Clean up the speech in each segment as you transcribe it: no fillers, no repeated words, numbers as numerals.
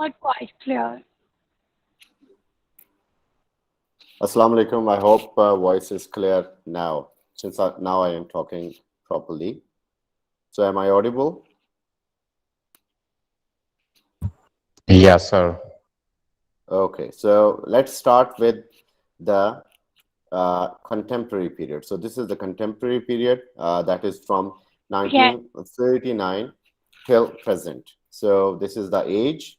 not quite clear. Assalamu alaikum. I hope voice is clear now, since now I am talking properly. So am I audible? Yes, sir. Okay, so let's start with the contemporary period. So this is the contemporary period that is from Yes. 1939 till present. So this is the age,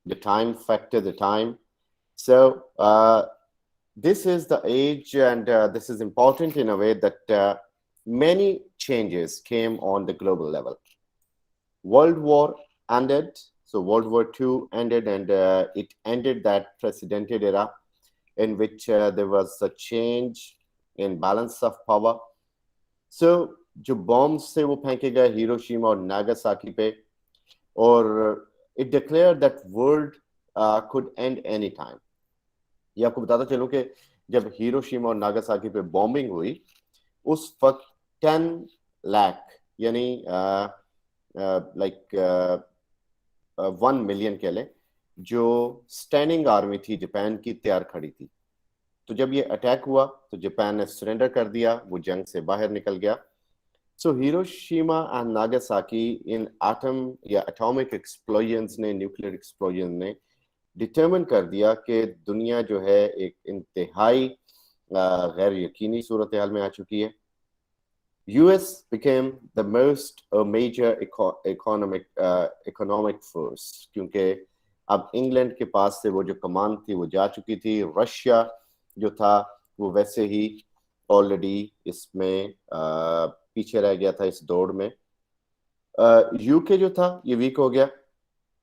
the time factor, the time. So this is the age, and this is important in a way that many changes came on the global level. World War ended, so World War II ended, and it ended that precedented era in which there was a change in balance of power. So जो bombs थे वो फेंके गए Hiroshima और Nagasaki पे, और it declared that world could end any time. ये आपको बताता चलूं कि जब हिरोशिमा और नागासाकी पे बॉम्बिंग हुई उस वक्त 10 लाख यानी लाइक 1 मिलियन कह लें जो स्टैंडिंग आर्मी थी जापान की तैयार खड़ी थी. तो जब ये अटैक हुआ तो जापान ने सरेंडर कर दिया, वो जंग से बाहर निकल गया. सो हिरोशिमा एंड नागासाकी इन एटम या एटॉमिक एक्सप्लोजन्स ने, न्यूक्लियर एक्सप्लोजन ने डिटरमिन कर दिया कि दुनिया जो है एक इंतहाई गैर यकीनी सूरत हाल में आ चुकी है. US became the most major economic force क्योंकि अब इंग्लैंड के पास से वो जो कमान थी वो जा चुकी थी. रशिया जो था वो वैसे ही ऑलरेडी इसमें पीछे रह गया था इस दौड़ में. यूके जो था ये वीक हो गया,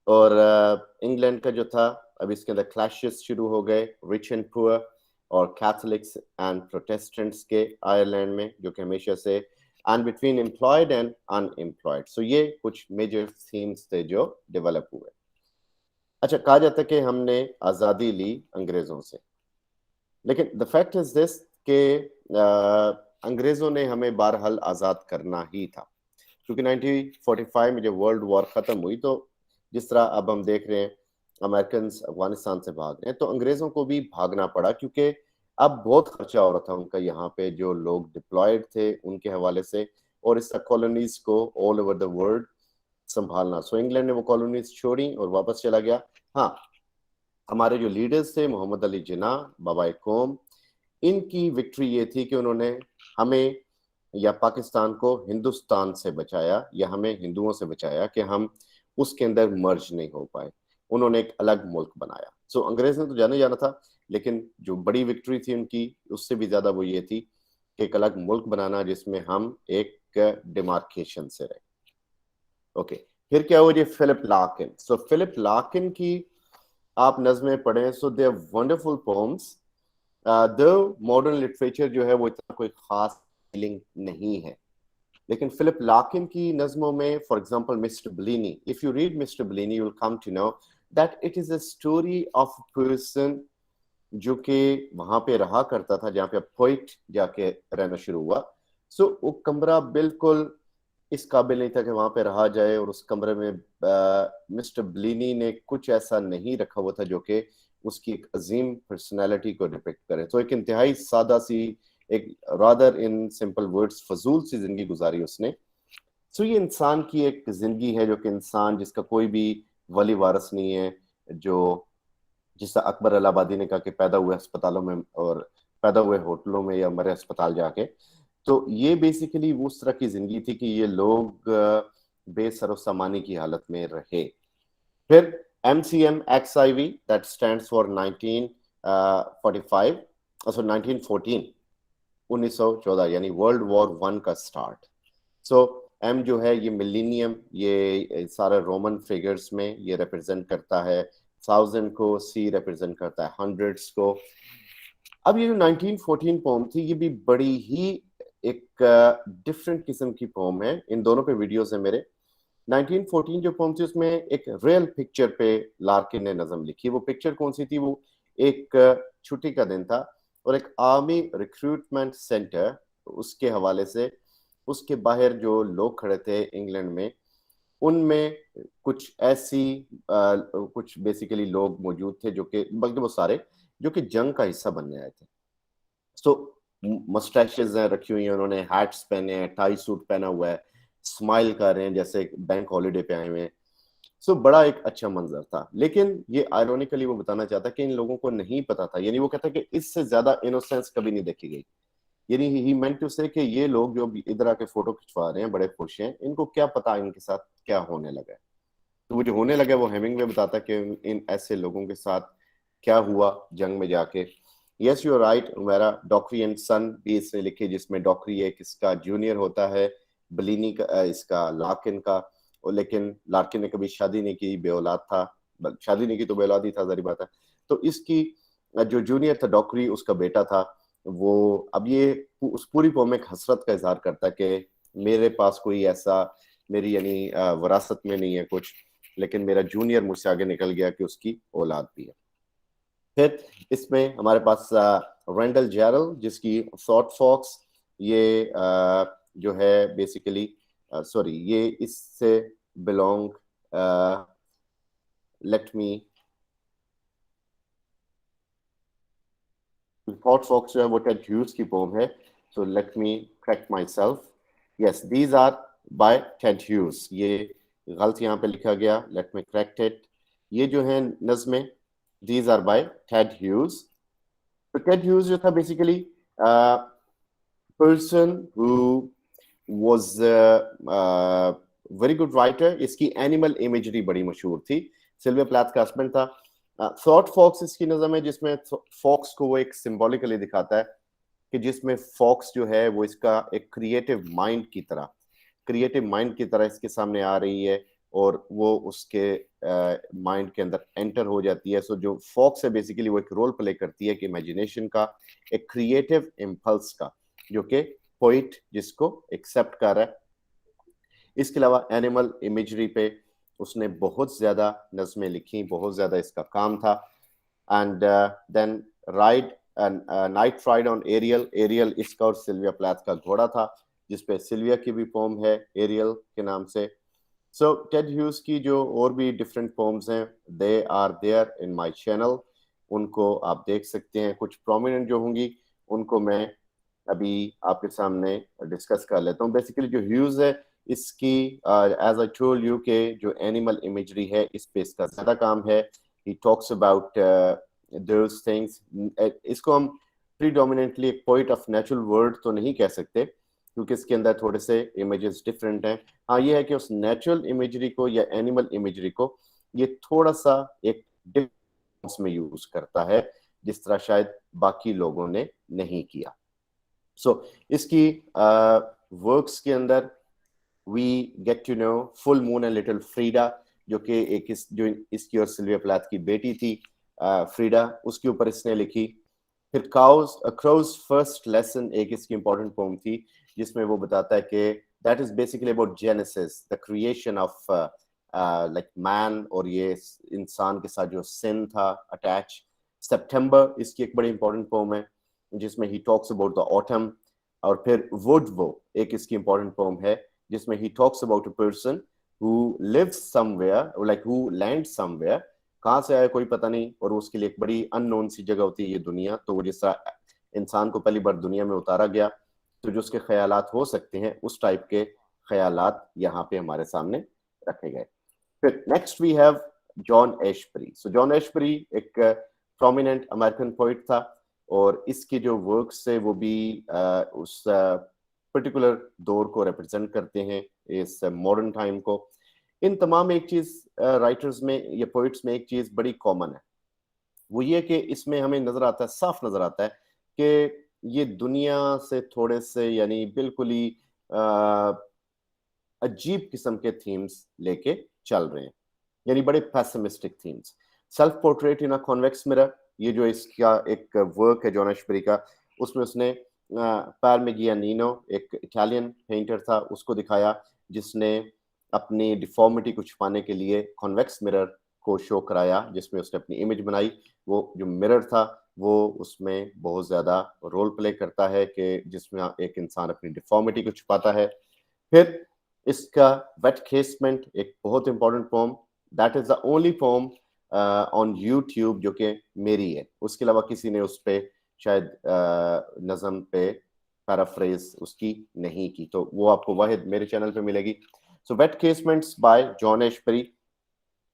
और इंग्लैंड का जो था अब इसके अंदर क्लैशेस शुरू हो गए रिच एंड पुअर और कैथोलिक्स एंड प्रोटेस्टेंट्स के आयरलैंड में, जो कि हमेशा से, and between employed and unemployed. So ये कुछ मेजर थीम्स थे जो डेवलप हुए. अच्छा, कहा जाता है कि हमने आज़ादी ली अंग्रेज़ों से, लेकिन द फैक्ट इज दिस कि अंग्रेज़ों ने हमें बहरहाल आज़ाद करना ही था, क्योंकि 1945 में जब वर्ल्ड वॉर ख़त्म हुई तो जिस तरह अब हम देख रहे हैं अमेरिकन अफगानिस्तान से भाग रहे हैं, तो अंग्रेज़ों को भी भागना पड़ा, क्योंकि अब बहुत खर्चा हो रहा था उनका यहाँ पे जो लोग डिप्लॉयड थे उनके हवाले से, और इस कॉलोनीज को ऑल ओवर द वर्ल्ड संभालना. सो इंग्लैंड ने वो कॉलोनीज छोड़ी और वापस चला गया. हाँ, हमारे जो लीडर्स थे मोहम्मद अली जिन्ना, बाबा कौम, इनकी विक्ट्री ये थी कि उन्होंने हमें या पाकिस्तान को हिंदुस्तान से बचाया या हमें हिंदुओं से बचाया कि हम उसके अंदर मर्ज नहीं हो पाए. उन्होंने एक अलग मुल्क बनाया. सो अंग्रेज ने तो जाने जाना था, लेकिन जो बड़ी विक्ट्री थी उनकी उससे भी ज्यादा वो ये थी कि एक अलग मुल्क बनाना जिसमें हम एक डिमार्केशन से रहे. ओके, फिर क्या हुआ जी? Philip Larkin. So Philip Larkin की आप नज़में पढ़ें, so they are wonderful poems. The modern literature जो है वो इतना कोई खास फीलिंग नहीं है, लेकिन फिलिप लार्किन की नज़मों में, for example Mr Bleaney, if you read Mr Bleaney you will come to know that it is a story of a person जो कि वहां पे रहा करता था जहाँ पे पोइट जाके रहना शुरू हुआ. सो वो कमरा बिल्कुल इस काबिल नहीं था कि वहां पे रहा जाए, और उस कमरे में मिस्टर ब्लिनी ने कुछ ऐसा नहीं रखा हुआ था जो कि उसकी एक अजीम पर्सनैलिटी को डिपिक्ट करे. तो एक इंतहाई सादा सी, एक रादर इन सिंपल वर्ड्स फजूल सी जिंदगी गुजारी उसने. सो ये इंसान की एक जिंदगी है जो कि इंसान जिसका कोई भी वली वारस नहीं है, जो जिससे अकबर इलाहाबादी ने कहा कि पैदा हुए अस्पतालों में और पैदा हुए होटलों में या मरे अस्पताल जाके. तो ये बेसिकली उस तरह की जिंदगी थी कि ये लोग बेसरो सामानी की हालत में रहे. फिर MCM XIV that stands for 1945 सो 1914 यानी वर्ल्ड वॉर 1 का स्टार्ट. सो M जो है ये मिलीनियम, ये सारे रोमन फिगर्स में ये रिप्रेजेंट करता है 1000 को, C रिप्रेजेंट करता है हंड्रेड्स को. अब ये जो 1914 पोम थी ये भी बड़ी ही एक डिफरेंट किस्म की पोम है. इन दोनों पे वीडियोस है मेरे. 1914 जो पोम थी उसमें एक रियल पिक्चर पे लार्किन ने नज़म लिखी. वो पिक्चर कौन सी थी? वो एक छुट्टी का दिन था और एक आर्मी रिक्रूटमेंट सेंटर, उसके हवाले से उसके बाहर जो लोग खड़े थे इंग्लैंड में, उनमें कुछ ऐसी कुछ बेसिकली लोग मौजूद थे जो कि, बल्कि वो सारे जो कि जंग का हिस्सा बनने आए थे। सो मस्टैशेस हैं रखी हुई हैं, उन्होंने हैट्स पहने हैं, टाई सूट पहना हुआ है, स्माइल कर रहे हैं जैसे बैंक हॉलीडे पे आए हुए हैं। सो बड़ा एक अच्छा मंजर था। लेकिन ये आयरोनिकली वो बताना चाहता कि इन लोगों को नहीं पता था, यानी वो कहता कि इससे ज्यादा इनोसेंस कभी नहीं देखी गई। यानी ही मेंट टू से कि ये लोग जो इधर आके फोटो खिंचवा रहे हैं बड़े खुश हैं, इनको क्या पता इनके साथ क्या होने लगा है। तो वो जो होने लगा वो हेमिंगवे बताता कि इन ऐसे लोगों के साथ क्या हुआ जंग में जाके। यस यू आर राइट, मेरा डॉक्री एंड सन भी इसने लिखे, जिसमें डॉक्री एक इसका जूनियर होता है, बलिनी का, इसका लार्किन का। और लेकिन लार्किन ने कभी शादी नहीं की, बेऔलाद था, शादी नहीं की तो बेऔलाद ही था, जारी बात है। तो इसकी जो जूनियर था डॉक्री, उसका बेटा था वो। अब ये उस पूरी पोम में एक हसरत का इजहार करता कि मेरे पास कोई ऐसा मेरी यानी विरासत में नहीं है कुछ, लेकिन मेरा जूनियर मुझसे आगे निकल गया कि उसकी औलाद भी है। फिर इसमें हमारे पास रेंडल जेरल, जिसकी शॉर्ट फॉक्स, ये जो है बेसिकली सॉरी ये इससे बिलोंग, लेट मी, शॉर्ट फॉक्स जो है वो टेड ह्यूज की पोम है। So let me correct myself, yes these are by Ted Hughes. ये गलत यहाँ पे लिखा गया, लेट मी करेक्ट इट। ये जो है नज़में, these are by Ted Hughes. तो टेड ह्यूज जो था basically person who was very good writer. इसकी एनिमल इमेजरी बड़ी मशहूर थी। सिल्विया प्लैथ का हस्बैंड था। थॉट फॉक्स इसकी नज़म है, जिसमें फॉक्स को वो एक सिंबॉलिकली दिखाता है कि जिसमें फॉक्स जो है वो इसका एक क्रिएटिव माइंड की तरह इसके सामने आ रही है, और वो उसके माइंड के अंदर एंटर हो जाती है। सो जो फॉक्स है बेसिकली वो एक रोल प्ले करती है कि इमेजिनेशन का, एक क्रिएटिव इम्पल्स का, जो कि पोइट जिसको एक्सेप्ट कर रहा है। इसके अलावा एनिमल इमेजरी पे उसने बहुत ज्यादा नज़में लिखी, बहुत ज्यादा इसका काम था। And then ride night ride on Ariel. Ariel इसका और सिल्विया प्लैथ का घोड़ा था, जिसपे सिल्विया की भी पोम है एरियल के नाम से। सो टेड ह्यूज की जो और भी डिफरेंट पोम्स हैं, they are there in my channel, उनको आप देख सकते हैं। कुछ प्रोमिनेंट जो होंगी उनको मैं अभी आपके सामने डिस्कस कर लेता हूँ। बेसिकली जो ह्यूज है इसकी, एज आई टोल्ड यू के जो एनिमल इमेजरी है इस पे इसका ज्यादा काम है। ही टॉक्स अबाउट दोस थिंग्स। इसको हम प्रीडोमिनेंटली एक पोइट ऑफ नेचुरल वर्ल्ड तो नहीं कह सकते, क्योंकि इसके अंदर थोड़े से इमेजेस डिफरेंट हैं। हाँ ये है कि उस नेचुरल इमेजरी को या एनिमल इमेजरी को ये थोड़ा सा एक डिफरेंस में यूज करता है, जिस तरह शायद बाकी लोगों ने नहीं किया। सो इसकी वर्क्स के अंदर we get to know full moon and little Frieda, जो कि एक जो इसकी और सिल्विया प्लैथ की बेटी थी फ्रीडा, उसके ऊपर इसने लिखी। फिर क्राउज फर्स्ट लेसन एक इसकी इंपॉर्टेंट पोम थी, जिसमें वो बताता है कि that is basically about genesis, the creation of like man, और ये इंसान के साथ जो सिन था अटैच। सितंबर इसकी एक बड़ी इंपॉर्टेंट पोम है, जिसमें he talks about the autumn. और फिर वुड वो एक इसकी इंपॉर्टेंट पोम है, जिसमें he talks about a person who lives somewhere, like who land somewhere, कहाँ से आया कोई पता नहीं, और उसके लिए एक बड़ी अननोन सी जगह होती है ये दुनिया। तो वो जिस तरह इंसान को पहली बार दुनिया में उतारा गया, तो जो उसके ख्यालात हो सकते हैं उस टाइप के ख्यालात यहाँ पे हमारे सामने रखे गए। फिर next we have John Ashbery. So John Ashbery एक प्रोमिनेंट अमेरिकन पोइट था, और इसके जो वर्क्स है वो भी उस पर्टिकुलर दौर को रिप्रेजेंट करते हैं, इस मॉडर्न टाइम को। इन तमाम एक चीज राइटर्स में या पोइट्स में एक चीज बड़ी कॉमन है, वो ये कि इसमें हमें नजर आता है, साफ नजर आता है कि ये दुनिया से थोड़े से यानी बिल्कुल ही अजीब किस्म के थीम्स लेके चल रहे हैं, यानी बड़े pessimistic themes. Self portrait in a convex mirror, ये जो इसका एक वर्क है जॉन एशबरी का, उसमें उसने पारमिगियानिनो एक इटालियन पेंटर था उसको दिखाया, जिसने अपनी डिफॉर्मिटी को छुपाने के लिए कॉन्वेक्स मिरर को शो कराया, जिसमें उसने अपनी इमेज बनाई। वो जो मिरर था वो उसमें बहुत ज्यादा रोल प्ले करता है कि जिसमें एक इंसान अपनी डिफॉर्मिटी को छुपाता है। फिर इसका वेट केसमेंट एक बहुत important poem, that is the only poem on YouTube जो कि मेरी है, उसके अलावा किसी ने उस पे शायद नज़म पे पैराफ्रेज उसकी नहीं की, तो वो आपको वाहिद मेरे चैनल पे मिलेगी। सो वेट केसमेंट्स बाय जॉन एशबरी,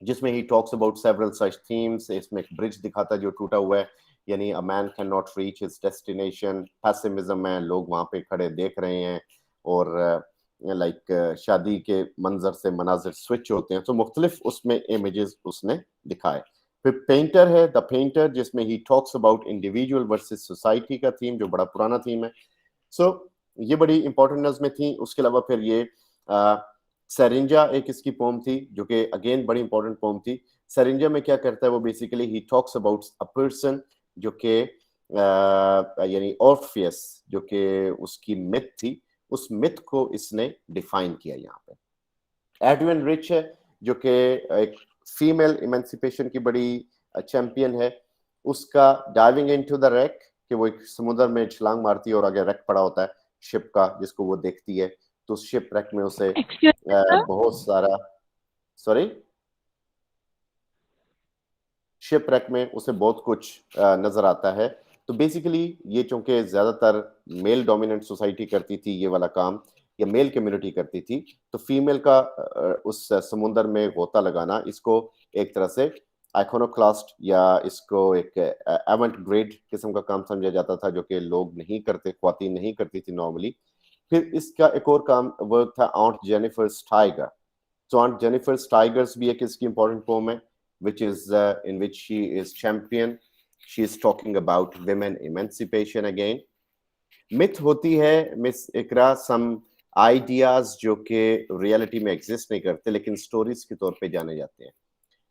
जिसमें he talks about several such themes. इसमें एक ब्रिज दिखाता है जो टूटा हुआ है, यानी a man can not reach his destination, pessimism है, लोग वहां पे खड़े देख रहे हैं और लाइक शादी के मंजर से मनाजिर स्विच होते हैं, तो मुख्तलिफ उसमें इमेजेस उसने दिखाए। फिर पेंटर है द पेंटर, जिसमें he talks about individual versus society का थीम, जो बड़ा पुराना थीम है। सो ये बड़ी इंपॉर्टेंट नज़में थी। उसके अलावा फिर ये सरिंजा एक इसकी पोम थी जो कि अगेन बड़ी इंपॉर्टेंट पोम थी। सरिंजा में क्या करता है वो, basically he talks about a person जो कि यानी ऑर्फियस जो कि उसकी मिथ थी, उस मिथ को इसने डिफाइन किया यहाँ पे। एडविन रिच है जो कि एक फीमेल इमेंसिपेशन की बड़ी चैंपियन है। उसका डाइविंग इनटू द रैक, कि वो एक समुद्र में छलांग मारती है और आगे रैक पड़ा होता है शिप का जिसको वो देखती है, तो उस शिप रैक में उसे Excuse me, sir. बहुत सारा, सॉरी, शिप रैक में उसे बहुत कुछ नजर आता है। तो बेसिकली ये चूंकि ज्यादातर मेल डोमिनेंट सोसाइटी करती थी ये वाला काम, या मेल कम्युनिटी करती थी, तो फीमेल का उस समुंदर में गोता लगाना इसको एक तरह से आइकोनोक्लास्ट या इसको एक एवेंट ग्रेड किस्म का काम समझा जाता था, जो कि लोग नहीं करते, ख्वातीन नहीं करती थी नॉर्मली। फिर इसका एक और काम वर्क था आउंट Jennifer स्टाइगर। So Aunt Jennifer Steigers भी एक इसकी important poem है, which is in which she is champion. She is talking about women emancipation again. Myth होती है मिस इकरा some ideas जो कि reality में exist नहीं करते लेकिन stories के तौर पे जाने जाते हैं,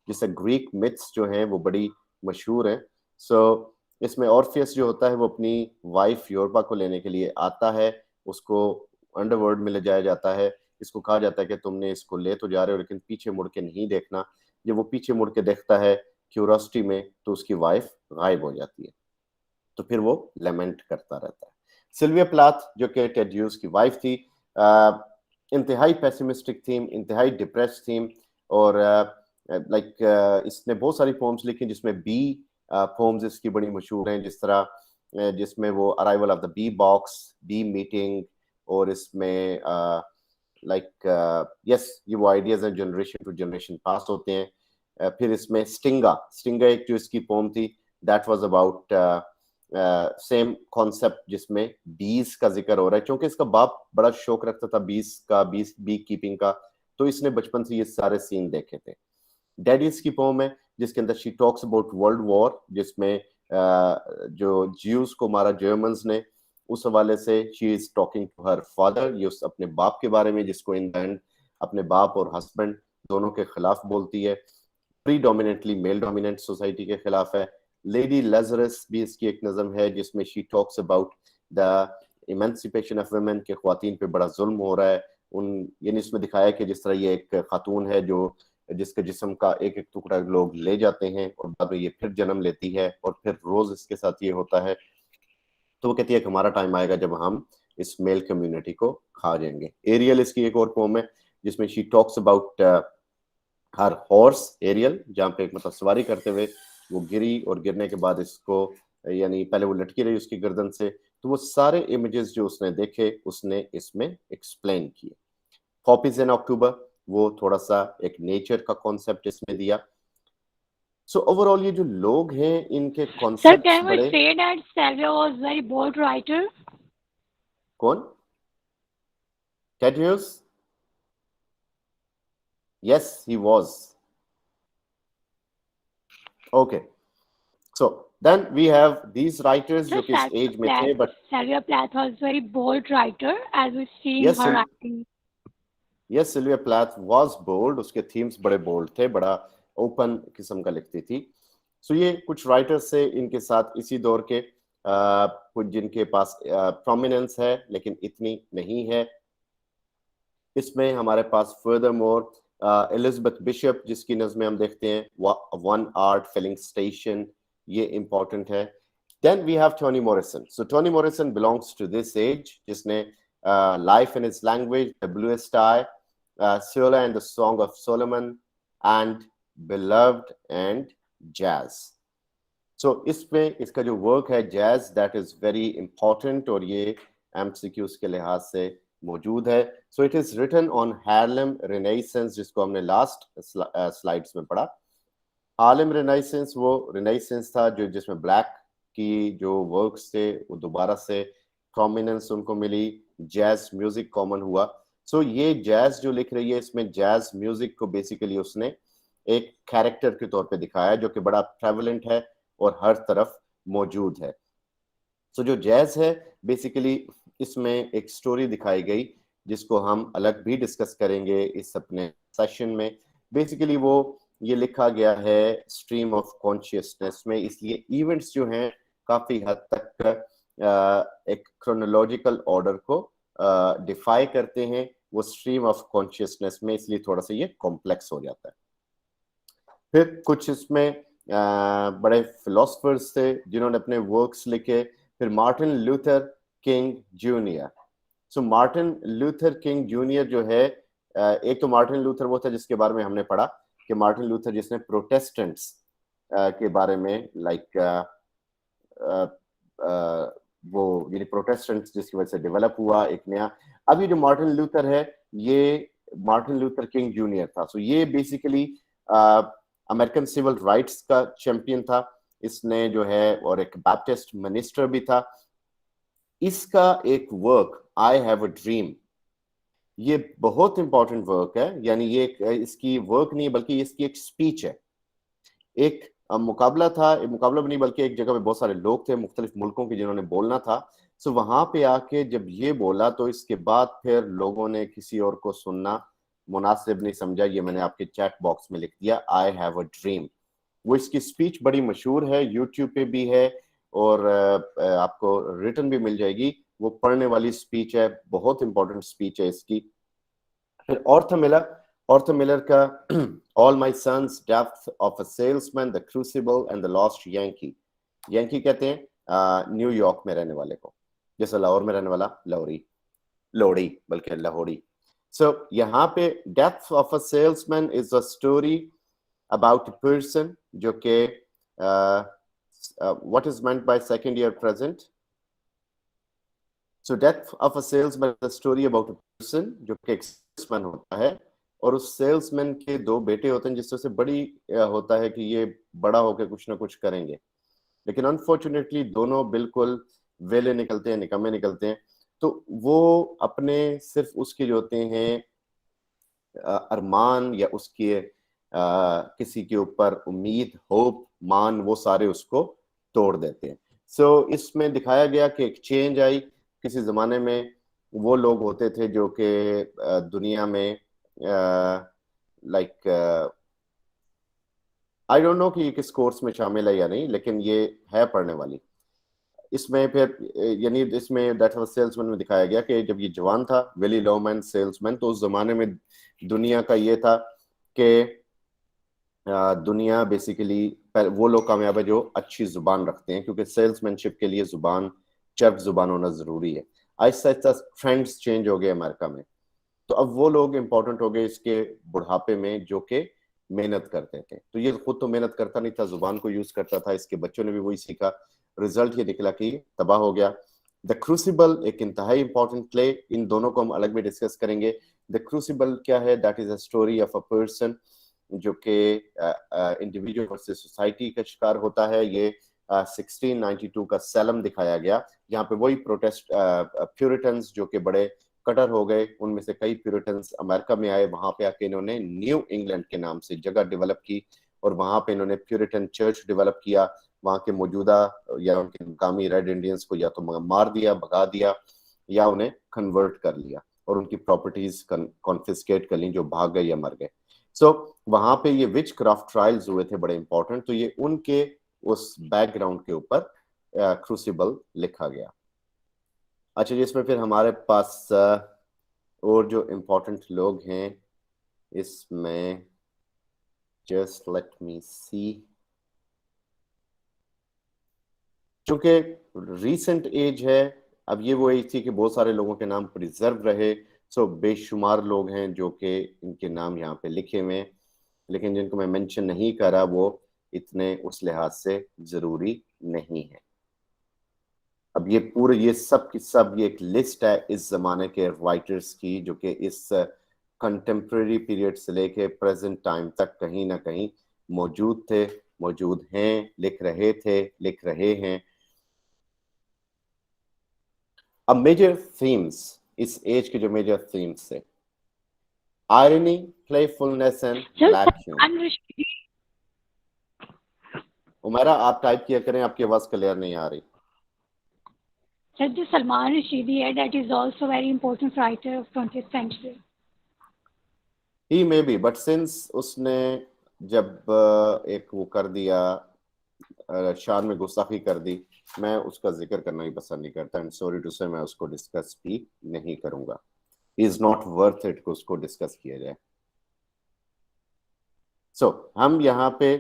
जैसे ग्रीक मिथ्स जो हैं वो बड़ी मशहूर हैं। सो इसमें ऑर्फियस जो होता है वो अपनी वाइफ यूरोपा को लेने के लिए आता है, उसको अंडरवर्ल्ड में ले जाया जाता है, इसको कहा जाता है कि तुमने इसको ले तो जा रहे हो लेकिन पीछे मुड़ के नहीं देखना। जब वो पीछे मुड़ के देखता है क्यूरोसिटी में, तो उसकी वाइफ गायब हो जाती है, तो फिर वो लेमेंट करता रहता है। सिल्विया प्लाथ जो कि टेड ह्यूज की वाइफ थी, इंतहाई पेसिमिस्टिक थीम, इंतहाई डिप्रेस थीम, और लाइक इसने बहुत सारी पोम्स लिखी जिसमें बी पोम्स इसकी बड़ी मशहूर हैं, जिस तरह जिसमें वो arrival of the bee box, bee meeting, और इसमें लाइक यस ये वो आइडियाज हैं जनरेशन टू जनरेशन पास होते हैं। फिर इसमें स्टिंगा, स्टिंगा एक जो इसकी पोम थी, that was about same concept जिसमें बीज का जिक्र हो रहा है, क्योंकि इसका बाप बड़ा शौक रखता था बीज का, बीज बी कीपिंग का, तो इसने बचपन से ये सारे सीन देखे थे। डैडीज की पोम है जिसके अंदर she talks about world war, जिसमें जो ज्यूज को मारा जर्मन्स ने, उस हवाले से she is talking to her father, ये उस अपने बाप के बारे में जिसको इन द एंड अपने बाप और हस्बैंड दोनों के खिलाफ बोलती है। प्रीडोमिनेंटली मेल डोमिनेंट सोसाइटी के खिलाफ है। लेडी लेजरस भी इसकी एक नज़म है जिसमें she talks about the emancipation of women, के ख्वातीन पे बड़ा जुल्म हो रहा है उन, यानी इसमें दिखाया कि जिस तरह ये एक खातून है जो जिसके जिस्म का एक एक टुकड़ा लोग ले जाते हैं और बाद में ये फिर जन्म लेती है और फिर रोज इसके साथ ये होता है, तो वो कहती है कि हमारा टाइम आएगा जब हम इस मेल कम्युनिटी को खा जाएंगे। एरियल इसकी एक और पोम है जिसमें she talks about her horse Ariel, जहाँ पे मतलब सवारी करते हुए वो गिरी और गिरने के बाद इसको, यानी पहले वो लटकी रही उसकी गर्दन से, तो वो सारे इमेजेस जो उसने देखे उसने इसमें एक्सप्लेन किए। पॉपीज इन अक्टूबर, वो थोड़ा सा एक नेचर का कॉन्सेप्ट इसमें दिया। सो ओवरऑल ये जो लोग हैं इनके Sir, कॉन्सेप्ट्स can we बड़े, say that Salvia was very bold writer? कौन, कैटियस? Yes, he was. Okay. So then we have these writers Sir, जो कि इस एज में थे, but Salvia Plath was very bold writer, as we see in yes, her writing. yes, Sylvia Plath was bold. उसके themes बड़े bold थे, बड़ा open किस्म का लिखती थी। So ये कुछ writers से इनके साथ इसी दौर के कुछ जिनके पास prominence है लेकिन इतनी नहीं है। इसमें हमारे पास furthermore एलिजाबेथ बिशप जिसकी नज़में हम देखते हैं, वन आर्ट फिलिंग स्टेशन, ये इंपॉर्टेंट है। Then we have Toni Morrison. So Toni Morrison belongs to this age जिसने life in his language, the bluest eye, Siola and the Song of Solomon and Beloved and Jazz. So इसमें इसका जो work है jazz that is very important और ये MCQs के लिहाज से मौजूद है. So it is written on Harlem renaissance, जिसको हमने लास्ट स्लाइड्स में पढ़ा. हार्लेम रिनेसेंस वो रिनेसेंस था जो जिसमें ब्लैक की जो वर्क्स थे वो दोबारा से प्रोमिनेंस उनको मिली, जैज म्यूजिक कॉमन हुआ. सो ये जैज जो लिख रही है इसमें जैज म्यूजिक को बेसिकली उसने एक कैरेक्टर के तौर पे दिखाया जो कि बड़ा प्रेवलेंट है और हर तरफ मौजूद है. सो जो जैज है बेसिकली इसमें एक स्टोरी दिखाई गई जिसको हम अलग भी डिस्कस करेंगे इस अपने सेशन में. बेसिकली वो ये लिखा गया है स्ट्रीम ऑफ कॉन्शियसनेस में, इसलिए इवेंट्स जो हैं काफी हद तक एक क्रोनोलॉजिकल ऑर्डर को डिफाई करते हैं वो स्ट्रीम ऑफ कॉन्शियसनेस में, इसलिए थोड़ा सा ये कॉम्प्लेक्स हो जाता है. फिर कुछ इसमें बड़े फिलोसफर्स थे जिन्होंने अपने वर्क्स लिखे. फिर मार्टिन लूथर किंग जूनियर. सो मार्टिन लूथर किंग जूनियर जो है, एक तो मार्टिन लूथर वो था जिसके बारे में हमने पढ़ा कि मार्टिन लूथर जिसने प्रोटेस्टेंट्स के बारे में वो यानी प्रोटेस्टेंट्स जिसकी वजह से डेवलप हुआ एक नया. अब ये जो मार्टिन लूथर है ये मार्टिन लूथर किंग जूनियर था. सो ये बेसिकली अमेरिकन सिविल राइट्स का चैंपियन था. इसने जो है और एक बैप्टिस्ट मिनिस्टर भी था. इसका एक work I have a dream, ये बहुत इंपॉर्टेंट वर्क है. यानी ये इसकी वर्क नहीं बल्कि इसकी एक स्पीच है. एक मुकाबला था, मुकाबला भी नहीं बल्कि एक जगह पे बहुत सारे लोग थे मुख्तलिफ मुल्कों के जिन्होंने बोलना था. सो वहां पे आके जब ये बोला तो इसके बाद फिर लोगों ने किसी और को सुनना मुनासिब नहीं समझा. ये मैंने आपके चैट बॉक्स में लिख दिया, आई हैव अ ड्रीम. वो इसकी स्पीच बड़ी मशहूर है, यूट्यूब पे भी है और आपको रिटन भी मिल जाएगी. वो पढ़ने वाली स्पीच है, बहुत इंपॉर्टेंट स्पीच है इसकी. फिर ऑर्थर मिलर का ऑल माई सन्स, डेप्थ of a salesman, the crucible and the lost yankee. Yankee कहते हैं न्यूयॉर्क में रहने वाले को, जैसे लाहौर में रहने वाला लोहड़ी बल्कि लाहौरी. So यहाँ पे depth of a salesman is a story about a person जो के what is meant by second year present. So depth of a salesman is a story about a person जो कि एक सेल्समैन होता है और उस सेल्समैन के दो बेटे होते हैं जिससे से बड़ी होता है कि ये बड़ा होकर कुछ ना कुछ करेंगे, लेकिन अनफॉर्चुनेटली दोनों बिल्कुल वेले निकलते हैं, निकम्मे निकलते हैं. तो वो अपने सिर्फ उसके जो होते हैं अरमान या उसके किसी के ऊपर उम्मीद, होप, मान, वो सारे उसको तोड़ देते हैं. सो इसमें दिखाया गया कि एक चेंज आई. किसी जमाने में वो लोग होते थे जो कि दुनिया में लाइक आई डोंट नो कि ये किस कोर्स में शामिल है या नहीं, लेकिन ये है पढ़ने वाली. इसमें फिर यानी इसमें दैट वाज सेल्समैन में दिखाया गया कि जब ये जवान था विली लोमैन सेल्समैन, तो उस जमाने में दुनिया का ये था कि दुनिया बेसिकली वो लोग कामयाब है जो अच्छी जुबान रखते हैं, क्योंकि सेल्समैनशिप के लिए जुबान चर्ब जुबान होना जरूरी है. आहिस्ता आहिस्ता ट्रेंड्स चेंज हो गए अमेरिका में, तो अब वो लोग इंपॉर्टेंट हो गए इसके बुढ़ापे में जो कि मेहनत करते थे. तो ये खुद तो मेहनत करता नहीं था, जुबान को यूज करता था. इसके बच्चों ने भी वही सीखा, रिजल्ट ये निकला कि तबाह हो गया. द क्रूसिबल एक इंतहाई इंपॉर्टेंट प्ले, इन दोनों को हम अलग भी डिस्कस करेंगे. द क्रूसिबल क्या है? That is a story of a person जो कि इंडिविजुअल वर्सेस सोसाइटी का शिकार होता है. ये 1692 का सैलम दिखाया गया, जहाँ पे वही प्रोटेस्ट प्यूरिटन्स जो कि बड़े कटर हो गए, उनमें से कई प्यूरिटन्स अमेरिका में आए. वहां पे आके इन्होंने न्यू इंग्लैंड के नाम से जगह डेवलप की और वहां पे इन्होंने प्यूरिटन चर्च डेवलप किया. वहां के मौजूदा या उनके मकामी रेड इंडियंस को या तो मार दिया, भगा दिया, या उन्हें कन्वर्ट कर लिया और उनकी प्रॉपर्टीज कॉन्फिस्केट कर ली जो भाग गए या मर गए. सो वहां पे ये विच क्राफ्ट ट्रायल्स हुए थे बड़े इंपॉर्टेंट. तो ये उनके उस बैकग्राउंड के ऊपर क्रूसिबल लिखा गया. अच्छा, जिसमें फिर हमारे पास और जो इम्पोर्टेंट लोग हैं इसमें, जस्ट लेट मी सी, चूंकि रीसेंट एज है, अब ये वो एज थी कि बहुत सारे लोगों के नाम प्रिजर्व रहे सो बेशुमार लोग हैं जो कि इनके नाम यहाँ पे लिखे हुए हैं, लेकिन जिनको मैं मेंशन नहीं कर रहा वो इतने उस लिहाज से जरूरी नहीं है। अब ये पूरे ये सब की सब ये एक लिस्ट है इस जमाने के राइटर्स की, जो कि इस कंटेम्प्रेरी पीरियड से लेके प्रेजेंट टाइम तक कहीं ना कहीं मौजूद थे, मौजूद हैं, लिख रहे थे, लिख रहे हैं। अब मेजर थीम्स, इस एज के जो मेजर थीम्स थे, irony, playfulness and Sir, black humour. Salman Rushdie. Umera आप टाइप किया करें, आपकी आवाज क्लियर नहीं आ रही। Sir, the Salman Rushdie है, that is also very important writer of 20th century. He may be, but since उसने जब एक वो कर दिया, शान में गुस्ताखी कर दी, मैं उसका जिक्र करना ही पसंद नहीं करता, एंड सॉरी टू से मैं उसको डिस्कस भी नहीं करूंगा। इज नॉट वर्थ इट को उसको डिस्कस किया जाए। सो हम यहाँ पे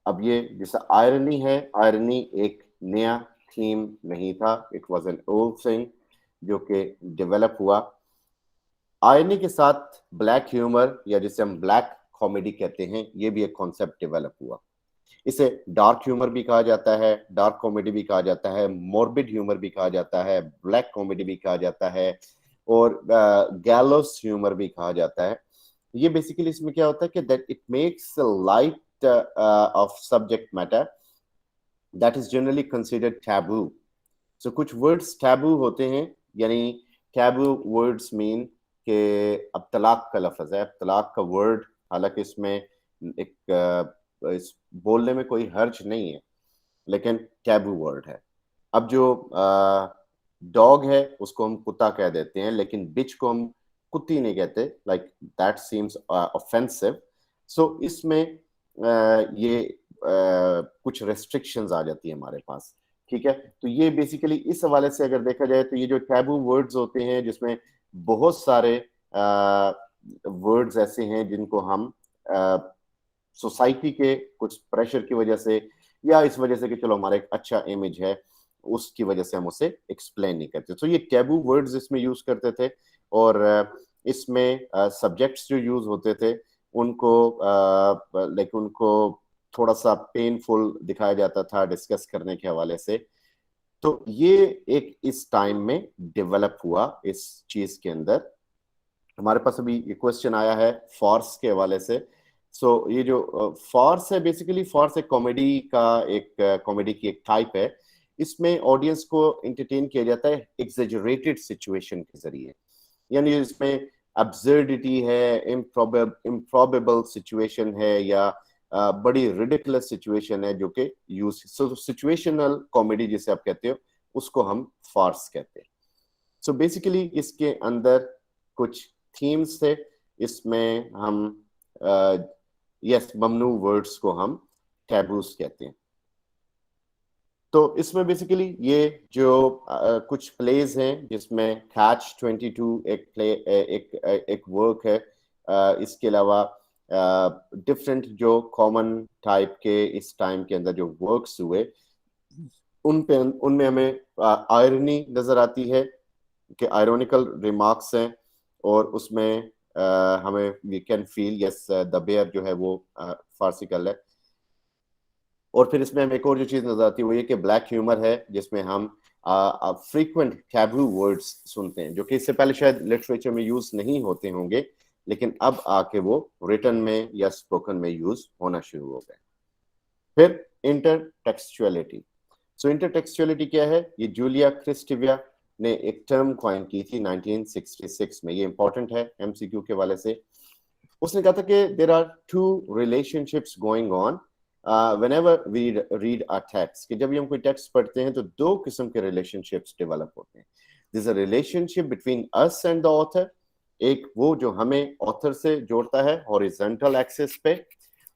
अब ये जैसा आयरनी है, आयरनी एक नया थीम नहीं था, it was an old thing जो कि डेवलप हुआ। आयरनी के साथ ब्लैक ह्यूमर या जिसे हम ब्लैक कॉमेडी कहते हैं, ये भी एक कॉन्सेप्ट डेवलप हुआ। इसे डार्क ह्यूमर भी कहा जाता है, डार्क कॉमेडी भी कहा जाता है, मॉर्बिड ह्यूमर भी कहा जाता है, ब्लैक कॉमेडी भी कहा जाता है, और गैलोस ह्यूमर भी कहा जाता है। ये बेसिकली इसमें क्या होता है कि that it makes light of subject matter that is generally considered taboo. So कुछ वर्ड्स टैबू होते हैं, यानी टैबू वर्ड्स मीन कि अब तलाक का लफ्ज है, अब तलाक का वर्ड, हालांकि इसमें एक इस बोलने में कोई हर्ज नहीं है, लेकिन टैबू वर्ड है। अब जो डॉग है उसको हम कुत्ता कह देते हैं, लेकिन बिच को हम कुत्ती नहीं कहते, लाइक दैट सीम्स ऑफेंसिव। सो इसमें ये कुछ रेस्ट्रिक्शंस आ जाती है हमारे पास, ठीक है। तो ये बेसिकली इस हवाले से अगर देखा जाए तो ये जो टैबू वर्ड्स होते हैं, जिसमें बहुत सारे वर्ड्स ऐसे हैं जिनको हम सोसाइटी के कुछ प्रेशर की वजह से या इस वजह से कि चलो हमारा एक अच्छा इमेज है, उसकी वजह से हम उसे एक्सप्लेन नहीं करते। तो ये टैबू वर्ड्स इसमें यूज करते थे, और इसमें सब्जेक्ट्स जो यूज होते थे उनको लाइक उनको थोड़ा सा पेनफुल दिखाया जाता था डिस्कस करने के हवाले से। तो ये एक इस टाइम में डेवलप हुआ इस चीज के अंदर। हमारे पास अभी ये क्वेश्चन आया है फार्स के हवाले से। सो ये जो फार्स है, बेसिकली फार्स एक कॉमेडी का एक कॉमेडी की एक टाइप है। इसमें ऑडियंस को एंटरटेन किया जाता है एग्जेजरेटेड सिचुएशन के जरिए, यानी इसमें एब्सर्डिटी है, इम्प्रॉबेबल सिचुएशन है, या बड़ी रिडिकुलस सिचुएशन है जो कि यूज, सिचुएशनल कॉमेडी जिसे आप कहते हो उसको हम फार्स कहते हैं। सो बेसिकली इसके अंदर कुछ थीम्स थे, इसमें हम यस ममनू वर्ड्स को हम टैबूस कहते हैं। तो इसमें बेसिकली ये जो कुछ प्लेज हैं जिसमें कैच 22 एक प्ले एक वर्क है, इसके अलावा डिफरेंट जो कॉमन टाइप के इस टाइम के अंदर जो वर्क्स हुए उनमें हमें आयरनी नजर आती है कि आयरोनिकल रिमार्क्स हैं, और उसमें हमें we can feel yes the bear जो है वो फारसी कल है। और फिर इसमें हमें एक और जो चीज नजर आती है वो ये कि ब्लैक ह्यूमर है, जिसमें हम फ्रीक्वेंट टैबू वर्ड्स सुनते हैं जो कि इससे पहले शायद लिटरेचर में यूज नहीं होते होंगे, लेकिन अब आके वो रिटन में या स्पोकन में यूज होना शुरू हो गए। फिर इंटरटेक्सचुअलिटी। सो इंटरटेक्सचुअलिटी क्या है? ये जूलिया क्रिस्टिविया ने एक टर्म कॉइन की थी 1966 में। ये इंपॉर्टेंट है एमसीक्यू के वाले से। उसने कहा था कि there are two relationships going on whenever we read a text, कि जब हम कोई टेक्स्ट पढ़ते हैं तो दो किस्म के रिलेशनशिप्स डेवलप होते हैं। This is a relationship between us and the author, एक वो जो हमें ऑथर से जोड़ता है हॉरिजॉन्टल एक्सिस पे,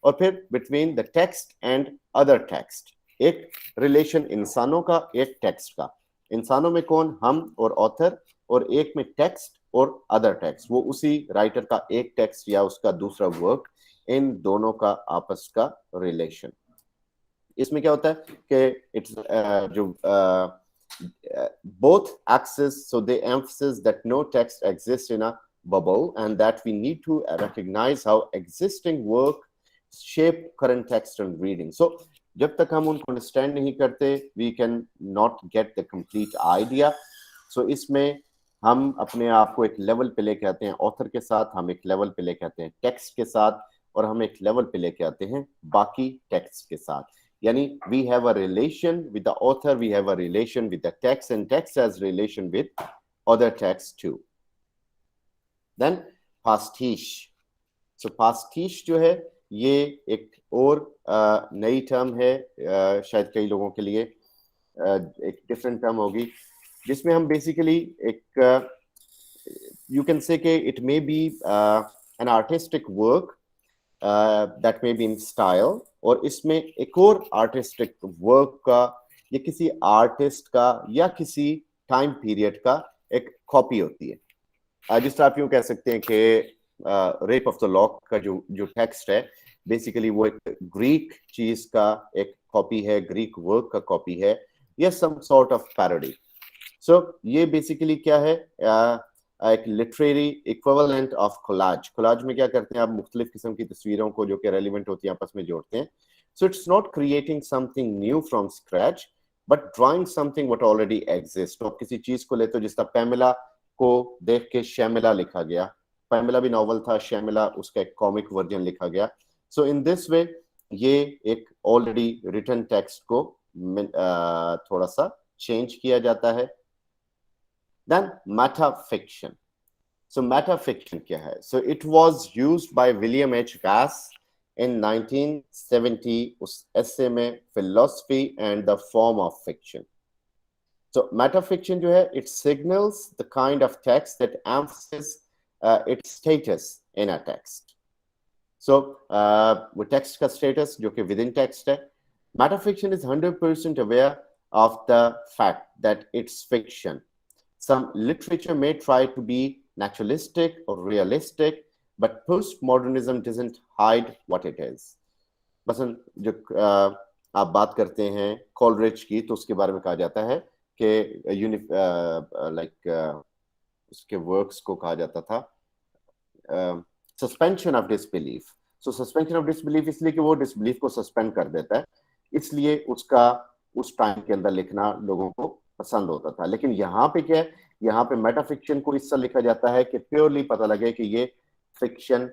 और फिर between the text and other text, एक रिलेशन इंसानों का, एक टेक्स्ट का। इंसानों में कौन? हम और ऑथर, और एक में टेक्स्ट और अदर टेक्स्ट, वो उसी राइटर का एक टेक्स्ट या उसका दूसरा वर्क, इन दोनों का आपस का रिलेशन। इसमें क्या होता है कि इट्स जो both axes, so they emphasize that no text exists in a bubble and that we need to recognize how existing work shape current text and reading. So जब तक हम उनको अंडरस्टैंड नहीं करते we can not get the complete idea. So इसमें हम अपने आप को एक लेवल पे लेके आते हैं ऑथर के साथ, हम एक लेवल पे लेके आते हैं टेक्स्ट के साथ, और हम एक लेवल पे लेके आते हैं बाकी टेक्स्ट के साथ. यानी we have a relation with the author, we have a relation with the text, and text has relation with other text too. Then pastiche. So pastiche जो है ये एक और नई टर्म है, शायद कई लोगों के लिए एक डिफरेंट टर्म होगी, जिसमें हम बेसिकली एक यू कैन से कि it may be an artistic work that may be in style, और इसमें एक और आर्टिस्टिक वर्क का या किसी आर्टिस्ट का या किसी टाइम पीरियड का एक कॉपी होती है. जिस तरह आप यूँ कह सकते हैं कि रेप ऑफ द लॉक का जो टेक्स्ट है बेसिकली वो एक ग्रीक चीज का एक कॉपी है, ग्रीक वर्क का कॉपी है, या सम सॉर्ट ऑफ पैरोडी. सो ये बेसिकली क्या है, एक literary equivalent of collage. Collage में क्या करते हैं आप, मुख्तलिफ किस्म की तस्वीरों को जो कि रेलिवेंट होती हैं आपस में जोड़ते हैं. So it's not creating something new from scratch but drawing something what already exist. तो आप किसी चीज को लेते हो, जिस तरह पैमेला को देख के शैमिला लिखा गया, पैमेला भी नॉवल था, शैमिला उसका एक कॉमिक वर्जन लिखा गया. सो इन दिस वे ये एक ऑलरेडी रिटन टेक्स्ट को थोड़ा सा चेंज किया जाता है. Then metafiction. सो मेटाफिक्शन क्या है? So it was used by William H गास in 1970 उस essay में philosophy and the form of fiction. So metafiction जो है, it signals the kind of text that emphasizes its status in a text. So वो text का status जो कि within text है. Metafiction is 100% aware of the fact that it's fiction. Some literature may try to be naturalistic or realistic, but postmodernism doesn't hide what it is. मसलन जो आप बात करते हैं कॉलरिज की, तो उसके बारे में कहा जाता है कि उसके वर्क्स को कहा जाता था suspension of disbelief. So suspension of disbelief इसलिए कि वो डिसबिलीफ को सस्पेंड कर देता है, इसलिए उसका उस टाइम के अंदर लिखना लोगों को पसंद होता था. लेकिन यहाँ पे क्या है, यहाँ पे मेटाफिक्शन को इससे लिखा जाता है कि प्योरली पता लगे कि ये फिक्शन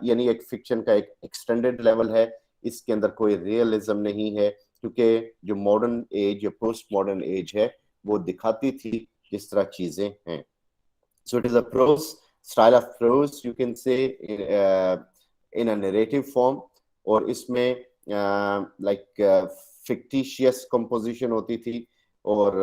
यानी एक फिक्शन का एक एक्सटेंडेड लेवल है, इसके अंदर कोई रियलिज्म नहीं है, क्योंकि जो मॉडर्न एज या पोस्ट मॉडर्न एज है वो दिखाती थी जिस तरह चीजें हैं. So it is a prose style of prose you can say in a narrative form, और इसमें लाइक फिक्टिशियस कंपोजिशन होती थी, और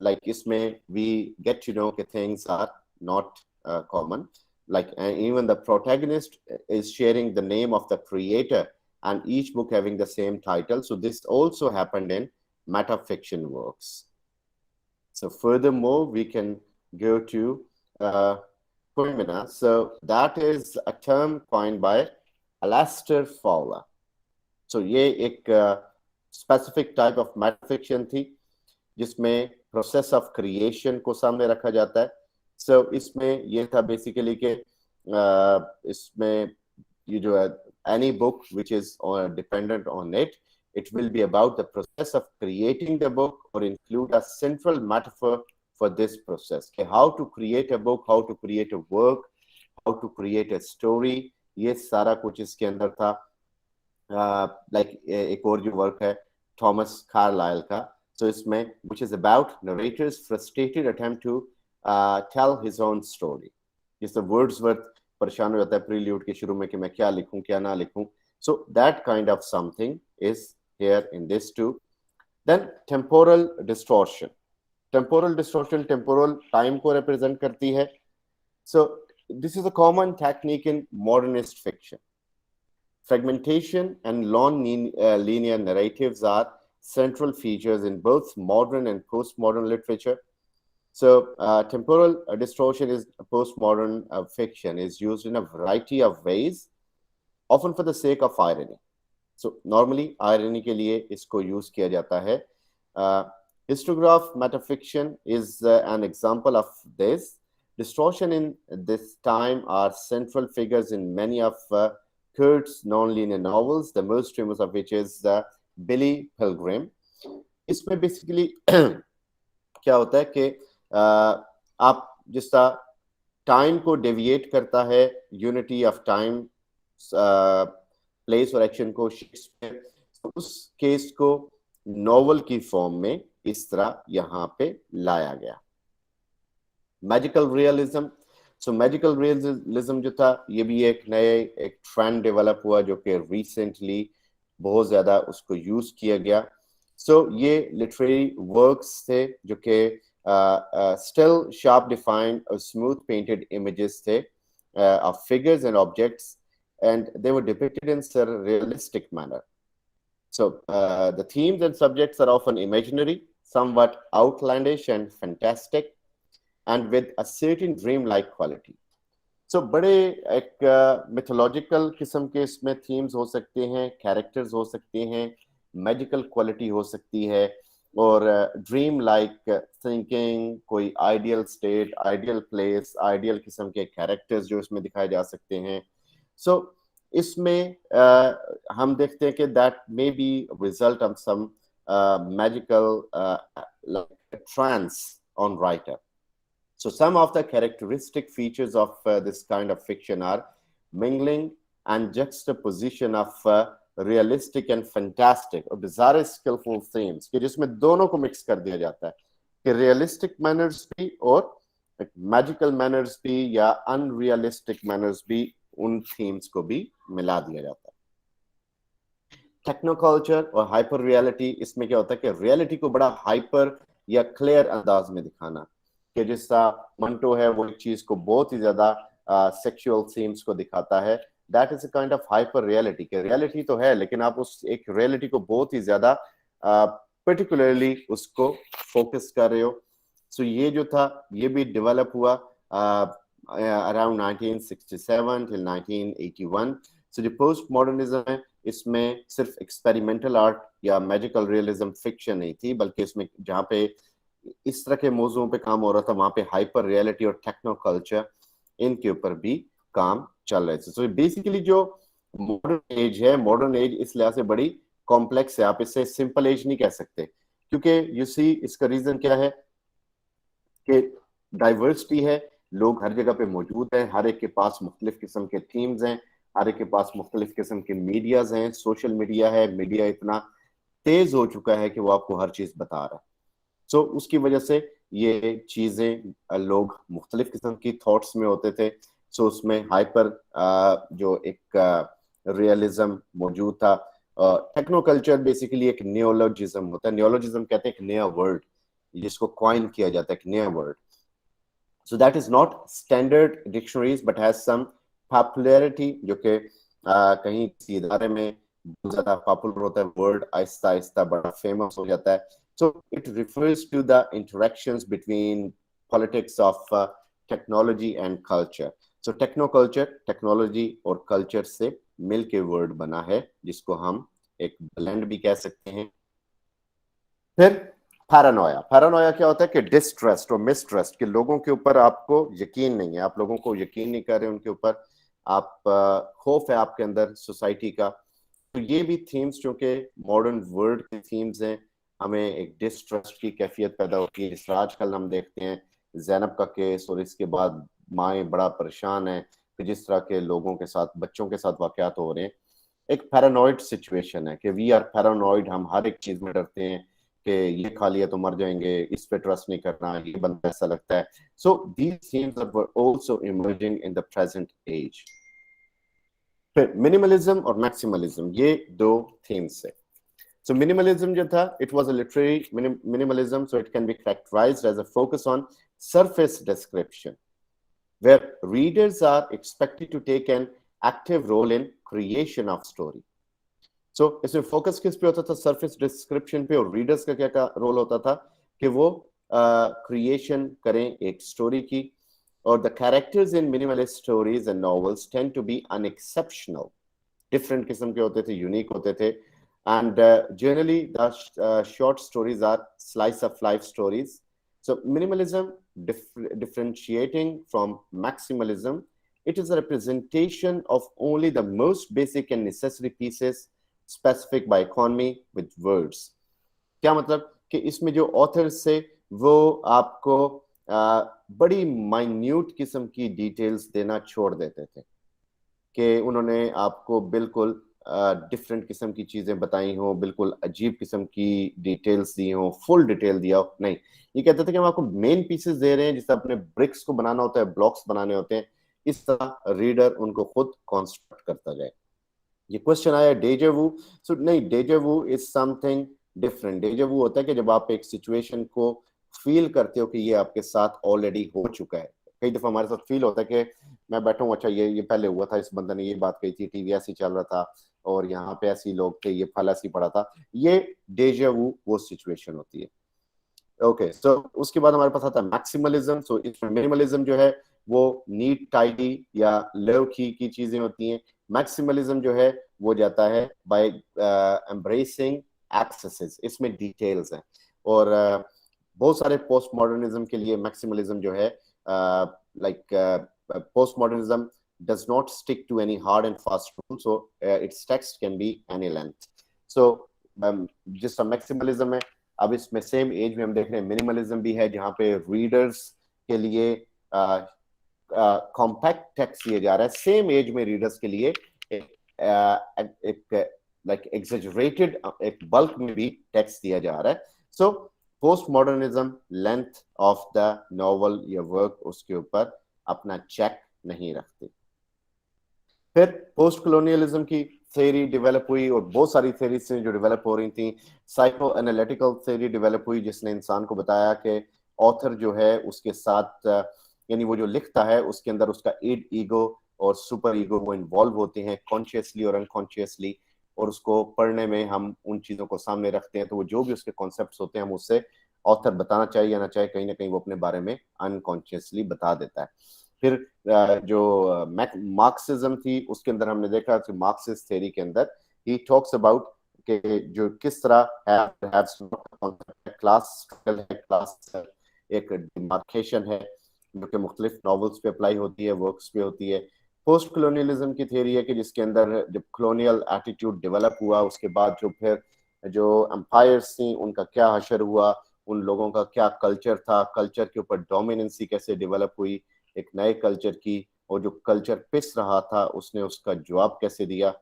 लाइक इसमें वी गेट टू नो कि things are not common. Like even the protagonist is sharing the name of the creator and each book having the same title. So this also happened in metafiction works. So furthermore, we can go to Poemina. So that is a term coined by Aleister Fowler. So ये एक specific type of metafiction थी जिसमें process of creation को सामने रखा जाता है. So इसमें ये था बेसिकली कि इसमें ये जो है any book which is dependent on it, it will be about the process of creating the book or include a central metaphor for this process. कि how to create a book, how to create a work, how to create a story, ये सारा कुछ इसके अंदर था. like एक और जो वर्क है थॉमस कार्लाइल का, so इसमें which is about narrator's frustrated attempt to tell his own story. जिस तरह वर्ड्सवर्थ परेशान हो जाता है प्रील्यूड के शुरू में कि मैं क्या लिखूं क्या ना लिखूं. So that kind of something is here in this too. Then temporal distortion. Temporal distortion temporal time को represent करती है. So this is a common technique in modernist fiction. Fragmentation and non-linear narratives are central features in both modern and postmodern literature. So temporal distortion is postmodern fiction is used in a variety of ways, often for the sake of irony. So normally irony के लिए इसको use किया जाता है. Histograph metafiction is an example of this. Distortion in this time are central figures in many of Kurt's non-linear novels, the most famous of which is Billy Pilgrim. इसमें basically क्या होता है कि आप जिस तरह टाइम को डेविएट करता है, यूनिटी ऑफ टाइम, प्लेस और एक्शन को शेक्सपियर, उस केस को नॉवल की फॉर्म में इस तरह यहाँ पे लाया गया. Magical realism. So magical realism जो था ये भी एक ट्रेंड डेवलप हुआ जो कि रिसेंटली बहुत ज्यादा उसको यूज किया गया. सो ये लिटरेरी वर्क्स थे जो कि still sharp defined or smooth painted images थे of figures and objects, and they were depicted in a realistic manner. So the themes and subjects are often imaginary, somewhat outlandish and fantastic, and with a certain dream-like quality. So बड़े एक mythological किस्म के इसमें themes हो सकते हैं, characters हो सकते हैं, magical quality हो सकती है, और ड्रीम लाइक थिंकिंग, कोई ideal state, ideal place, ideal किस्म के कैरेक्टर्स जो इसमें दिखाए जा सकते हैं. सो इसमें हम देखते हैं कि that may be result of some magical trance on writer. So some of the characteristic features of this kind of fiction are mingling and juxtaposition of realistic and fantastic or bizarre skillful themes, कि जिसमें दोनों को mix कर दिया जाता है कि realistic manners भी और मैजिकल मैनर्स भी या अनरियलिस्टिक मैनर्स भी, उन थीम्स को भी मिला दिया जाता है. टेक्नोकल्चर और हाइपर रियलिटी. इसमें क्या होता है कि रियलिटी को बड़ा हाइपर या क्लियर अंदाज में दिखाना, कि जिस तरह मंटो है वो एक चीज को बहुत ही ज्यादा सेक्सुअल थीम्स को दिखाता है. That is a kind of hyper reality, कि रियलिटी तो है लेकिन आप उस एक रियलिटी को बहुत ही ज्यादा पर्टिकुलरली उसको फोकस कर रहे हो. सो ये जो था ये भी डेवलप हुआ अराउंड 1967 till 1981. सो जो पोस्ट मॉडर्निज्म है इसमें सिर्फ एक्सपेरिमेंटल आर्ट या मैजिकल रियलिज्म फिक्शन नहीं थी, बल्कि इसमें जहाँ पे इस तरह के मौजूओं पे काम हो रहा था वहां पे हाइपर रियलिटी और टेक्नो कल्चर इनके ऊपर भी काम चल रहे थे. सो बेसिकली जो मॉडर्न एज है, मॉडर्न एज इस लिहाज से बड़ी कॉम्प्लेक्स है. आप इसे सिंपल एज नहीं कह सकते, क्योंकि यू सी इसका रीजन क्या है कि डाइवर्सिटी है, लोग हर जगह पे मौजूद हैं, हर एक के पास मुख्तलिफ किस्म के थीम्स हैं, हर एक के पास मुख्तलिफ किस्म के मीडियाज हैं, सोशल मीडिया है, मीडिया इतना तेज हो चुका है कि वो आपको हर चीज बता रहा है. सो उसकी वजह से ये चीजें लोग मुख्तलिफ किस्म की थॉट्स में होते थे. सो उसमें हाइपर जो एक रियलिज्म मौजूद था. टेक्नोकल्चर बेसिकली एक नियोलॉजिज्म होता है. नियोलॉजिज्म कहते हैं एक नया वर्ड जिसको कॉइन किया जाता है, एक नया word. So that is not standard dictionaries but has some popularity, जो कि कहीं किसी इदारे में बहुत ज्यादा पॉपुलर होता है वर्ड, आहिस्ता आहिस्ता बड़ा फेमस हो जाता है. So it refers to the interactions between politics of technology and culture. So technoculture, technology और culture से मिलके वर्ड बना है, जिसको हम एक ब्लेंड भी कह सकते हैं. फिर पैरानोया. पैरानोया क्या होता है कि डिस्ट्रस्ट और मिसट्रस्ट, कि लोगों के ऊपर आपको यकीन नहीं है, आप लोगों को यकीन नहीं कर रहे उनके ऊपर, आप खौफ है आपके अंदर सोसाइटी का. तो ये भी थीम्स जो कि मॉडर्न वर्ल्ड के थीम्स हैं, हमें एक डिस्ट्रस्ट की कैफियत पैदा होती है. जिस आजकल हम देखते हैं ज़ैनब का केस, और इसके बाद माएँ बड़ा परेशान है कि जिस तरह के लोगों के साथ, बच्चों के साथ वाकयात हो रहे हैं. एक पैरानॉइड सिचुएशन है कि वी आर पैरानॉइड, हम हर एक चीज में डरते हैं कि ये खा लिया तो मर जाएंगे, इस पे ट्रस्ट नहीं करना, ये बंदा ऐसा लगता है. So these themes are also emerging in the present age. फिर मिनिमलिज्म और मैक्सिमलिज्म, ये दो थीम्स है. So minimalism जो था, it was a literary minimalism, so it can be characterized as a focus on surface description, where readers are expected to take an active role in creation of story. So इसमें focus किस पे होता था? Surface description पे. और readers का क्या role होता था कि वो creation करें एक story की. और the characters in minimalist stories and novels tend to be unexceptional, different किस्म के होते थे, unique होते थे. and generally the short stories are slice of life stories. So minimalism, differentiating from maximalism, it is a representation of only the most basic and necessary pieces specific by economy with words. क्या मतलब कि इसमें जो authors से वो आपको बड़ी minute किस्म की डिटेल्स देना छोड़ देते थे कि उन्होंने आपको बिल्कुल डिफरेंट किस्म की चीजें बताई हो, बिल्कुल अजीब किस्म की डिटेल्स दी हो, फुल डिटेल दिया हो, नहीं। ये कहते थे कि हम आपको मेन पीसेस दे रहे हैं, जिससे अपने ब्रिक्स को बनाना होता है, ब्लॉक्स बनाने होते हैं, इस तरह रीडर उनको खुद कॉन्स्ट्रक्ट करता जाए। ये क्वेश्चन आया डेजावू, सो नहीं, deja vu is something different. Deja vu होता है कि जब आप एक सिचुएशन को फील करते हो कि ये आपके साथ ऑलरेडी हो चुका है। कई दफा हमारे साथ फील होता है कि मैं बैठा हूँ, अच्छा ये पहले हुआ था, इस बंदे ने ये बात कही थी, टीवी ऐसी चल रहा था और यहाँ पे ऐसी लोग थे, ये फल ऐसी पड़ा था। ये डेजावू वो सिचुएशन होती है। ओके, सो उसके बाद हमारे पास आता है मैक्सिमलिज्म। सो इसमें मिनिमलिज्म जो है वो नीट, टाइडी या लोw की चीजें होती हैं। मैक्सिमलिज्म जो है वो जाता है बाय एम्ब्रेसिंग एक्सेसेस, इसमें डिटेल्स हैं। और बहुत सारे पोस्ट मॉडर्निज्म के लिए मैक्सिमलिज्म जो है, like post modernism does not stick to any hard and fast rule, so its text can be any length. So जिस मैक्सिमलिज्म है, अब इसमें सेम एज में हम देख रहे हैं मिनिमलिज्म भी है, जहां पे रीडर्स के लिए कॉम्पैक्ट टेक्स्ट दिया जा रहा है। सेम एज में रीडर्स के लिए एक लाइक एग्जेजरेटेड एक बल्क में भी टेक्स्ट दिया जा रहा है। So post modernism length of the novel या वर्क उसके ऊपर अपना चेक नहीं रखती। फिर पोस्ट कॉलोनियलिज्म की थ्योरी डेवलप हुई और बहुत सारी थ्योरीज जो डेवलप हो रही थी। साइको एनालिटिकल थ्योरी डेवलप हुई, जिसने इंसान को बताया कि ऑथर जो है उसके साथ, यानी वो जो लिखता है उसके अंदर उसका ईड ईगो और सुपर ईगो वो इन्वॉल्व होते हैं कॉन्शियसली और अनकॉन्शियसली, और उसको पढ़ने में हम उन चीजों को सामने रखते हैं, तो वो जो भी उसके कॉन्सेप्ट्स होते हैं हम उससे ऑथर बताना चाहिए या ना चाहे, कहीं ना कहीं वो अपने बारे में अनकॉन्शियसली बता देता है। फिर जो मार्क्सिज्म थी उसके अंदर हमने देखा कि मार्क्सिस्ट थ्योरी के अंदर ही टॉक्स अबाउट कि जो किस तरह क्लास स्ट्रगल है, क्लास एक डिमार्केशन है जो कि मुख्तलिफ नॉवेल्स पे अप्लाई होती है, वर्क्स पे होती है। पोस्ट कॉलोनियलिज्म की थ्योरी है कि जिसके अंदर जब कॉलोनियल एटीट्यूड डेवलप हुआ उसके बाद जो फिर जो एम्पायर्स थी उनका क्या हशर हुआ, उन लोगों का क्या कल्चर था, कल्चर के ऊपर डोमिनेंसी कैसे डेवलप हुई एक नए कल्चर की, और जो कल्चर पिस रहा था उसने उसका जवाब कैसे दिया।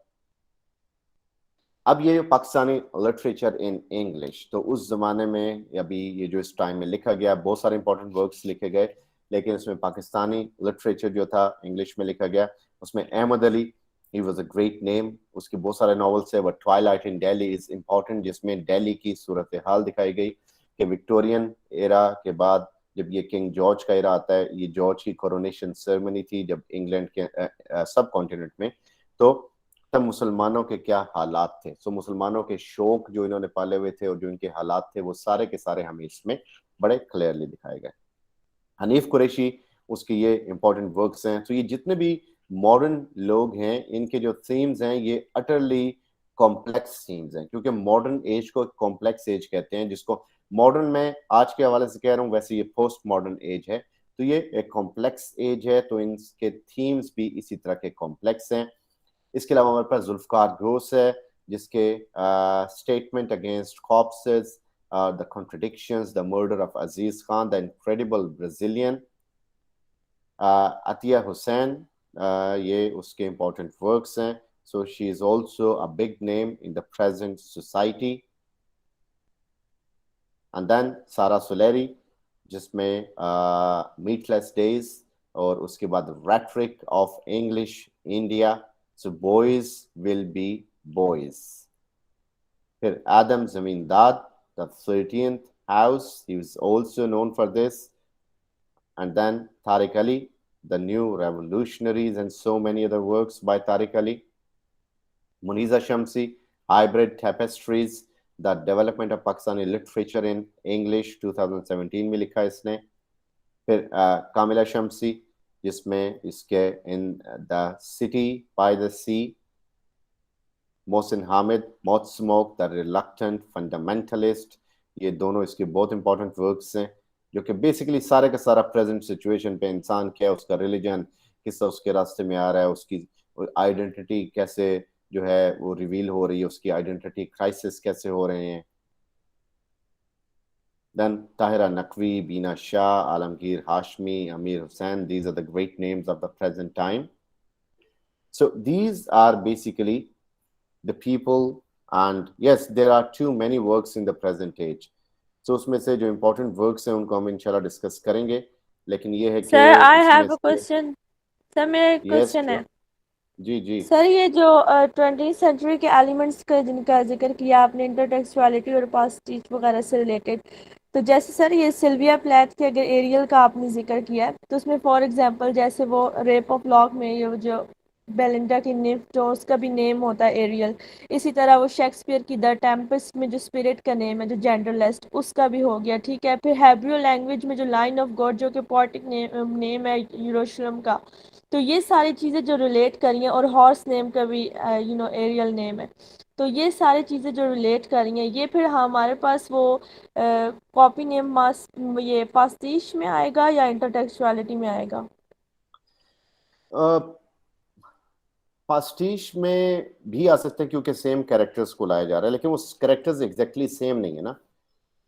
अब ये पाकिस्तानी लिटरेचर इन इंग्लिश, तो उस जमाने में अभी ये जो इस टाइम में लिखा गया, बहुत सारे इंपॉर्टेंट वर्क्स लिखे गए, लेकिन इसमें पाकिस्तानी लिटरेचर जो था इंग्लिश में लिखा गया, उसमें Ahmed Ali, he was a great name, उसके बहुत सारे नॉवेल्स है। But twilight in Delhi is important, जिसमें दिल्ली की सूरत हाल दिखाई गई कि विक्टोरियन एरा के बाद जब ये किंग जॉर्ज का एरा आता है, ये जॉर्ज की कोरोनेशन सेरेमनी थी जब इंग्लैंड के सब कॉन्टिनेंट में, तो तब मुसलमानों के क्या हालात थे। सो मुसलमानों के शौक जो इन्होंने पाले हुए थे और जो इनके हालात थे वो सारे के सारे हमें इसमें बड़े क्लियरली दिखाए गए। हनीफ कुरैशी, उसके ये इंपॉर्टेंट वर्क्स हैं। तो ये जितने भी मॉडर्न लोग हैं इनके जो थीम्स हैं ये अटरली कॉम्प्लेक्स थीम्स हैं, क्योंकि मॉडर्न एज को कॉम्प्लेक्स एज कहते हैं, जिसको मॉडर्न में आज के हवाले से कह रहा हूँ, वैसे ये पोस्ट मॉडर्न एज है। तो ये एक कॉम्प्लेक्स एज है, तो इनके थीम्स भी इसी तरह के कॉम्प्लेक्स हैं। इसके अलावा हमारे पास जुल्फकार घोष है, जिसके statement against corpses, the contradictions, the murder of Aziz Khan, the incredible Brazilian. Attia Hosain, ये उसके इंपॉर्टेंट वर्क्स हैं। So she is also a big name in the present society. And then Sara Suleri, जिसमें मीटलेस डेज और उसके बाद rhetoric of English India, so boys will be boys. फिर Adam Zamindar, the 13th house, he was also known for this. And then Tariq Ali, the new revolutionaries, and so many other works by Tariq Ali. Muniza Shamsi, hybrid tapestries, the development of Pakistani literature in English, 2017 में लिखा इसने। फिर कामिला शम्सी, जिसमें इसके in the city by the sea, Mohsin Hamid, moth smoke, the reluctant fundamentalist, ये दोनों इसके बहुत इंपॉर्टेंट वर्क्स हैं जो कि बेसिकली सारे का सारा प्रेजेंट सिचुएशन पे इंसान क्या है, उसका रिलीजन किस तरह उसके रास्ते में आ रहा है, उसकी आइडेंटिटी कैसे जो है वो रिवील हो रही है, उसकी आइडेंटिटी क्राइसिस कैसे हो रहे हैं। Then Tahira Naqvi, Bina Shah, Alamgir Hashmi, Amir Hussain, these are the great names of the present time. So these are basically the people, and yes, there are too many works in the present age. So उसमें से जो important works हैं उनको हम इंशाल्लाह discuss करेंगे, लेकिन ये है कि सर आई इसमें हैव अ से क्वेश्चन। सर मेरा एक यस क्वेश्चन है। जी जी सर ये जो 20th सेंचुरी के एलिमेंट्स का जिनका जिक्र किया आपने, इंटरटेक्सुअलिटी और पास्टिज वगैरह से रिलेटेड, तो जैसे सर ये सिल्विया प्लैथ के अगर एरियल का आपने जिक्र किया है, तो उसमें फॉर एग्जांपल जैसे वो रेप ऑफ लॉक में ये जो बेलिंडा की निम्फ जो उसका भी नेम होता है एरियल, इसी तरह वो शेक्सपियर की द टेम्पेस्ट में जो स्पिरिट का नेम है जो जेंडरलेस्ट उसका भी हो गया, ठीक है। फिर हैब्रियो लैंग्वेज में जो लाइन ऑफ गॉड जो कि पोएटिक नेम है यरूशलेम का, तो ये सारी चीज़ें जो रिलेट करी हैं, और हॉर्स नेम का भी एरियल नेम है, तो ये सारी चीज़ें जो रिलेट करी हैं ये फिर हमारे पास वो कॉपी नेम मास ये पास्टिश में आएगा या इंटरटेक्सुअलिटी में आएगा? पास्टिश में भी आ सकते हैं क्योंकि सेम कैरेक्टर्स को लाया जा रहा है, लेकिन वो कैरेक्टर्स एग्जैक्टली सेम नहीं है ना।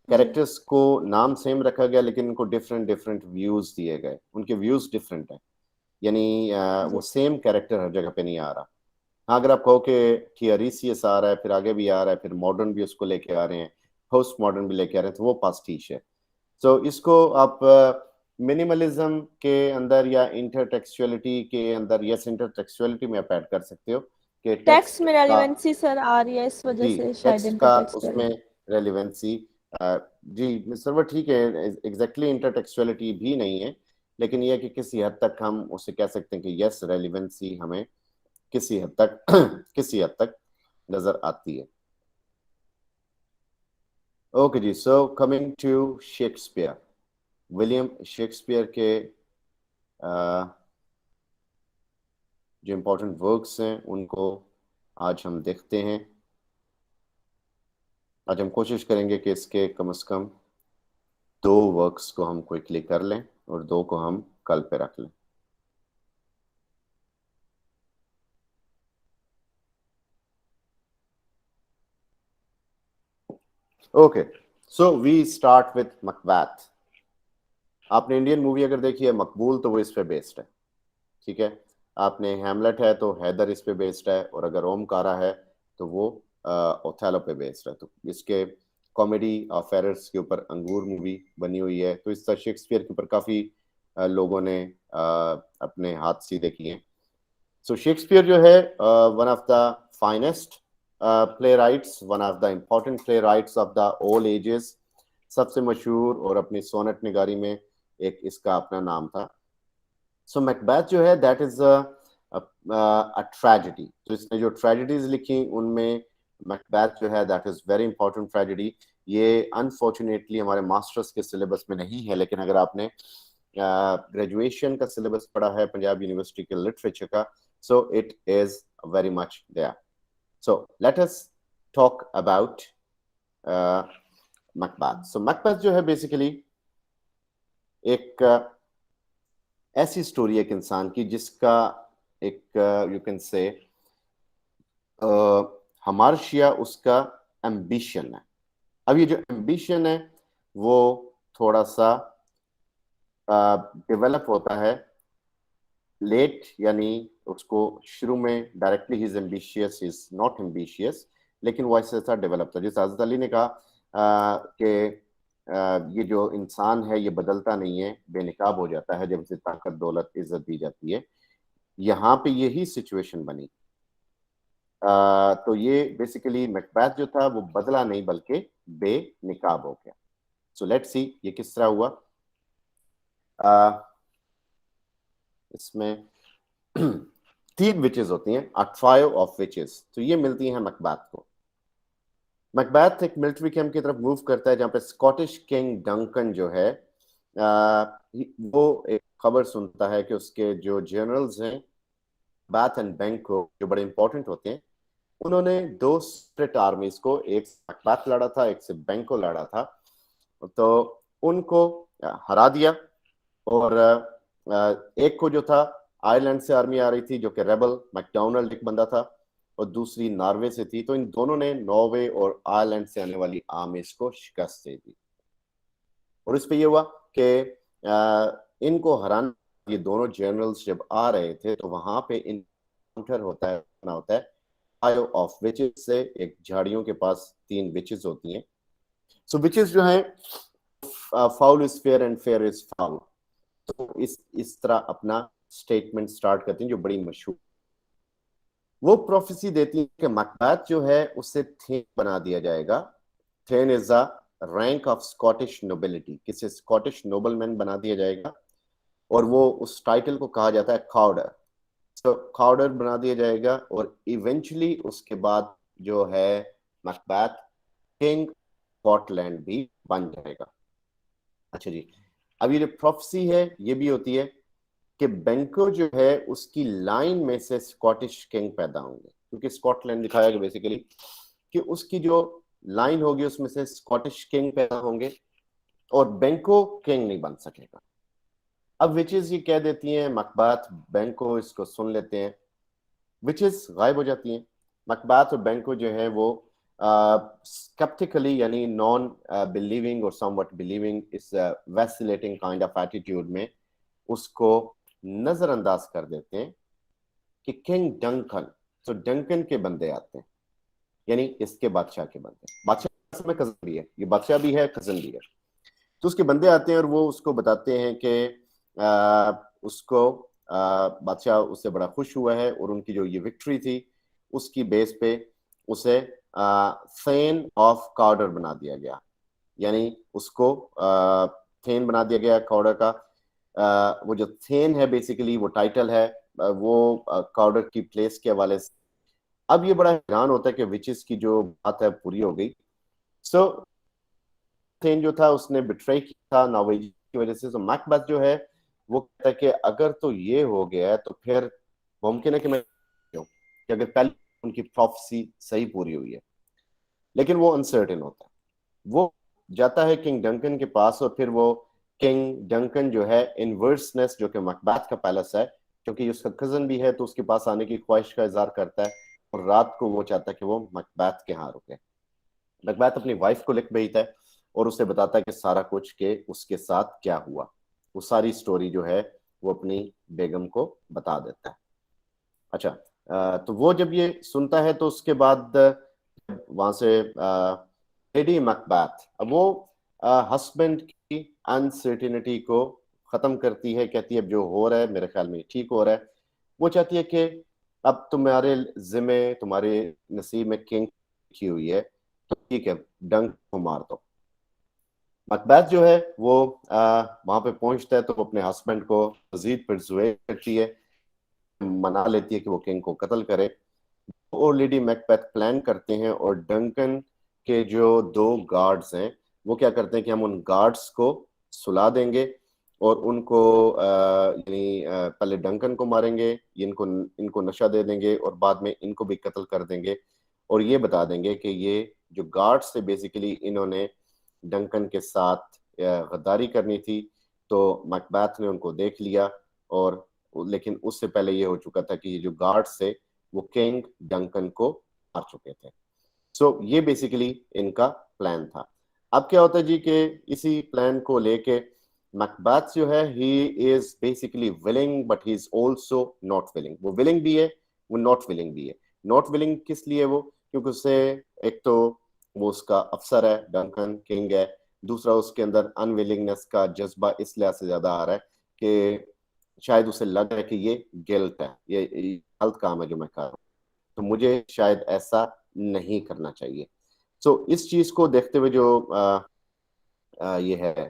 कैरेक्टर्स को नाम सेम रखा गया लेकिन उनको डिफरेंट डिफरेंट व्यूज दिए गए, उनके व्यूज डिफरेंट हैं, यानी वो सेम कैरेक्टर हर जगह पे नहीं आ रहा। हाँ, अगर आप कहो कि थियरीसियस आ रहा है, फिर आगे भी आ रहा है, फिर मॉडर्न भी उसको लेके आ रहे हैं, पोस्ट मॉडर्न भी लेके आ रहे हैं, तो वो पास्टिश है। तो इसको आप मिनिमलिज्म के अंदर या इंटरटेक्सुअलिटी के अंदर, यस इंटरटेक्सुअलिटी में आप ऐड कर सकते हो कि टेक्स्ट में का, रेलिवेंसी सर आ रही है, इस वजह जी से शायद टेक्स्ट का इंटरटेक्सुअलिटी। उसमें रेलिवेंसी, जी सर्वर ठीक है, एग्जैक्टली इंटरटेक्सुअलिटी भी नहीं है, लेकिन यह कि किसी हद तक हम उसे कह सकते हैं कि यस रेलिवेंसी हमें किसी हद तक किसी हद तक नजर आती है। Okay ji, so coming to Shakespeare, William Shakespeare के जो इम्पोर्टेंट वर्क्स हैं उनको आज हम देखते हैं। आज हम कोशिश करेंगे कि इसके कम से कम 2 वर्क्स को हम क्विकली कर लें और 2 को हम कल पे रख लें। Okay, so we start with Macbeth. आपने इंडियन मूवी अगर देखी है मकबूल, तो वो इस पे बेस्ड है, ठीक है। आपने हैमलेट है तो हैदर इस पे बेस्ड है, और अगर ओमकारा है तो वो ओथेलो पे बेस्ड है। तो इसके कॉमेडी ऑफ एरर्स के ऊपर अंगूर मूवी बनी हुई है। तो इस तरह शेक्सपियर के ऊपर काफी लोगों ने अपने हाथ सीधे किए हैं। सो शेक्सपियर जो है one of the finest playwrights, one of the important playwrights of the all ages, सबसे मशहूर, और अपनी सोनेट निगारी में एक इसका अपना नाम था। सो मैकबेथ जो है दैट इज अ ट्रेजेडी। तो इसने जो ट्रेजेडीज लिखी उनमें मैकबेथ जो है that is very important tragedy. ये अनफॉर्चुनेटली हमारे मास्टर्स के सिलेबस में नहीं है, लेकिन अगर आपने ग्रेजुएशन का सिलेबस पढ़ा है पंजाब यूनिवर्सिटी के लिटरेचर का, so it is very much there. So let us talk about Macbeth. So Macbeth जो है बेसिकली एक ऐसी स्टोरी एक इंसान की जिसका एक यू कैन से हमार्शिया उसका एम्बिशन है। अब ये जो एम्बिशन है वो थोड़ा सा डेवलप होता है लेट, यानी उसको शुरू में directly he is ambitious, he is not ambitious, लेकिन वो ऐसा ऐसा डेवलप था। जैसे हज़रत अली ने कहा कि ये जो इंसान है ये बदलता नहीं है, बेनिकाब हो जाता है जब उसे ताकत दौलत इज्जत दी जाती है। यहाँ पे यही सिचुएशन बनी। तो ये बेसिकली मैकबेथ जो था वो बदला नहीं बल्कि बेनिकाब हो गया। सो लेट्स सी ये किस तरह हुआ। इसमें 3 विचेस होती हैं, अ ट्रायो ऑफ विचेस, तो ये मिलती हैं मैकबेथ को। मैकबेथ एक मिलिट्री कैंप की तरफ मूव करता है जहाँ पे स्कॉटिश किंग डंकन जो है वो एक खबर सुनता है कि उसके जो जनरल्स हैं बैथ एंड बैंको, जो बड़े इंपॉर्टेंट होते हैं, उन्होंने दो सेपरेट आर्मीज को, एक से मैकबेथ लड़ा था, एक से बेंको लड़ा था, तो उनको हरा दिया। और एक को जो था आयरलैंड से आर्मी आ रही थी जो कि रेबल मैकडोनाल्ड एक बंदा था, और दूसरी नॉर्वे से थी। तो इन दोनों ने नॉर्वे और आयरलैंड से आने वाली आर्मीज को शिकस्त दे दी। और इस पे ये हुआ कि इनको हराना, ये दोनों जनरल्स जब आ रहे थे तो वहां पे इनकाउंटर होता है आयो ऑफ विचेस से। एक झाड़ियों के पास 3 विचेस होती हैं। सो विचेस जो है, foul is fair and fair is foul, तो इस तरह अपना स्टेटमेंट स्टार्ट करती हैं जो बड़ी मशहूर। वो प्रोफेसी देती है कि मैकबेथ जो है उसे थेन बना दिया जाएगा। Thane is a rank of Scottish nobility, किसी स्कॉटिश नोबलमैन बना दिया जाएगा, और वो उस टाइटल को कहा जाता है काउडर। तो काउडर बना दिया जाएगा, और इवेंचुअली उसके बाद जो है मैकबेथ किंग स्कॉटलैंड भी बन जाएगा। अच्छा जी, अब ये जो प्रोफेसी है ये भी होती है कि बेंको जो है उसकी लाइन में से स्कॉटिश किंग पैदा होंगे, क्योंकि स्कॉटलैंड दिखाया गया बेसिकली कि उसकी जो लाइन होगी उसमें से स्कॉटिश किंग पैदा होंगे, और बेंको किंग नहीं बन सकेगा। अब विचेस ये कह देती हैं, मैकबेथ बेंको इसको सुन लेते हैं, विचेस गायब हो जाती हैं। मैकबेथ और बेंको जो है वो स्केप्टिकली यानी नॉन बिलीविंग और समवट बिलीविंग इस वैसिलेटिंग काइंड ऑफ एटीट्यूड में उसको नजरअंदाज कर देते हैं कि किंग डंकन, तो डंकन के बंदे आते हैं, यानी इसके बादशाह के बंदे। बादशाह में कजन भी है, ये बादशाह भी है कजन भी है। तो उसके बंदे आते हैं और वो उसको बताते हैं कि उसको बादशाह उससे बड़ा खुश हुआ है, और उनकी जो ये विक्ट्री थी उसकी बेस पे उसे थेन ऑफ काउडर बना दिया गया, यानी उसको थेन बना दिया गया काउडर का। वो जो थेन है बेसिकली वो टाइटल है, वो काउडर की प्लेस के हवाले से। अब ये बड़ा हैरान होता है कि विचेस की जो बात है पूरी हो गई। सो थेन जो था उसने बिट्रे किया था नॉर्वेजी की वजह से। सो मैकबेथ जो है वो कहता है कि अगर तो ये हो गया है तो फिर मुमकिन है कि मैं कि अगर पहले उनकी प्रोफेसी सही पूरी हुई है। लेकिन वो अनसर्टेन होता है, वो जाता है किंग डंकन के पास, और फिर वो किंग डंकन जो है इनवर्सनेस जो कि मैकबेथ का पैलेस है, क्योंकि उसका कजन भी है तो उसके पास आने की ख्वाहिश का इजहार करता है, और रात को वो चाहता है कि वो मैकबेथ के यहाँ रुके। मैकबेथ अपनी वाइफ को लिख भेजता है और उसे बताता है कि सारा कुछ के उसके साथ क्या हुआ। वो सारी स्टोरी जो है वो अपनी बेगम को बता देता है। अच्छा, तो वो जब ये सुनता है तो उसके बाद वहां से लेडी मैकबेथ, अब वो हस्बैंड की अनसर्टिनिटी को खत्म करती है, कहती है अब जो हो रहा है मेरे ख्याल में ठीक हो रहा है। वो चाहती है कि अब तुम्हारे जिम्मे तुम्हारे नसीब में किंग लिखी हुई है, तो ठीक है डंक को मार दो। मैकबेथ जो है वो वहां पे पहुंचता है तो वो अपने हस्बैंड को मजीद परसुएड करती है, मना लेती है कि वो किंग को कत्ल करे। और लेडी मैकबेथ प्लान करते हैं, और डंकन के जो 2 गार्ड्स हैं वो क्या करते हैं कि हम उन गार्ड्स को सुला देंगे और उनको यानी पहले डंकन को मारेंगे, इनको नशा दे देंगे और बाद में इनको भी कत्ल कर देंगे, और ये बता देंगे कि ये जो गार्ड्स थे बेसिकली इन्होंने डंकन के साथ गद्दारी करनी थी। तो मैकबेथ ने उनको देख लिया, और लेकिन उससे पहले ये हो चुका था कि ये जो गार्ड्स थे वो किंग डंकन को मार चुके थे। सो ये बेसिकली इनका प्लान था। अब क्या होता है जी कि इसी प्लान को लेके मैकबेथ जो है he is basically willing but he is also not willing. वो विलिंग भी है, वो नॉट विलिंग भी है। नॉट विलिंग किस लिए? वो क्योंकि उससे एक तो वो उसका अफसर है, डंकन किंग है, दूसरा उसके अंदर अनविलिंगनेस का जज्बा इस लिहाज से ज्यादा आ रहा है कि शायद उसे लग रहा है कि ये गिल्ट है, ये गलत काम है जो मैं कर रहा हूँ, तो मुझे शायद ऐसा नहीं करना चाहिए। सो इस चीज को देखते हुए जो ये है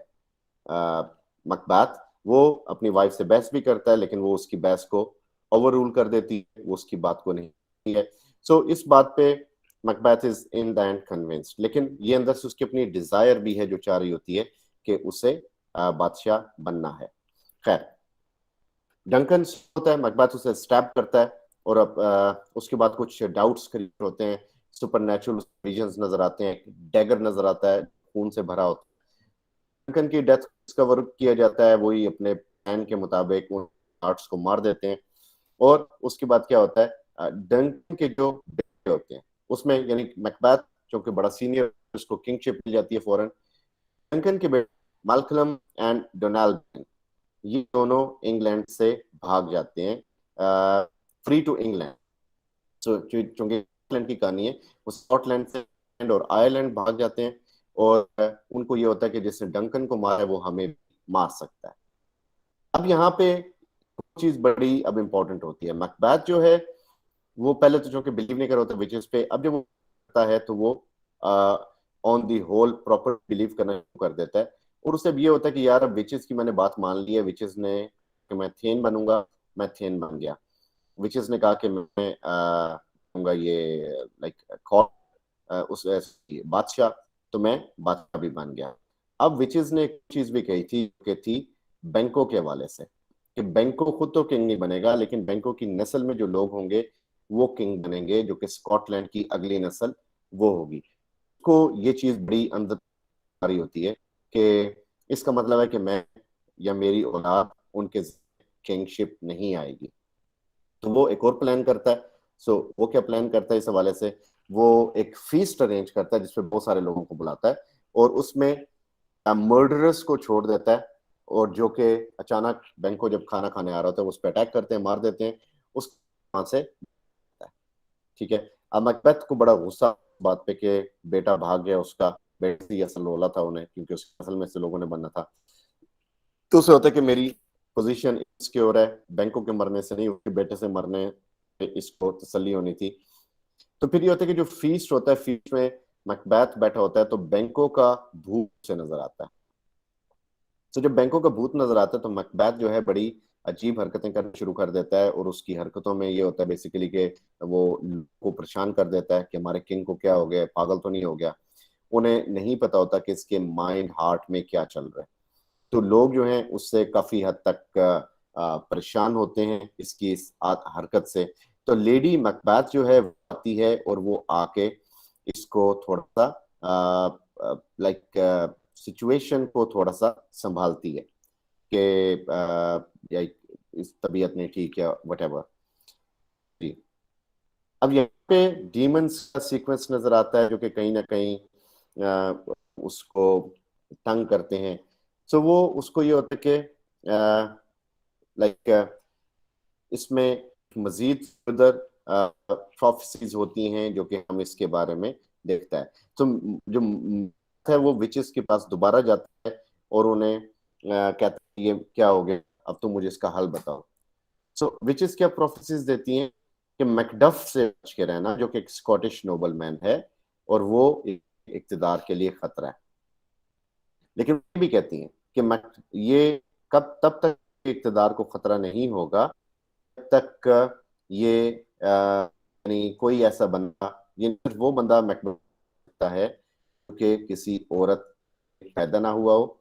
मैकबेथ, वो अपनी वाइफ से बहस भी करता है, लेकिन वो उसकी बहस को ओवर रूल कर देती है, वो उसकी बात को नहीं है। सो इस बात पे Macbeth is in the end convinced, लेकिन ये अंदर से उसकी अपनी डिजायर भी है जो चाह रही होती है कि उसे बादशाह बनना है। खैर, डंकन होता है, मैकबेथ उसे स्टैब करता है, और अब उसके बाद कुछ डाउट्स क्रिएट होते हैं, सुपरनैचुरल विजन्स नजर आते हैं, डैगर नजर आता है खून से भरा होता है। डंकन की डेथ डिस्कवर किया जाता है, वही अपने प्लान के मुताबिक उन गार्ड्स को मार देते हैं। और उसके बाद क्या होता है, डंकन के जो बेटे होते हैं उसमें, यानी मैकबेथ जो कि बड़ा सीनियर, उसको किंगशिप मिल जाती है फौरन। डंकन के बेटे माल्कलम एंड डोनाल्ड, ये दोनों इंग्लैंड से भाग जाते हैं, फ्री टू इंग्लैंड। चूंकि इंग्लैंड की कहानी है, वो स्कॉटलैंड से और आयरलैंड भाग जाते हैं, और उनको ये होता है कि जिसने डंकन को मारा है वो हमें मार सकता है। अब यहाँ पे चीज बड़ी अब इम्पोर्टेंट होती है। मैकबेथ जो है वो पहले तो चूंकि बिलीव नहीं कर रहा था विचेस पे, अब जब वो करता है तो वो on the whole proper believe करना शुरू कर देता है। और उससे ये होता है कि यार अब विचेस की मैंने बात मान ली है, विचेस ने कि मैं थेन बनूंगा, मैं थेन बन गया। विचेस ने कहा कि मैं बनूंगा ये लाइक उस बादशाह, तो मैं बादशाह भी बन गया। अब विचेस ने एक चीज भी कही थी कि थी बैंकों के हवाले से, कि बैंकों खुद तो किंग नहीं बनेगा, लेकिन बैंकों की नस्ल में जो लोग होंगे वो किंग बनेंगे, जो कि स्कॉटलैंड की अगली नस्ल वो होगी। को ये चीज बड़ी अंदर आ रही होती है कि इसका मतलब है कि मैं या मेरी औलाद उनके किंगशिप नहीं आएगी। तो वो एक और प्लान करता है। सो वो क्या प्लान करता है इस हवाले से, वो एक फीस्ट अरेंज करता है जिसमें बहुत सारे लोगों को बुलाता है, और उसमें मर्डरर्स को छोड़ देता है, और जो कि अचानक बैंको जब खाना खाने आ रहा होता है उस पर अटैक करते हैं, मार देते हैं उस वहां से। ठीक है, अब मैकबेथ को बड़ा गुस्सा बात पे कि बेटा भाग गया, उसका बेटे से असल रोला था उन्हें, क्योंकि उसके असल में से लोगों ने बनना था। तो उसे होता है कि मेरी पोजीशन इसके और है, बैंकों के मरने से नहीं, उसके बेटे से मरने पे इसको तसल्ली होनी थी। तो फिर ये होता है कि जो फीस्ट होता है, फीस्ट में मैकबेथ बैठा होता है, तो बैंकों का भूत से नजर आता है। तो जब बैंकों का भूत नजर आता है तो मैकबेथ जो है बड़ी अजीब हरकतें करना शुरू कर देता है, और उसकी हरकतों में ये होता है बेसिकली कि वो लोगों को परेशान कर देता है कि हमारे किंग को क्या हो गया, पागल तो नहीं हो गया। उन्हें नहीं पता होता कि इसके माइंड हार्ट में क्या चल रहा है। तो लोग जो हैं उससे काफी हद तक परेशान होते हैं इसकी इस हरकत से। तो लेडी मैकबेथ जो है आती है और वो आके इसको थोड़ा सा लाइक सिचुएशन को थोड़ा सा संभालती है कि इस तबीयत नहीं ठीक है, वटेवर। जी, अब यहाँ पे डीमंस का सीक्वेंस नजर आता है जो कि कहीं ना कहीं उसको तंग करते हैं। सो वो उसको ये होता है कि लाइक इसमें मजीद उधर प्रोफेसीज होती हैं जो कि हम इसके बारे में देखता है। तो जो है वो विचेस के पास दोबारा जाता है और उन्हें कहता है ये क्या हो गया, अब तुम मुझे इसका हल बताओ। सो विचेस क्या प्रोफेसीज देती हैं कि मैकडफ से बच के रहना, जो कि एक स्कॉटिश नोबलमैन है और वो इक्तिदार के लिए खतरा है। लेकिन वो भी कहती हैं कि ये तब तक इक्तिदार को खतरा नहीं होगा जब तक ये यानी कोई ऐसा बंदा, ये वो बंदा मैकबेथ है कि किसी औरत पैदा ना हुआ हो।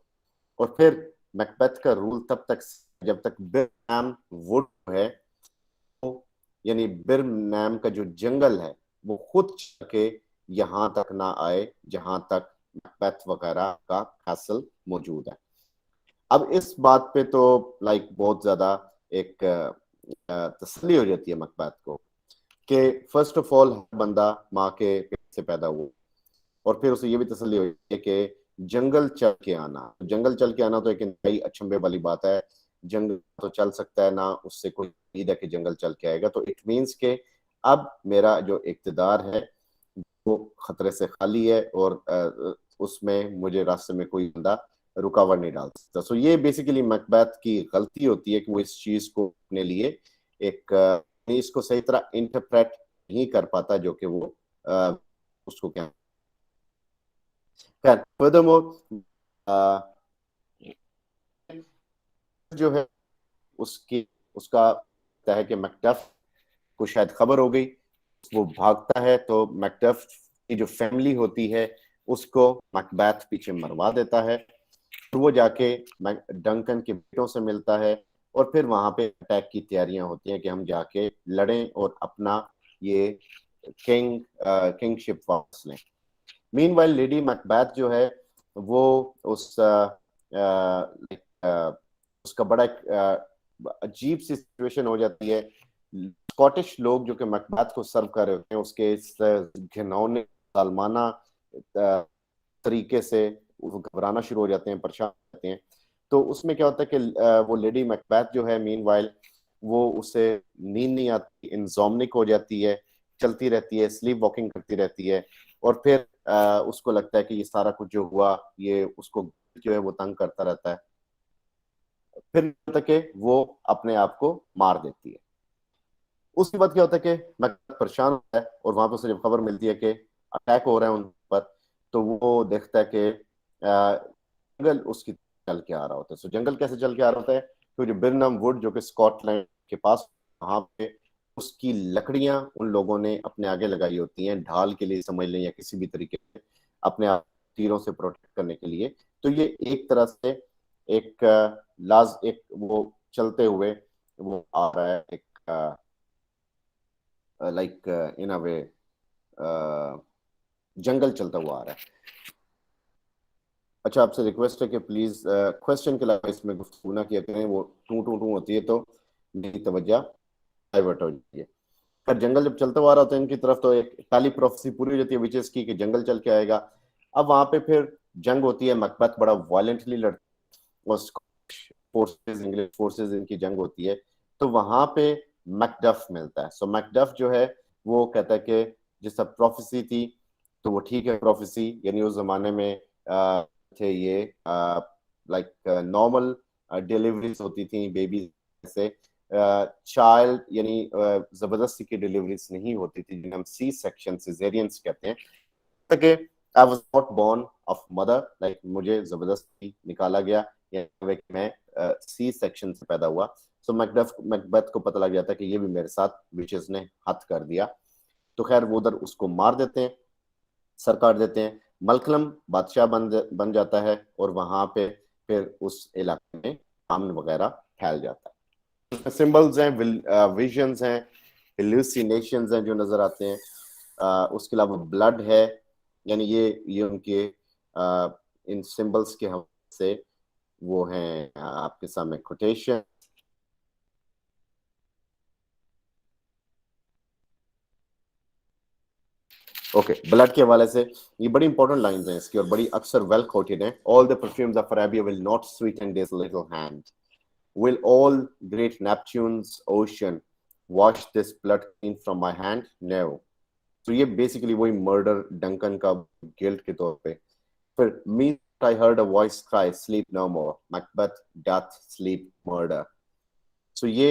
और फिर मैकबेथ का रूल तब तक जब तक बिरनैम वुड है, यानी बिरनैम का जो जंगल है वो खुद के यहाँ तक ना आए जहां तक मैकबेथ वगैरह का कैसल मौजूद है। अब इस बात पे तो लाइक बहुत ज्यादा एक तसल्ली हो जाती है मैकबेथ को कि फर्स्ट ऑफ ऑल बंदा माँ के पेट से पैदा हुआ, और फिर उसे ये भी तसल्ली हो जाती है कि जंगल चल के आना तो एक इंतहाई अचंभे वाली बात है। जंगल तो चल सकता है ना, उससे कोई उम्मीद है कि जंगल चल के आएगा, तो इट मीन्स के अब मेरा जो इक्तिदार है वो खतरे से खाली है और उसमें मुझे रास्ते में कोई बंदा रुकावट नहीं डाल सकता। सो ये बेसिकली मैकबेथ की गलती होती है कि वो इस चीज को अपने लिए एक इसको सही तरह इंटरप्रेट नहीं कर पाता, जो कि वो उसको क्या फर्दरमोर जो है उसका है कि मैकडफ को शायद खबर हो गई, वो भागता है, तो मैकडफ की जो फैमिली होती है उसको मैकबेथ पीछे मरवा देता है। तो वो जाके डंकन के बेटों से मिलता है और फिर वहां पे अटैक की तैयारियां होती हैं कि हम जाके लड़ें और अपना ये किंगशिप वापस लें। मीनवाइल लेडी मैकबेथ जो है वो उस उसका बड़ा अजीब सी सिचुएशन हो जाती है। स्कॉटिश लोग जो कि मैकबेथ को सर्व कर रहे होते हैं उसके इस घिनौने जालमाना तरीके से घबराना शुरू हो जाते हैं, परेशान हो जाते हैं। तो उसमें क्या होता है कि वो लेडी मैकबेथ जो है मीनवाइल वो उसे नींद नहीं आती, इंसोम्निक हो जाती है, चलती रहती है, स्लीप वॉकिंग करती रहती है, और फिर उसको लगता है कि ये सारा कुछ जो हुआ ये उसको जो है वो तंग करता रहता है। फिर तक के वो अपने आप को मार देती है। उसके बाद क्या होता है कि मैकबेथ परेशान होता है और वहां पर उसे जब खबर मिलती है कि अटैक हो रहा है उन पर, तो वो देखता है कि जंगल उसकी चल के आ रहा होता है। सो जंगल कैसे चल के आ रहा होता है? तो जो बिरनम वुड जो कि स्कॉटलैंड के पास, वहां पे उसकी लकड़ियां उन लोगों ने अपने आगे लगाई होती हैं, ढाल के लिए समझ लें या किसी भी तरीके से अपने आप तीरों से प्रोटेक्ट करने के लिए। तो ये एक तरह से एक एक वो चलते हुए वो आ रहा है, एक लाइक इन अ वे जंगल चलता हुआ आ रहा है। अच्छा, आपसे रिक्वेस्ट है कि प्लीज क्वेश्चन के अलावा इसमें गुफ्तगू ना किया करें, वो टू टू टू होती है तो मेरी तवज्जो डाइवर्ट हो जाती है। पर जंगल जब चलता हुआ आ रहा होता है इनकी तरफ, तो एक काली प्रोफेसी पूरी हो जाती है विच की कि जंगल चल के आएगा। अब वहां पे फिर जंग होती है, मैकबेथ बड़ा वायलेंटली लड़ती है, फोर्सेस इंग्लिश फोर्सेस इनकी जंग होती है। तो वहां पे मैकडफ मिलता है। सो मैकडफ जो है वो कहता है कि जिस सब प्रोफेसी थी तो वो ठीक है, प्रोफेसी यानी उस जमाने में थे ये लाइक नॉर्मल डिलीवरीज होती थी बेबी से, चाइल्ड यानी जबरदस्ती की डिलीवरीज नहीं होती थी, जिन्हें हम सी सेक्शन सिजेरियंस कहते हैं। कि I was not born of mother, like मुझे जबरदस्ती निकाला गया, या मैं सी सेक्शन से पैदा हुआ। सो मैकबेथ को पता लग जाता है कि ये भी मेरे साथ विचेस ने हद कर दिया। तो खैर वो उधर उसको मार देते हैं, सर काट देते हैं। मलकलम बादशाह बन जाता है और वहां पे फिर उस इलाके में अमन वगैरह फैल जाता है। सिंबल्स हैं, विजन्स हैं, हेलुसिनेशंस हैं जो नजर आते हैं। उसके अलावा ब्लड है, यानी ये उनके इन सिंबल्स के हवाले से वो हैं आपके सामने कोटेशन। ओके, ब्लड के हवाले से ये बड़ी इंपॉर्टेंट लाइंस हैं इसकी और बड़ी अक्सर वेल कोटेड हैं। All the perfumes of Arabia will not Sutton this little hand, will all great Neptune's ocean wash this blood clean from my hand? No. तो ये बेसिकली वही मर्डर डंकन का गिल्ट के तौर पे। फिर me I heard a voice cry sleep no more, Macbeth death sleep murder। सो ये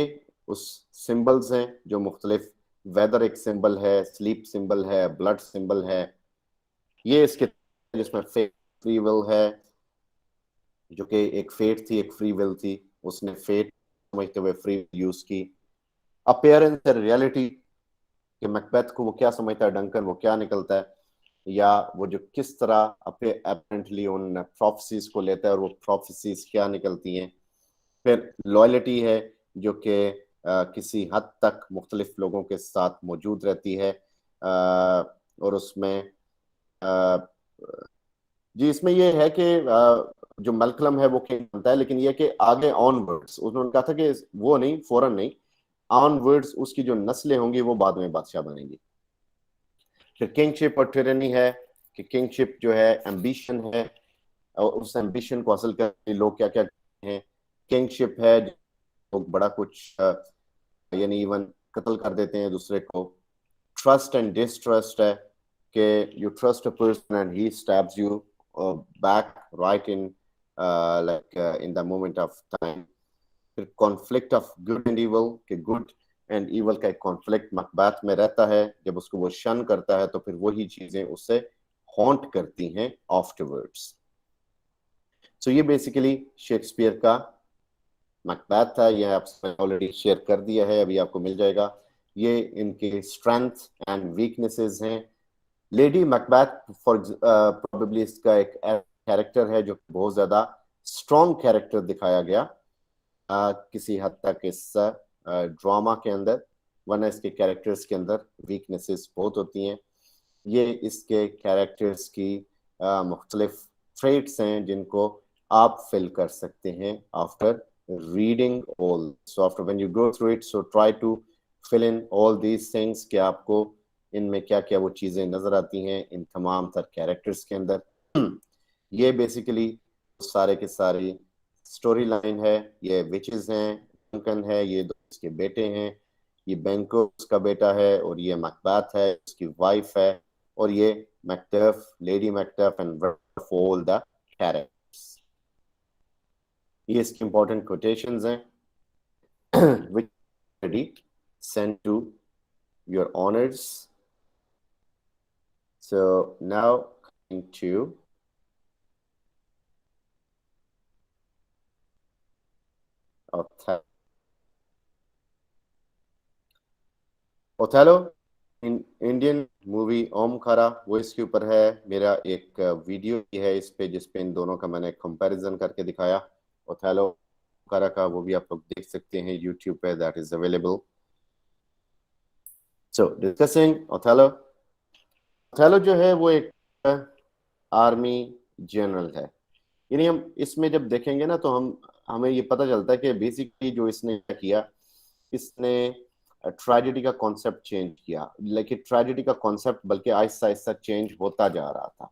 उस सिंबल्स हैं जो मुख्तलिफ, वेदर एक सिंबल है, स्लीप सिंबल है, ब्लड सिंबल है। ये इसके जिसमें फ्री विल है, जो कि एक फेट थी एक फ्री विल थी, उसने फेट समझते हुए फ्री यूज की। अपेयरेंस है रियलिटी, कि मैकबेथ को वो क्या समझता है डंकन, वो क्या निकलता है, या वो जो किस तरह अपेरेंटली उन प्रोफेसीज को लेता है और वो प्रोफेसीज क्या निकलती हैं। फिर लॉयल्टी है जो कि किसी हद तक मुख्तलिफ लोगों के साथ मौजूद रहती है, और उसमें जी इसमें ये है कि जो मलकलम है वो किंग बनता है, लेकिन ये कि आगे ऑनवर्ड्स उन्होंने कहा था कि वो नहीं, फौरन नहीं, ऑनवर्ड्स उसकी जो नस्लें होंगी वो बाद में बादशाह बनेंगी। फिर किंगशिप और टिरनी है कि किंगशिप जो है एम्बिशन है, और उस एम्बिशन को हासिल करने लोग क्या क्या करते हैं। किंगशिप है लोग बड़ा कुछ यानी इवन कत्ल कर देते हैं दूसरे को। ट्रस्ट एंड डिस्ट्रस्ट है कि you trust a person and he stabs you back right in like in the moment of time। फिर conflict of good and evil, कि गुड एंड इवल का एक कॉन्फ्लिक्ट मैकबेथ में रहता है। जब उसको वो शन करता है तो फिर वही चीजें उससे हॉन्ट करती हैं आफ्टरवर्ड्स। सो ये बेसिकली शेक्सपियर का मैकबेथ था। यह आपसे ऑलरेडी शेयर कर दिया है, अभी आपको मिल जाएगा। ये इनके स्ट्रेंथ एंड वीकनेसेस हैं। लेडी मैकबेथ फॉर प्रोबेबली इसका एक कैरेक्टर है जो बहुत ज्यादा स्ट्रॉन्ग कैरेक्टर दिखाया गया, किसी हद तक इस ड्रामा के अंदर, वरना इसके कैरेक्टर्स के अंदर वीकनेसेस बहुत होती हैं। ये इसके कैरेक्टर्स की मुख्तलिफ ट्रेट्स हैं जिनको आप फिल कर सकते हैं after reading all. So after when you go through it, so try to fill in all these things कि आपको इनमें क्या क्या वो चीज़ें नज़र आती हैं इन तमाम तर कैरेक्टर्स के अंदर। ये बेसिकली सारे के सारी स्टोरी लाइन है। ये विचेस हैं, डंकन है, ये दो इसके बेटे हैं, ये बैंको उसका बेटा है, और ये मैकबेथ है उसकी वाइफ है, और ये Macduff, lady Macduff and all the characters. ये इसकी इंपॉर्टेंट कोटेशंस हैं which already sent to your honors. So now coming to Othello, Indian movie Omkara, वो इसके ऊपर है। मेरा एक वीडियो भी है इस पे जिसपे इन दोनों का मैंने कंपैरिजन करके दिखाया, ओथेलो खारा का, वो भी आप लोग देख सकते हैं यूट्यूब पे, that is available. So discussing Othello. Othello जो है वो एक आर्मी जनरल है। यानी हम इसमें जब देखेंगे ना तो हमें ये पता चलता है कि बेसिकली जो इसने किया, इसने ट्रेजेडी का कॉन्सेप्ट चेंज किया। लेकिन ट्रेजेडी का कॉन्सेप्ट बल्कि आहिस्ता आहिस्ता चेंज होता जा रहा था।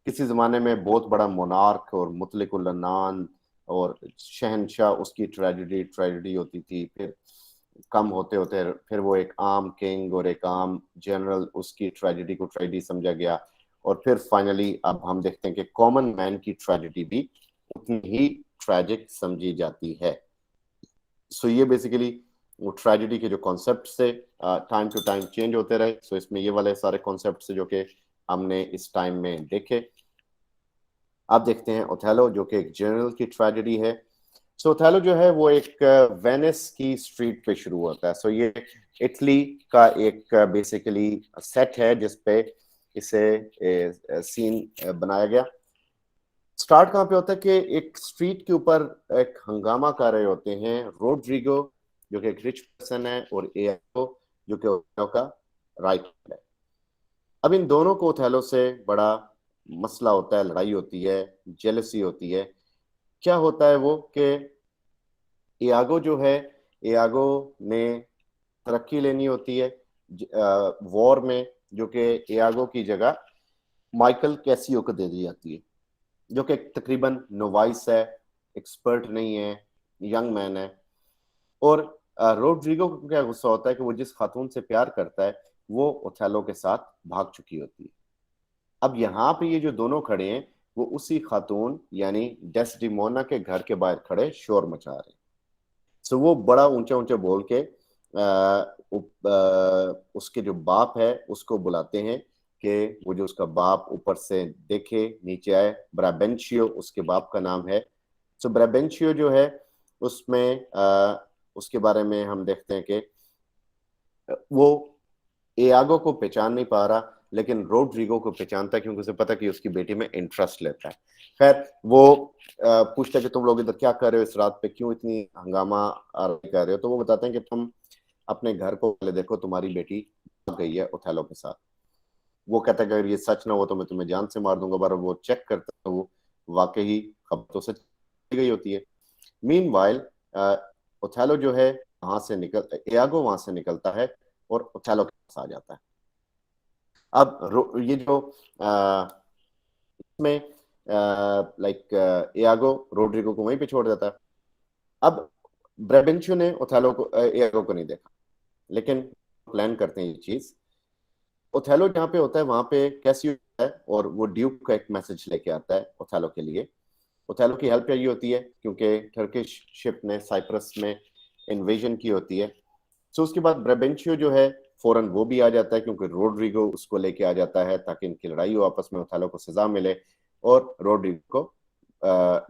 किसी ज़माने में बहुत बड़ा मोनार्क और मुतलिकुल अनान और शहनशाह, उसकी ट्रेजेडी होती थी। फिर कम होते होते फिर वो एक आम किंग और एक आम जनरल, उसकी ट्रेजेडी को ट्रेजेडी समझा गया। और फिर फाइनली अब हम देखते हैं कि कॉमन मैन की ट्रेजेडी भी उतनी ही ट्रेजिक समझी जाती है। सो ये बेसिकली वो ट्रेजेडी के जो कॉन्सेप्ट से टाइम टू टाइम चेंज होते रहे। सो इसमें ये वाले सारे कॉन्सेप्ट से जो कि हमने इस टाइम में देखे। अब देखते हैं ओथेलो, जो कि एक जनरल की ट्रेजेडी है। सो ओथेलो जो है वो एक वेनिस की स्ट्रीट पे शुरू होता है। सो ये इटली का एक बेसिकली सेट है जिसपे इसे सीन बनाया गया। स्टार्ट कहाँ पे होता है कि एक स्ट्रीट के ऊपर एक हंगामा कर रहे होते हैं रोड्रिगो, जो कि एक रिच पर्सन है, और एआगो, जो कि ओथेलो का राइट है। अब इन दोनों को ओथेलो से बड़ा मसला होता है, लड़ाई होती है, जेलसी होती है। क्या होता है वो कि एआगो जो है, एआगो ने तरक्की लेनी होती है वॉर में, जो कि एआगो की जगह माइकल कैसियो को दे दी जाती है, जो कि तकरीबन नोवाइस है, एक्सपर्ट नहीं है, यंग मैन है। और रोड्रिगो को क्या गुस्सा होता है कि वो जिस खातून से प्यार करता है वो ओथेलो के साथ भाग चुकी होती है। अब यहाँ पे ये जो दोनों खड़े हैं वो उसी खातून यानी डेस्डिमोना के घर के बाहर खड़े शोर मचा रहे हैं। सो वो बड़ा ऊंचा ऊंचा बोल के उसके जो बाप है उसको बुलाते हैं कि वो जो उसका बाप ऊपर से देखे नीचे आए। ब्राबेंशियो उसके बाप का नाम है। सो ब्राबेंशियो जो है उसमें उसके बारे में हम देखते हैं कि वो एआगो को पहचान नहीं पा रहा, लेकिन रोड्रिगो को पहचानता है क्योंकि उसे पता कि उसकी बेटी में इंटरेस्ट लेता है। खैर वो पूछता है कि तुम लोग इधर क्या कर रहे हो इस रात पे, क्यों इतनी हंगामा कर रहे हो। तो वो बताते हैं कि तुम अपने घर को पहले देखो, तुम्हारी बेटी भाग गई है ओथेलो के साथ। वो कहता है कि अगर ये सच ना हो तो मैं तुम्हें जान से मार दूंगा। पर वो चेक करता है, वो वाकई खबर तो सच गई होती है। मीनवाइल ओथेलो जो है वहां से एआगो वहां से निकलता है और ओथेलो के पास आ जाता है। अब ये जो इसमें लाइक एआगो रोड्रिगो को वहीं पे छोड़ देता है। अब ब्राबेंशियो ने ओथेलो को एआगो को नहीं देखा, लेकिन प्लान करते हैं ये चीज। ओथेलो जहाँ पे होता है वहां पे कैसियो है और वो ड्यूक का एक मैसेज लेके आता है ओथेलो के लिए। ओथेलो की हेल्प चाहिए होती है क्योंकि टर्किश शिप ने साइप्रस में इन्वेजन की होती है। सो उसके बाद ब्राबेंशियो जो है फौरन वो भी आ जाता है क्योंकि रोड्रिगो उसको लेके आ जाता है ताकि इनकी लड़ाई हो आपस में, ओथेलो को सजा मिले और रोड्रिगो को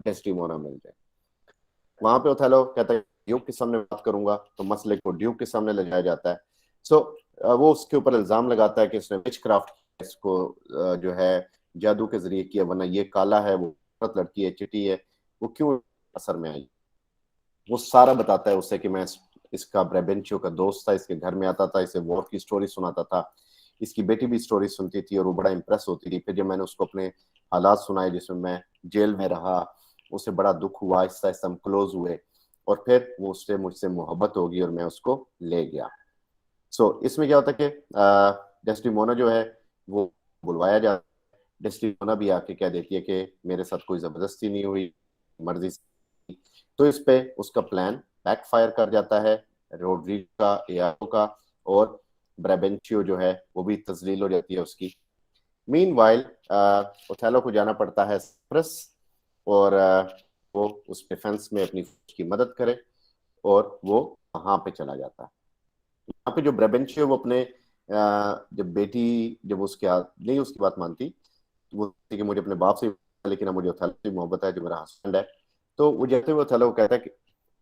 डेस्टिमोना मिल जाए। वहां पे ओथेलो कहता है ड्यूक के सामने बात करूंगा, तो मसले को ड्यूक के सामने ले जाया जाता है। सो वो उसके ऊपर इल्जाम लगाता है कि इसने विचक्राफ्ट इसको जो है जादू के जरिए किया, वरना ये काला है, वो लड़की है, चिटी है, वो क्यों असर में आई। वो सारा बताता है उससे कि मैं इसका ब्रेबेंचियो का दोस्त था, इसके घर में आता था, इसे वॉर की स्टोरी सुनाता था, इसकी बेटी भी स्टोरी सुनती थी और वो बड़ा इंप्रेस होती थी। फिर जब मैंने उसको अपने हालात सुनाए जिसमें मैं जेल में रहा, उसे बड़ा दुख हुआ, आहिस्ता आहिस्ता हम क्लोज हुए और फिर वो उससे मुझसे मोहब्बत होगी और मैं उसको ले गया। इसमें क्या होता है कि डेस्टिमोना जो है वो बुलवाया जाता है। डेस्टिमोना भी आके कह देती है कि मेरे साथ कोई जबरदस्ती नहीं हुई, मर्जी से। तो इस पे उसका प्लान बैकफायर कर जाता है, रोड्रिगो का, एआगो का, और ब्रेबेंचियो जो है वो भी तजलील हो जाती है उसकी। मीनवाइल ओथेलो को जाना पड़ता है साइप्रस और वो उस डिफेंस में अपनी की मदद करे और वो वहां पे चला जाता है। यहाँ पे जो ब्रेबेंचियो वो अपने जब बेटी जब उसके नहीं उसकी बात मानती, वो कि मुझे अपने बाप से, लेकिन अब मुझे ओथेलो से मोहब्बत है जो मेरा हस्बैंड है। तो वो जाते हुए ओथेलो को कहता है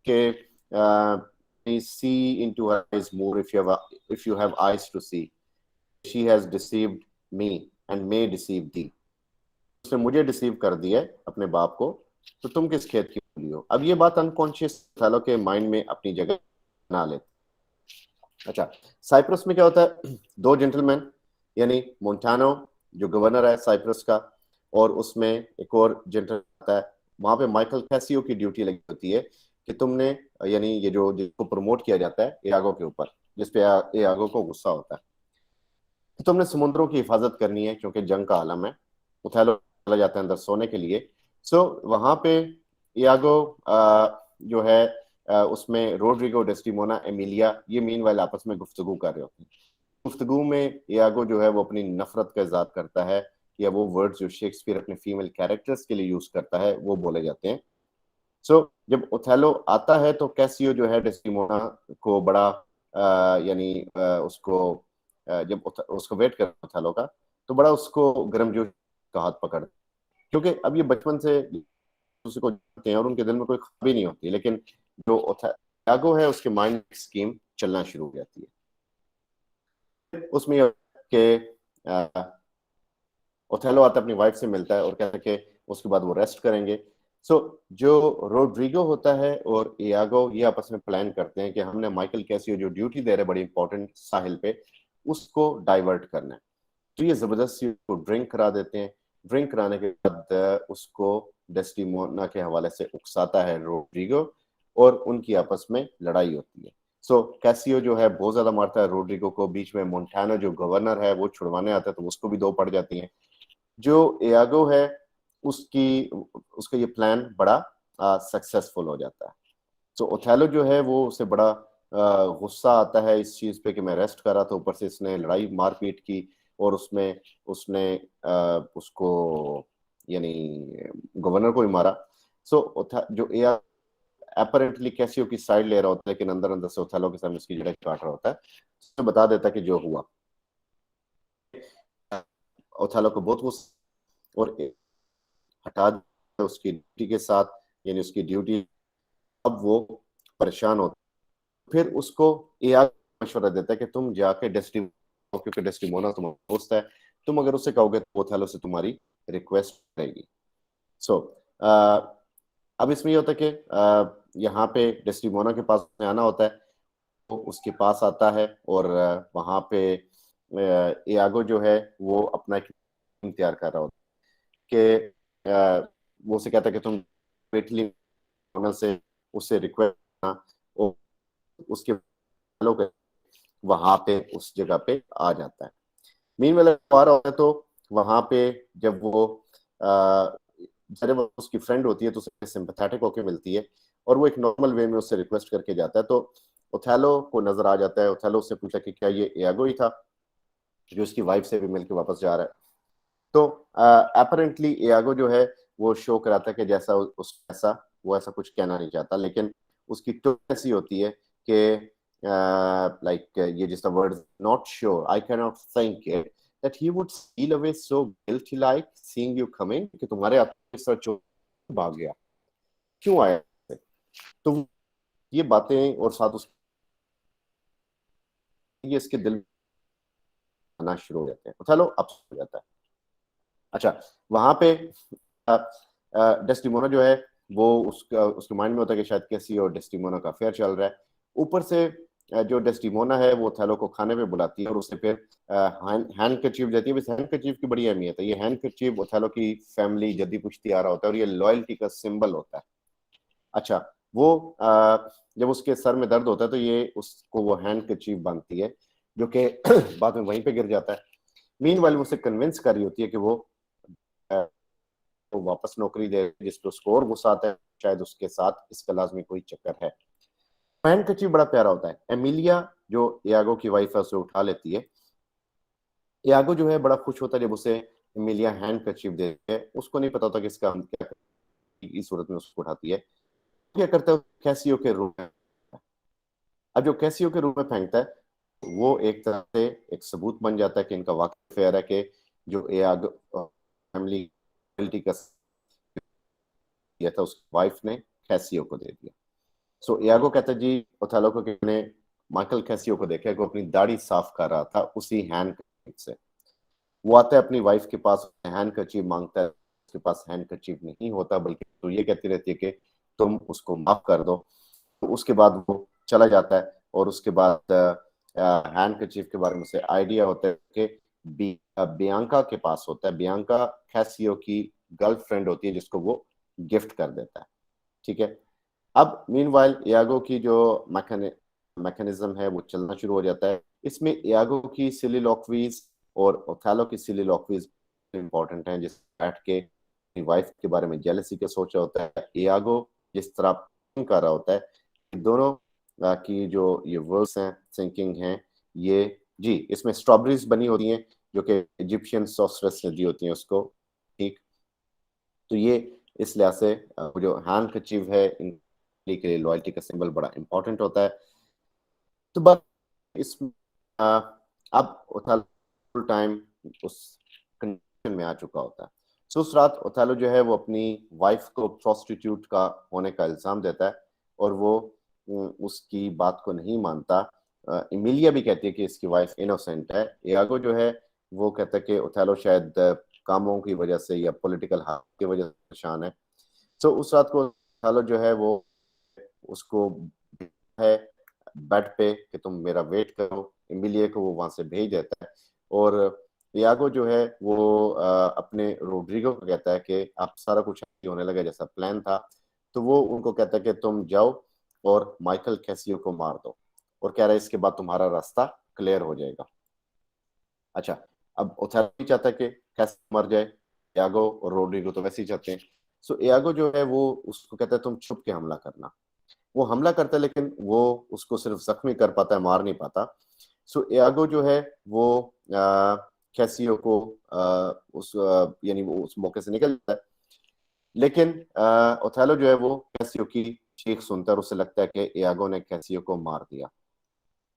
कि see into her eyes more if you have eyes to see. She has deceived me and may deceive thee. उसने मुझे डिसीव कर दिया है अपने बाप को, तो तुम किस खेत की मूली हो। अब ये बात अनकॉन्शियस ओथेलो के माइंड में अपनी जगह बना लेते। अच्छा, साइप्रस में क्या होता है, दो जेंटलमैन यानी मोन्टानो जो गवर्नर है साइप्रस का, और उसमें एक और जेंटलमैन आता है। वहां पे माइकल कैसियो की ड्यूटी लगी होती है कि तुमने, यानी ये जो जिसको प्रमोट किया जाता है एआगो के ऊपर, जिसपे एआगो को गुस्सा होता है, तो तुमने समुद्रों की हिफाजत करनी है क्योंकि जंग का आलम है। ओथेलो चला जाता है अंदर सोने के लिए। वहां पे एआगो जो है उसमें रोड्रिगो, डेस्टिमोना, एमिलिया, ये मीनवाइल आपस में गुफ्तगू कर रहे होते हैं। गुफ्तगू में एआगो जो है वो अपनी नफरत का इज़हार करता है, या वो वर्ड्स जो शेक्सपियर अपने फीमेल कैरेक्टर्स के लिए यूज करता है वो बोले जाते हैं। जब ओथेलो आता है तो कैसियो जो है डेस्टिमोना को बड़ा यानी उसको जब उसको वेट कर ओथेलो का, तो बड़ा उसको गर्मजोशी का हाथ पकड़, क्योंकि अब ये बचपन से उसको जानते हैं और उनके दिल में कोई खराबी नहीं होती, लेकिन जो ओथेलो है उसके माइंड स्कीम चलना शुरू हो जाती है। उसमें ओथेलो आता है, अपनी वाइफ से मिलता है और कहता है कि उसके बाद वो रेस्ट करेंगे। जो रोड्रिगो होता है और एआगो ये आपस में प्लान करते हैं कि हमने माइकल कैसियो जो ड्यूटी दे रहे बड़ी इंपॉर्टेंट साहिल पे, उसको डाइवर्ट करना है। तो ये जबरदस्ती उसको ड्रिंक करा देते हैं। ड्रिंक कराने के बाद उसको डेस्टिमोना के हवाले से उकसाता है रोड्रिगो और उनकी आपस में लड़ाई होती है। कैसियो जो है बहुत ज्यादा मारता है रोड्रिगो को। बीच में मोन्टानो जो गवर्नर है वो छुड़वाने आता है तो उसको भी दो पड़ जाती हैं। जो एआगो है उसका ये प्लान बड़ा सक्सेसफुल हो जाता है। ओथेलो जो है वो उसे बड़ा गुस्सा आता है इस चीज पे कि मैं रेस्ट कर रहा था, ऊपर से इसने लड़ाई मारपीट की और उसमें उसने उसको यानी गवर्नर को ही मारा। जो एआर अपरेंटली कैसियो की साइड ले रहा होता है, लेकिन अंदर अंदर से ओथेलो के सामने उसकी जड़ें काट रहा होता है। तो बता देता है कि जो हुआ। ओथेलो को बहुत गुस्सा और हटा दिया उसकी ड्यूटी के साथ, यानी उसकी ड्यूटी। अब वो परेशान होता, फिर उसको एआर मशवरा देता है कि तुम जाके डेस्टिमोना, क्योंकि डेस्टिमोना तुम्हारा दोस्त है, तुम अगर उससे कहोगे तो ओथेलो से तुम्हारी रिक्वेस्ट रहेगी। अब इसमें ये होता है कि यहाँ पे डेस्टिमोना के पास आना होता है, तो उसके पास आता है और वहां पे एआगो जो है वो अपना एक तैयार कर रहा होता है कि वो उसे कहता है कि तुम इटली से उससे रिक्वेस्ट करना, और उसके वहां पे उस जगह पे आ जाता है। मीनवाइल आ रहा होता है तो वहां पे जब वो जब उसकी फ्रेंड होती है तो उसे सिंपैथेटिक होकर मिलती है और वो एक नॉर्मल वे में उससे रिक्वेस्ट करके जाता है। तो ओथेलो को नजर आ जाता है। ओथेलो उससे पूछा कि क्या ये एआगो ही था जो उसकी वाइफ से भी मिलकर वापस जा रहा है। तो अपरेंटली एआगो जो है वो शो कराता है कि जैसा वो ऐसा कुछ कहना नहीं चाहता, लेकिन उसकी टोन ऐसी होती है कि लाइक ये जिसका word not sure, I can not think it that he would feel away so guilty like seeing you coming, कि तुम्हारे आप भाग गया, क्यों आया। तो ये बातें और साथ उस ये इसके दिल आना शुरू हो जाते हैं। चलो अब हो जाता है। अच्छा, वहां पे डेस्टिमोना जो है वो उसके माइंड में होता है कि शायद कैसी और डेस्टिमोना का अफेयर चल रहा है। ऊपर से जो डेस्टिमोना है वो ओथेलो को खाने पे बुलाती है और उसे फिर हैंडकरचीफ देती है। हैंडकरचीफ की बड़ी अहमियत है। ये हैंडकरचीफ ओथेलो की फैमिली जद्दी पुश्ती आ रहा होता है और ये लॉयल्टी का सिंबल होता है। अच्छा, वो जब उसके सर में दर्द होता है तो ये उसको वो हैंडकरचीफ बांधती है, जो कि बाद में वहीं पे गिर जाता है। मीनवाइल उसे कन्विंस कर रही होती है कि वो वापस नौकरी दे, जिसको उसको और गुस्सा आता है, शायद उसके साथ इसका लाजमी कोई चक्कर है। हैंडकरचीफ बड़ा प्यारा होता है। एमिलिया जो यागो की वाइफ है उसे उठा लेती है। यागो जो है बड़ा खुश होता है जब उसे एमिलिया हैंडकरचीफ देती है। उसको नहीं पता होता कि इसका हम क्या इस सूरत में उसको उठाती है। क्या करता है, कैसियो के रूम में। अब जो कैसियो के रूम में फेंकता है वो एक तरह से एक सबूत बन जाता है कि इनका वाकई फेयर है कि जो यागो फैमिली का दिया था उसकी वाइफ ने कैसियो को दे दिया। सो यागो कहता है जी ओथेलो को कि मैंने माइकल कैसियो को देखा कि वो अपनी दाढ़ी साफ कर रहा था उसी हैंडकरचीफ से। वो आता है अपनी वाइफ के पास, हैंडकरचीफ मांगता है, उसके पास हैंडकरचीफ नहीं होता, बल्कि तो ये कहती रहती है कि तुम उसको माफ कर दो। तो उसके बाद वो चला जाता है और उसके बाद हैंडकरचीफ के बारे में उसे आइडिया होता है कि बियांका के पास होता है। बियांका कैसियो की गर्लफ्रेंड होती है जिसको वो गिफ्ट कर देता है। ठीक है, अब मीनवाइल यागो की जो मैकेनिज्म है वो चलना शुरू हो जाता है। इसमें यागो की सिलिलॉक्वीज और ओथेलो की सिलिलॉक्वीज इंपॉर्टेंट हैं, जिस बैठ के वाइफ के बारे में जेलसी के सोचा होता है। यागो जिस तरह कर रहा होता है, दोनों की जो ये वर्ड्स हैं सिंकिंग हैं ये जी, इसमें स्ट्रॉबेरीज बनी होती हैं जो कि इजिप्शियन सॉर्सरेस ने दी होती हैं उसको। ठीक, तो ये इस लिहाज से जो हैंडकरचीफ है के लिए लॉयल्टी का सिंबल बड़ा इंपॉर्टेंट होता है। तो बस इस अब ओथेलो फुल टाइम उस कंडीशन में आ चुका होता है। सो उस रात ओथेलो जो है वो अपनी वाइफ को प्रोस्टिट्यूट का होने का इल्जाम देता है और वो उसकी बात को नहीं मानता। इमिलिया भी कहती है कि इसकी वाइफ इनोसेंट है। यागो जो है वो कहता है कि ओथेलो शायद कामों की वजह से या पॉलिटिकल हाथ की वजह से परेशान है। सो उस रात को ओथेलो जो है वो उसको है बेड पे कि तुम मेरा वेट करो। इमिलिया को वो वहां से भेज देता है और यागो जो है वो अपने रोड्रिगो को कहता है कि आप सारा कुछ होने लगा जैसा प्लान था। तो वो उनको कहता है कि तुम जाओ और माइकल कैसियो को मार दो, और कह रहा है इसके बाद तुम्हारा रास्ता क्लियर हो जाएगा। अच्छा, अब ओथेलो भी चाहता है कि कैसियो मर जाए, यागो और रोड्रिगो तो वैसे ही चाहते हैं। सो यागो जो है वो उसको कहता है तुम छुप के हमला करना। वो हमला करता है लेकिन वो उसको सिर्फ जख्मी कर पाता है, मार नहीं पाता। सो यागो जो है वो कैसियो को उस यानी वो उस मौके से निकल जाता है। लेकिन ओथेलो जो है वो कैसियो की चीख सुनता है और उसे लगता है कि यागो ने कैसियो को मार दिया।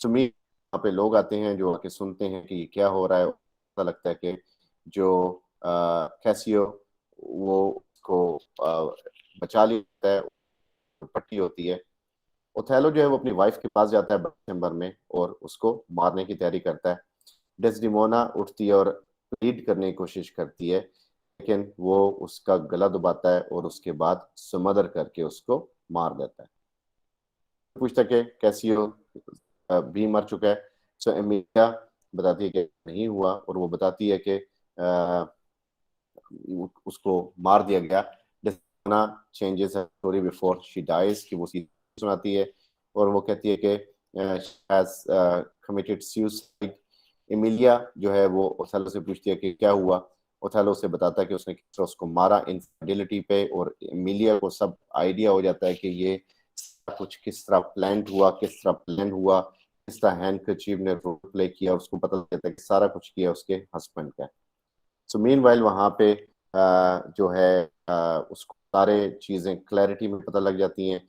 सो वहाँ पे लोग आते हैं जो आके सुनते हैं कि ये क्या हो रहा है। ऐसा लगता है कि जो कैसियो वो उसको बचा लेता है, पट्टी होती है। ओथेलो जो है वो अपनी वाइफ के पास जाता है चैम्बर में और उसको मारने की तैयारी करता है। डेस्डिमोना उठती है और प्लीड करने की कोशिश करती है, लेकिन वो उसका गला दबाता है और उसके बाद सुमदर करके उसको मार देता है। पूछता है कि कैसियो भी मर चुका है। सो एमिलिया बताती है कि नहीं हुआ और वो बताती है कि उसको मार दिया गया। Desdemona changes story before she dies कि वो सुनाती है और वो कहती है कि हैज कमिटेड सुसाइड। एमिलिया जो है वो ओथेलो से पूछती है कि क्या हुआ। ओथेलो से बताता है कि उसने किस तरह उसको मारा इनफिडेलिटी पे, और एमिलिया को सब आइडिया हो जाता है कि ये कुछ किस तरह प्लान हुआ, किस तरह हैंडकरचीफ ने रोल प्ले किया। उसको पता लगता है कि सारा कुछ किया उसके हस्बैंड का। सो मीनवाइल वहाँ पे जो है उसको सारे चीजें क्लैरिटी में पता लग जाती हैं,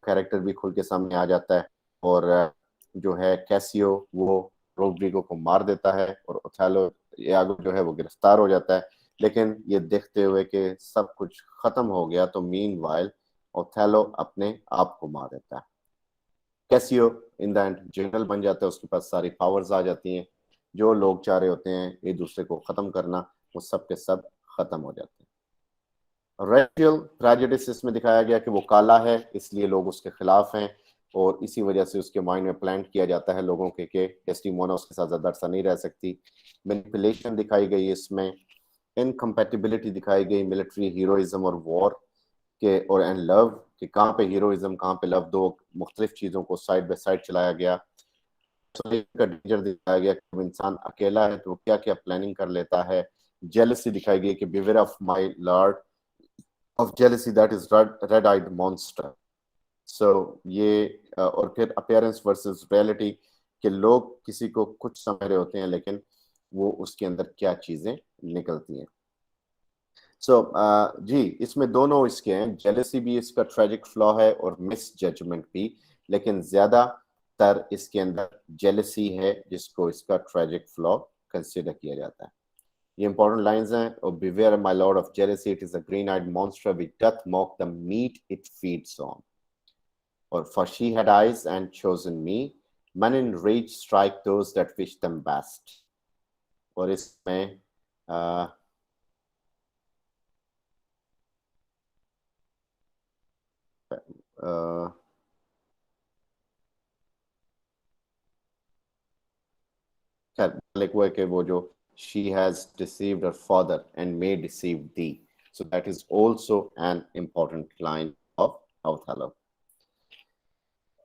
कैरेक्टर भी खुल के सामने आ जाता है और जो है कैसियो वो रोड्रिगो को मार देता है और ओथेलो यागो जो है वो गिरफ्तार हो जाता है। लेकिन ये देखते हुए कि सब कुछ खत्म हो गया तो मीनवाइल ओथेलो अपने आप को मार देता है। Casio in the end general बन जाता है, उसके पास सारी पावर्स आ जाती हैं। जो लोग चाह रहे होते हैं एक दूसरे को खत्म करना वो सब के सब खत्म हो जाते हैं। रेशियल प्रेजुडिस इसमें दिखाया गया कि वो काला है इसलिए लोग उसके खिलाफ हैं, और इसी वजह से उसके माइंड में प्लांट किया जाता है लोगों के कि डेस्टिमोना उसके साथ ज़्यादा अरसा नहीं रह सकती। मैनिपुलेशन दिखाई गई इसमें, इनकम्पैटिबिलिटी दिखाई गई मिलिट्री हीरोइज्म और वॉर के, और एंड लव कि कहाँ पे हीरोइज्म कहाँ पे लव, दो मुख्तलिफ चीज़ों को साइड बाय साइड चलाया गया। का डेंजर दिखाया गया कि इंसान अकेला है तो वो क्या क्या प्लानिंग कर लेता है। जेलसी दिखाई गई कि beware of my lord of jealousy that is red eyed monster. So ये और फिर अपीयरेंस वर्सेस रियलिटी कि लोग किसी को कुछ समझ रहे होते हैं लेकिन वो उसके अंदर क्या चीजें निकलती हैं। सो जी इसमें दोनों इसके हैं, जेलसी भी इसका ट्रेजिक फ्लॉ है और मिस जजमेंट भी, लेकिन ज्यादातर इसके अंदर जेलसी है जिसको इसका ट्रेजिक फ्लॉ कंसिडर किया जाता है। ये इंपॉर्टेंट लाइंस हैं, और beware my lord of jealousy it is a green eyed monster which doth mock the meat it feeds on, और for she had eyes and chosen me, men in rage strike those that wish them best। और इसमें like वो है कि वो जो she has deceived her father and may deceive thee, so that is also an important line of Othello।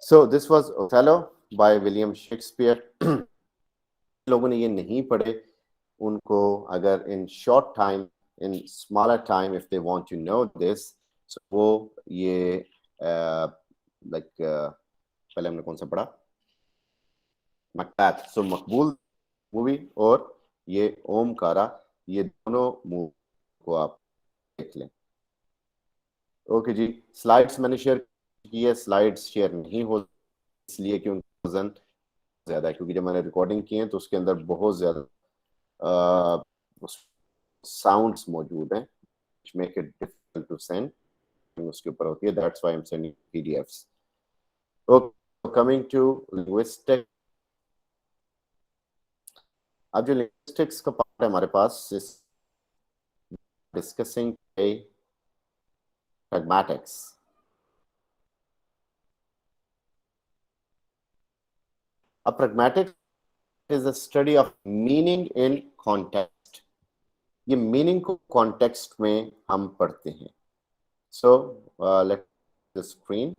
So this was Othello by William Shakespeare। लोगों ने ये नहीं पढ़े, उनको अगर in short time in smaller time if they want to know this, वो ये like पहले हमने कौन सा पढ़ा, मैकबेथ, सो मकबूल मूवी और ये ओमकारा, ये दोनों मूवी को आप देख लें। ओके जी, स्लाइड्स मैंने शेयर की है, स्लाइड्स शेयर नहीं हो इसलिए कि उनका वजन ज्यादा है, क्योंकि जब मैंने रिकॉर्डिंग की है तो उसके अंदर बहुत ज्यादा साउंड्स मौजूद हैं which make it difficult to send, उसके ऊपर होती है, that's why I'm sending PDFs। Okay, coming to linguistics। अब जो linguistics का पार्ट है हमारे पास is discussing pragmatics। A pragmatic is a study of meaning in context। ये मीनिंग को कॉन्टेक्स्ट में हम पढ़ते हैं। सो लेट द स्क्रीन,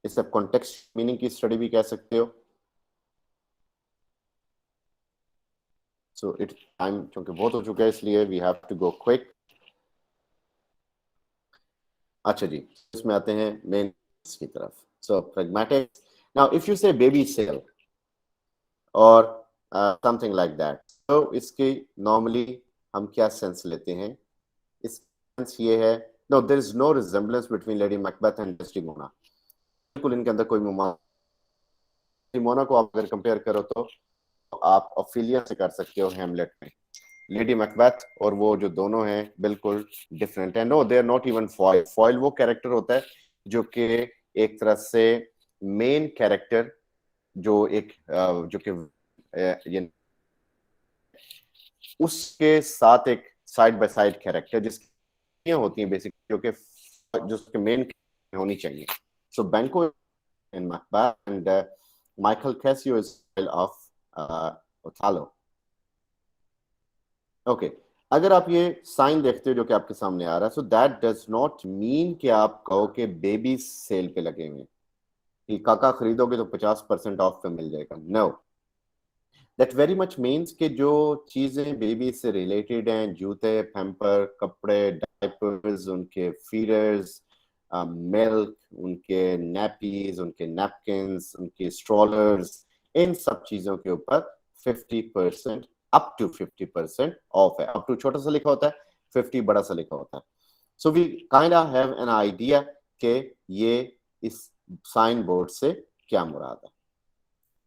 इस आप कॉन्टेक्स्ट मीनिंग की स्टडी भी कह सकते हो। सो इट टाइम क्योंकि बहुत हो चुका है इसलिए we have to go quick. अच्छा जी, इसमें आते हैं मेन की तरफ। सो pragmatic, now if you say baby sail or something like that, तो इसके नॉर्मली हम क्या सेंस लेते हैं? इस सेंस ये है, no there is no resemblance between Lady Macbeth and Desdemona। बिल्कुल इनके अंदर कोई डेस्टिमोना को आप अगर कंपेयर करो तो आप ऑफिलिया से कर सकते हो हेमलेट में। लेडी मैकबेथ और वो जो दोनों हैं बिल्कुल डिफरेंट है। No they are not even foil. Foil वो कैरेक्टर होता है जो कि एक तरह से मेन कैरेक्टर जो एक जो कि उसके साथ एक साइड बाय साइड कैरेक्टर जिसकी होती है बेसिकली, जो कि जो उसके मेन होनी चाहिए। सो बैंको इन Macbeth and Michael Casio is of Othello. Okay, अगर आप ये साइन देखते हो जो कि आपके सामने आ रहा है, so that does not mean कि आप कहो कि बेबी सेल पे लगे हुए कि काका खरीदोगे तो 50% ऑफ पे मिल जाएगा। No, that very much means कि जो चीजें बेबी से रिलेटेड हैं, जूते, पैम्पर, कपड़े, डायपर्स, उनके फीडर्स, मिल्क, उनके नैपीज, उनके नैपकिन्स, उनके स्ट्रॉलर्स, इन सब चीजों के ऊपर 50% अप टू 50% ऑफ है। अप टू छोटा सा लिखा होता है, 50 बड़ा सा लिखा होता है। So we kinda have an idea कि ये इस साइन बोर्ड से क्या मुराद है।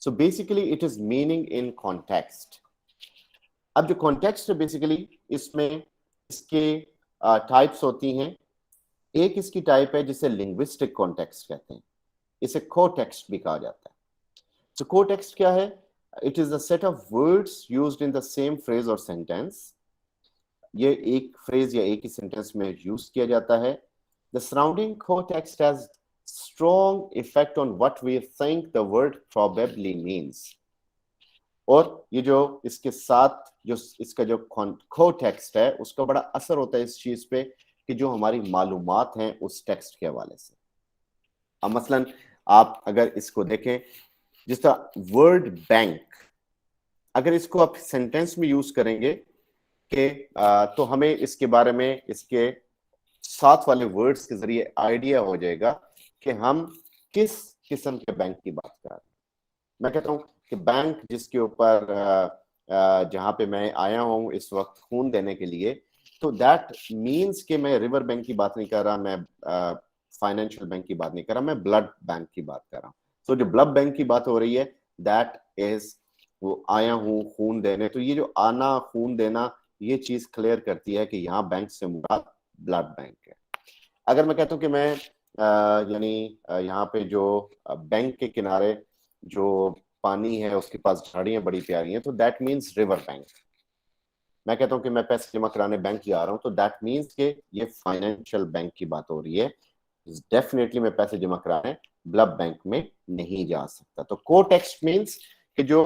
So basically it is meaning in context. अब जो कॉन्टेक्स्ट है बेसिकली इसमें इसके टाइप्स होती हैं। एक इसकी टाइप है जिसे लिंग्विस्टिक कॉन्टेक्स्ट कहते हैं, इसे कोटेक्स्ट भी कहा जाता है। सो कोटेक्स्ट क्या है? It is a set of words used in the same phrase or sentence ये एक फ्रेज या एक ही सेंटेंस में यूज किया जाता है। The surrounding cotext has strong effect on what we think the word probably means. और ये जो इसके साथ जो इसका जो कोटेक्स्ट है उसका बड़ा असर होता है इस चीज पे कि जो हमारी मालूमात हैं उस टेक्स्ट के हवाले से। अब मसलन आप अगर इसको देखें, जिस तरह वर्ड बैंक, अगर इसको आप सेंटेंस में यूज करेंगे कि तो हमें इसके बारे में इसके साथ वाले वर्ड्स के जरिए आइडिया हो जाएगा कि हम किस किस्म के बैंक की बात कर रहे हैं। मैं कहता हूं कि बैंक जिसके ऊपर जहां पे मैं आया हूं इस वक्त खून देने के लिए, तो दैट मीन्स कि मैं रिवर बैंक की बात नहीं कर रहा, मैं फाइनेंशियल बैंक की बात नहीं कर रहा, मैं ब्लड बैंक की बात कर रहा हूं। तो जो ब्लड बैंक की बात हो रही है दैट इज वो आया हूं खून देने। तो ये जो आना खून देना ये चीज क्लियर करती है कि यहाँ बैंक से मुराद ब्लड बैंक है। अगर मैं कहता हूँ कि मैं यानी यहाँ पे जो बैंक के किनारे जो पानी है उसके पास झाड़ियां बड़ी प्यारी हैं, तो दैट मीन्स रिवर बैंक। मैं कहता हूँ कि मैं पैसे जमा कराने बैंक जा रहा हूँ, तो दैट मीन्स कि ये फाइनेंशियल बैंक की बात हो रही है। डेफिनेटली मैं पैसे जमा कराने ब्लड बैंक में नहीं जा सकता। तो कोटेक्स्ट मीन्स कि जो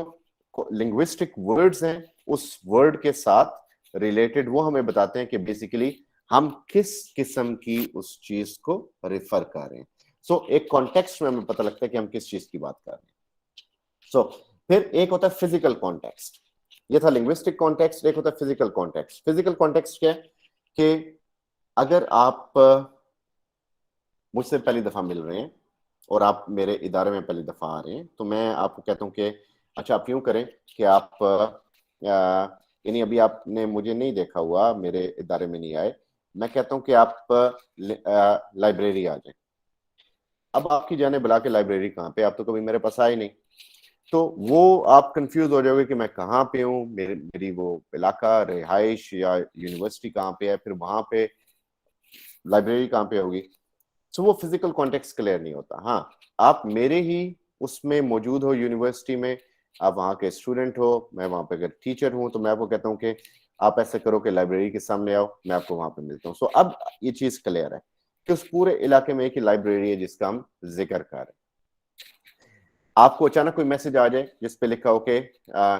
लिंग्विस्टिक वर्ड्स हैं उस वर्ड के साथ रिलेटेड वो हमें बताते हैं कि बेसिकली हम किस किस्म की उस चीज को रिफर कर रहे हैं। सो एक कॉन्टेक्स्ट में हमें पता लगता है कि हम किस चीज की बात कर रहे हैं। सो फिर एक होता है फिजिकल कॉन्टेक्स्ट। ये था लिंग्विस्टिक कॉन्टेक्स्ट, एक होता है फिजिकल कॉन्टेक्स्ट। फिजिकल कॉन्टेक्स्ट क्या है कि अगर आप मुझसे पहली दफा मिल रहे हैं और आप मेरे इदारे में पहली दफा आ रहे हैं, तो मैं आपको कहता हूं कि अच्छा आप यूं करें कि आप यानी अभी आपने मुझे नहीं देखा हुआ, मेरे इदारे में नहीं आए, मैं कहता हूं कि आप लाइब्रेरी आ जाएं। अब आपकी जाने बुला के लाइब्रेरी कहाँ पे, आप तो कभी मेरे पास आए नहीं, तो वो आप कंफ्यूज हो जाओगे कि मैं कहाँ पे हूँ, मेरी वो इलाका रिहाइश या यूनिवर्सिटी कहाँ पे है, फिर वहां पे लाइब्रेरी कहाँ पे होगी। सो वो फिजिकल कॉन्टेक्स्ट क्लियर नहीं होता। हाँ, आप मेरे ही उसमें मौजूद हो यूनिवर्सिटी में, आप वहाँ के स्टूडेंट हो, मैं वहाँ पे अगर टीचर हूँ, तो मैं आपको कहता हूँ कि आप ऐसे करो कि लाइब्रेरी के सामने आओ, मैं आपको वहां पे मिलता हूँ। सो अब ये चीज क्लियर है कि उस पूरे इलाके में एक ही लाइब्रेरी है जिसका हम जिक्र कर रहे हैं। आपको अचानक कोई मैसेज आ जाए जिसपे लिखा हो कि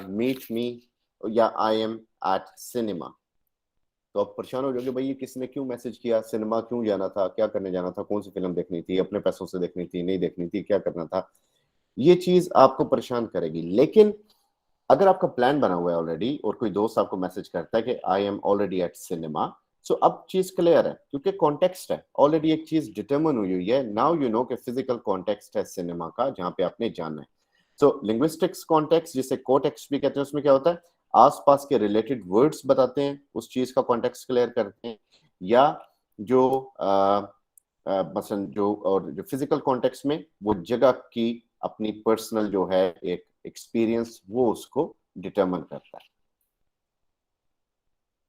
मीट मी या आई एम एट सिनेमा, तो आप परेशान हो जाओगे, भाई ये किसने क्यों मैसेज किया, सिनेमा क्यों जाना था, क्या करने जाना था, कौन सी फिल्म देखनी थी, अपने पैसों से देखनी थी, नहीं देखनी थी, क्या करना था। ये चीज आपको परेशान करेगी। लेकिन अगर आपका प्लान बना हुआ है ऑलरेडी और कोई दोस्त आपको मैसेज करता है कि I am already at cinema, so अब चीज क्लियर है क्योंकि कॉन्टेक्स्ट है, ऑलरेडी एक चीज डिटरमिन हुई है। नाउ यू नो कि फिजिकल कॉन्टेक्स्ट है सिनेमा का जहां पे आपने जाना है। सो लिंग्विस्टिक्स कॉन्टेक्स्ट जिसे कोटेक्स्ट भी कहते हैं, उसमें क्या होता है, आसपास के रिलेटेड वर्ड्स बताते हैं, उस चीज का कॉन्टेक्स्ट क्लियर करते हैं, या जो मसलन जो और जो फिजिकल कॉन्टेक्स्ट में वो जगह की अपनी पर्सनल जो है एक एक्सपीरियंस वो उसको डिटरमिन करता है।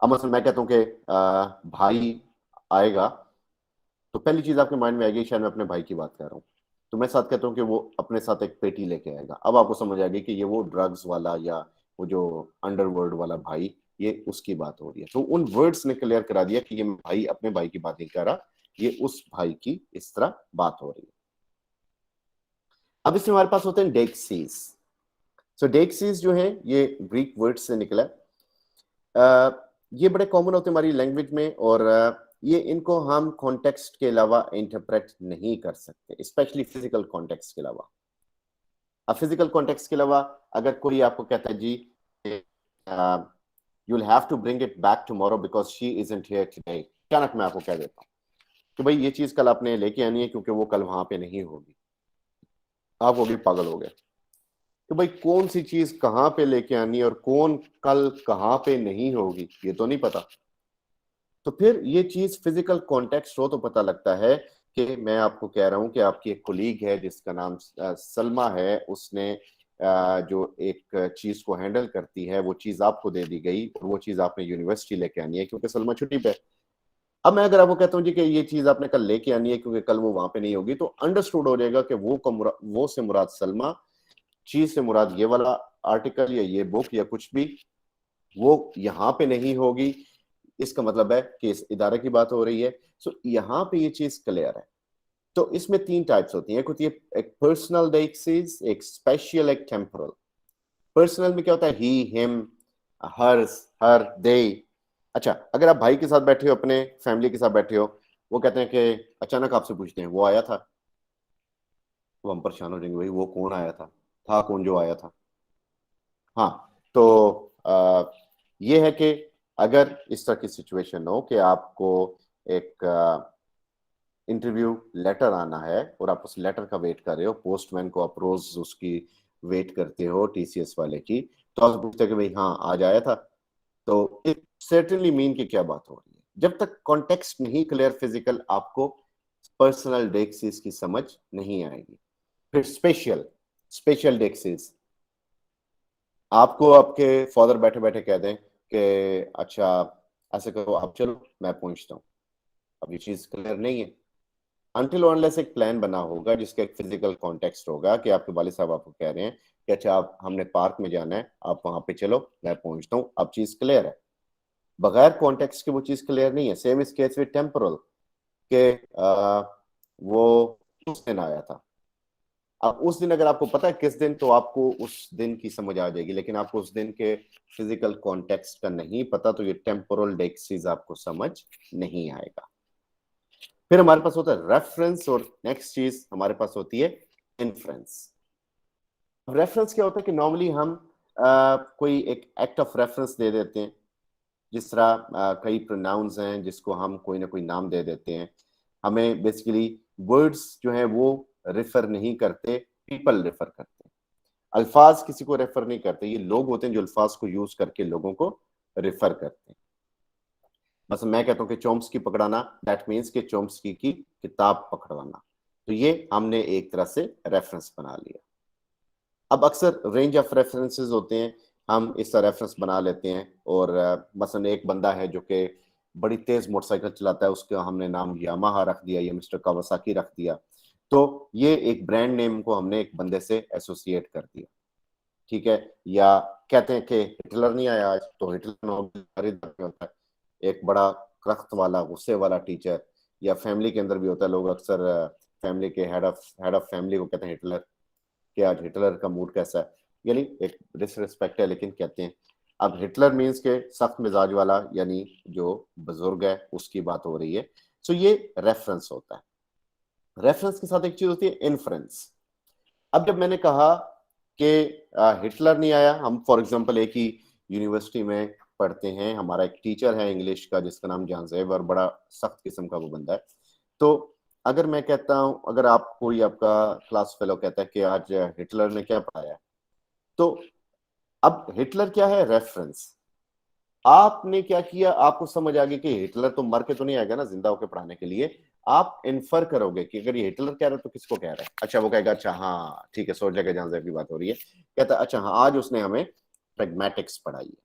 अब मसलन मैं कहता हूँ कि भाई आएगा, तो पहली चीज आपके माइंड में आएगी शायद मैं अपने भाई की बात कर रहा हूँ, तो मैं साथ कहता हूँ कि वो अपने साथ एक पेटी लेके आएगा। अब आपको समझ आएगी कि ये वो ड्रग्स वाला या वो जो अंडरवर्ल्ड वाला भाई, ये उसकी बात हो रही है। तो उन वर्ड्स ने क्लियर करा दिया कि ये भाई अपने भाई की बात नहीं कर रहा, ये उस भाई की इस तरह बात हो रही है। अब इसमें हमारे पास होते हैं डेक्सीज। सो डेक्सीज जो है ये ग्रीक वर्ड से निकला है। ये बड़े कॉमन होते हैं हमारी लैंग्वेज में, और ये इनको हम कॉन्टेक्स्ट के अलावा इंटरप्रेट नहीं कर सकते, स्पेशली फिजिकल कॉन्टेक्स्ट के अलावा। अब फिजिकल कॉन्टेक्स्ट के अलावा अगर कोई आपको कहता है जी you will have to bring it back tomorrow because she isn't here today, अचानक मैं आपको कह देता हूँ कि भाई ये चीज कल आपने लेके आनी है क्योंकि वो कल वहां पे नहीं होगी, आप वो भी पागल हो गए कि भाई कौन सी चीज कहाँ पे लेके आनी है और कौन कल कहाँ पे नहीं होगी ये तो नहीं पता। तो फिर ये चीज फिजिकल कॉन्टेक्स्ट हो तो पता लगता है कि मैं आपको कह रहा हूं कि आपकी एक कोलीग है जिसका नाम सलमा है, उसने जो एक चीज को हैंडल करती है वो चीज आपको दे दी गई और वो चीज आपने यूनिवर्सिटी लेके आनी है क्योंकि सलमा छुट्टी पे। अब मैं अगर आपको कहता हूँ जी कि ये चीज आपने कल लेके आनी है क्योंकि कल वो वहां पे नहीं होगी, तो अंडरस्टूड हो जाएगा कि वो से मुराद सलमा, चीज से मुराद ये वाला आर्टिकल या ये बुक या कुछ भी, वो यहाँ पे नहीं होगी। इसका मतलब है कि इस इदारे की बात हो रही है। सो यहाँ पे ये चीज क्लियर है। तो इसमें 3 टाइप्स होती हैं, एक होती है एक पर्सनल डेक्सीज, एक स्पेशल, एक टेम्पोरल। पर्सनल में क्या होता है, ही, हिम, हर्स, हर, दे। अच्छा, अगर आप भाई के साथ बैठे हो, अपने फैमिली के साथ बैठे हो, वो कहते हैं कि अचानक आपसे पूछते हैं वो आया था, तो हम परेशान हो जाएंगे, भाई वो कौन आया था कौन जो आया था। हाँ, तो ये है कि अगर इस तरह की सिचुएशन हो कि आपको एक इंटरव्यू लेटर आना है और आप उस लेटर का वेट कर रहे हो, पोस्टमैन को आप रोज उसकी वेट करते हो, टीसीएस वाले की, तो आप पूछते हैं कि भाई हाँ आज आया था, तो इट सर्टेनली मीन कि क्या बात हो रही है। जब तक कॉन्टेक्स्ट नहीं क्लियर फिजिकल, आपको पर्सनल डेक्सिस की समझ नहीं आएगी। फिर स्पेशल, स्पेशल डेक्सिस, आपको आपके फादर बैठे बैठे कह दें कि अच्छा ऐसे करो, आप चलो मैं पहुंचता हूँ। अब ये चीज क्लियर नहीं है अनटिल अनलेस एक प्लान बना होगा जिसका एक फिजिकल कॉन्टेक्स्ट होगा कि आपके वालिद साहब आपको कह रहे हैं कि अच्छा आप हमने पार्क में जाना है, आप वहां पे चलो मैं पहुंचता हूँ। अब चीज क्लियर है। बगैर कॉन्टेक्स्ट के वो चीज क्लियर नहीं है। सेम इस केस विद टेम्पोरल के वो उस दिन आया था। अब उस दिन अगर आपको पता है किस दिन, तो आपको उस दिन की समझ आ जाएगी, लेकिन आपको उस दिन के फिजिकल कॉन्टेक्स्ट का नहीं पता, तो ये टेम्पोरल डेक्सीज आपको समझ नहीं आएगा। फिर हमारे पास होता है रेफरेंस, और नेक्स्ट चीज हमारे पास होती है इन्फ्रेंस। रेफरेंस क्या होता है कि नॉर्मली हम कोई एक एक्ट ऑफ रेफरेंस दे देते हैं, जिस तरह कई प्रोनाउंस हैं जिसको हम कोई ना कोई नाम दे देते हैं। हमें बेसिकली वर्ड्स जो हैं वो रेफर नहीं करते, पीपल रेफर करते हैं। अल्फाज किसी को रेफर नहीं करते, ये लोग होते हैं जो अल्फाज को यूज करके लोगों को रेफर करते हैं। बस मैं कहता हूं कि चोम्स्की पकड़ाना, दैट मीन्स कि चोम्स्की की किताब पकड़वाना, तो ये हमने एक तरह से रेफरेंस बना लिया। अब अक्सर रेंज ऑफ रेफरेंसेस होते हैं, हम इसका रेफरेंस बना लेते हैं, और मसलन एक बंदा है जो कि बड़ी तेज मोटरसाइकिल चलाता है, उसका हमने नाम यामाहा रख दिया या मिस्टर कावासाकी रख दिया, तो ये एक ब्रांड नेम को हमने एक बंदे से एसोसिएट कर दिया, ठीक है। या कहते हैं कि हिटलर नहीं आया आज, तो हिटलर होता है एक बड़ा कख्त वाला, गुस्से वाला टीचर। या फैमिली के अंदर भी होता है, लोग अक्सर फैमिली के हेड ऑफ फैमिली को कहते हैं हिटलर, कि आज हिटलर का मूड कैसा है, यानी एक डिसरिस्पेक्ट है, लेकिन कहते हैं। अब हिटलर मीन्स के सख्त मिजाज वाला, यानी जो बुजुर्ग है उसकी बात हो रही है। सो ये रेफरेंस होता है। रेफरेंस के साथ एक चीज होती है इन्फ्रेंस। अब जब मैंने कहा कि हिटलर नहीं आया, हम फॉर एग्जांपल एक ही यूनिवर्सिटी में पढ़ते हैं, हमारा एक टीचर है इंग्लिश का जिसका नाम जॉन ज़ेवर, बड़ा सख्त किस्म का वो बंदा है। तो अगर मैं कहता हूं, अगर आप कोई आपका क्लास फेलो कहता है कि आज हिटलर ने क्या पढ़ाया, तो अब हिटलर क्या है, रेफरेंस। आपने क्या किया, आपको समझ आ गई कि हिटलर तो मर के तो नहीं आएगा ना जिंदा होकर पढ़ाने के लिए। आप इन्फर करोगे कि अगर ये हिटलर कह रहा है तो किसको कह रहा है। अच्छा, वो कहेगा अच्छा हाँ ठीक है, सोच जाएगा जहां से की बात हो रही है, कहता अच्छा हाँ आज उसने हमें प्रैग्मेटिक्स पढ़ाई है।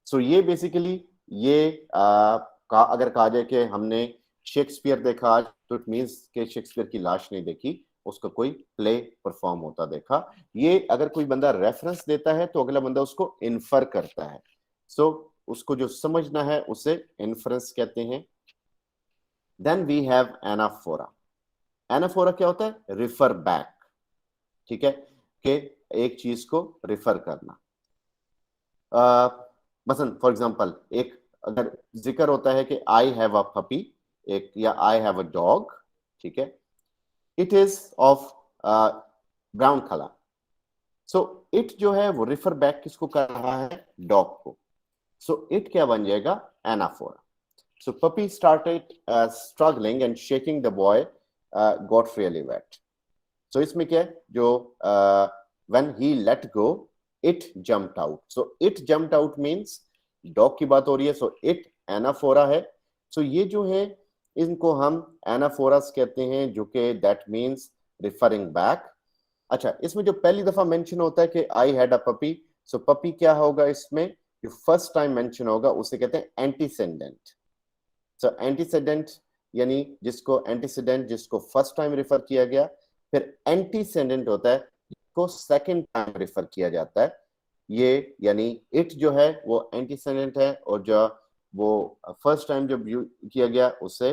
सो ये बेसिकली ये अगर कहा जाए कि हमने शेक्सपियर देखा आज, तो इट मीन्स कि शेक्सपियर की लाश नहीं देखी, उसका कोई प्ले परफॉर्म होता देखा। ये अगर कोई बंदा रेफरेंस देता है तो अगला बंदा उसको इन्फर करता है। सो उसको जो समझना है उसे इन्फ्रेंस कहते हैं। Then we have anaphora. Anaphora क्या होता है, रिफर बैक, ठीक है, कि एक चीज को रिफर करना। मसलन फॉर एग्जांपल एक अगर जिक्र होता है कि आई हैव अ पपी, एक, या आई हैव अ डॉग, ठीक है, it is of brown colour. So it जो है वो रिफर बैक किसको कर रहा है, डॉग को। सो इट क्या बन जाएगा, anaphora. So puppy started struggling and shaking the boy got really wet. So इसमें क्या है, जो when he let go it jumped out. So it jumped out means dog की बात हो रही है, सो इट एनाफोरा है। सो ये जो है इनको हम एनाफोरास कहते हैं, जो कि दैट मींस रिफरिंग बैक। अच्छा, इसमें जो पहली दफा मेंशन होता है कि I had a puppy, so puppy क्या होगा, इसमें जो फर्स्ट टाइम मेंशन होगा उसे कहते हैं एंटीसेडेंट। सो एंटीसेडेंट यानी जिसको फर्स्ट टाइम रेफर किया गया, फिर एंटीसेडेंट होता है को सेकंड टाइम रेफर किया जाता है। ये यानी इट जो है वो एंटीसेडेंट है, और जो वो फर्स्ट टाइम जब यूज किया गया उसे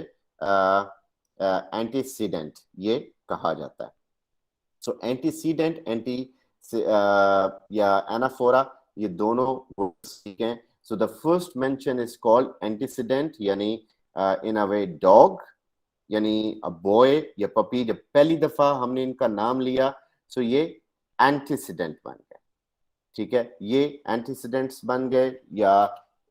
एंटीसीडेंट ये कहा जाता है। सो एंटीसीडेंट, एंटी या एनाफोरा, ये दोनों ठीक हैं। So the first mention is called antecedent, यानी इन अ वे डॉग, यानी बॉय या पपी। जब पहली दफा हमने इनका नाम लिया सो ये एंटीसीडेंट बन गए, ठीक है, ये एंटीसीडेंट्स बन गए, या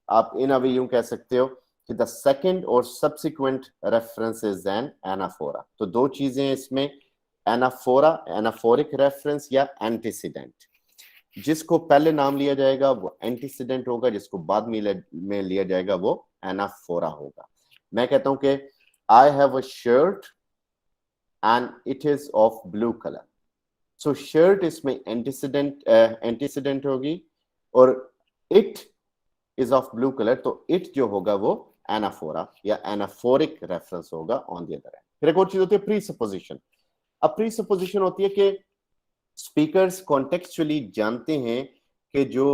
आप इन अ वे यूं कह सकते हो कि द सेकंड और subsequent reference is an anaphora. तो दो चीजें इसमें, एनाफोरा, एनाफोरिक रेफरेंस या एंटीसीडेंट। जिसको पहले नाम लिया जाएगा वो एंटीसीडेंट होगा, जिसको बाद में लिया जाएगा वो एनाफोरा होगा। मैं कहता हूं कि I have a shirt and it is of blue colour. So shirt इसमें एंटीसीडेंट होगी, और it is of blue colour, तो इट जो होगा वो एनाफोरा या एनाफोरिक रेफरेंस होगा ऑन द अदर एंड। फिर एक और चीज होती है प्रीसपोजिशन। अब प्रीसपोजिशन होती है कि स्पीकर्स कॉन्टेक्चुअली जानते हैं कि जो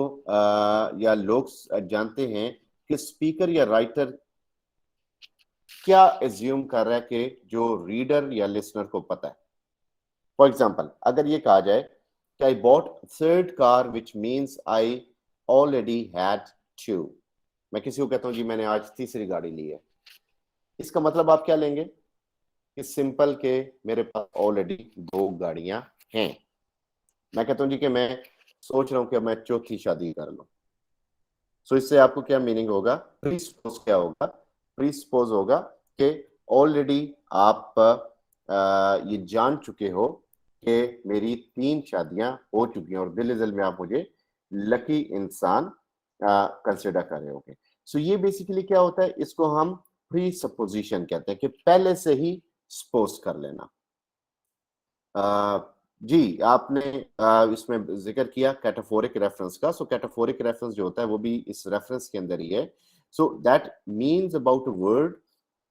या लोग जानते हैं कि स्पीकर या राइटर क्या एज्यूम कर रहा है कि जो रीडर या लिसनर को पता है। फॉर एग्जाम्पल, अगर ये कहा जाए कि I bought third car which means I already had two, मैं किसी को कहता हूं जी मैंने आज तीसरी गाड़ी ली है, इसका मतलब आप क्या लेंगे कि सिंपल के मेरे पास ऑलरेडी दो गाड़ियां हैं। मैं कहता हूं जी कि मैं सोच रहा हूं कि मैं चौथी शादी कर लूं। सो इससे आपको क्या मीनिंग होगा, प्रीसपोज क्या होगा, प्रीसपोज होगा कि ऑलरेडी आप ये जान चुके हो कि मेरी 3 शादियां हो चुकी हैं और दिल दिल में आप मुझे लकी इंसान कंसिडर कर रहे होंगे। सो ये बेसिकली क्या होता है, इसको हम प्रीसपोजिशन कहते हैं कि पहले से ही सपोज कर लेना। जी, आपने इसमें जिक्र किया कैटाफोरिक रेफरेंस का। सो कैटाफोरिक रेफरेंस जो होता है वो भी इस रेफरेंस के अंदर ही है। So that means about a word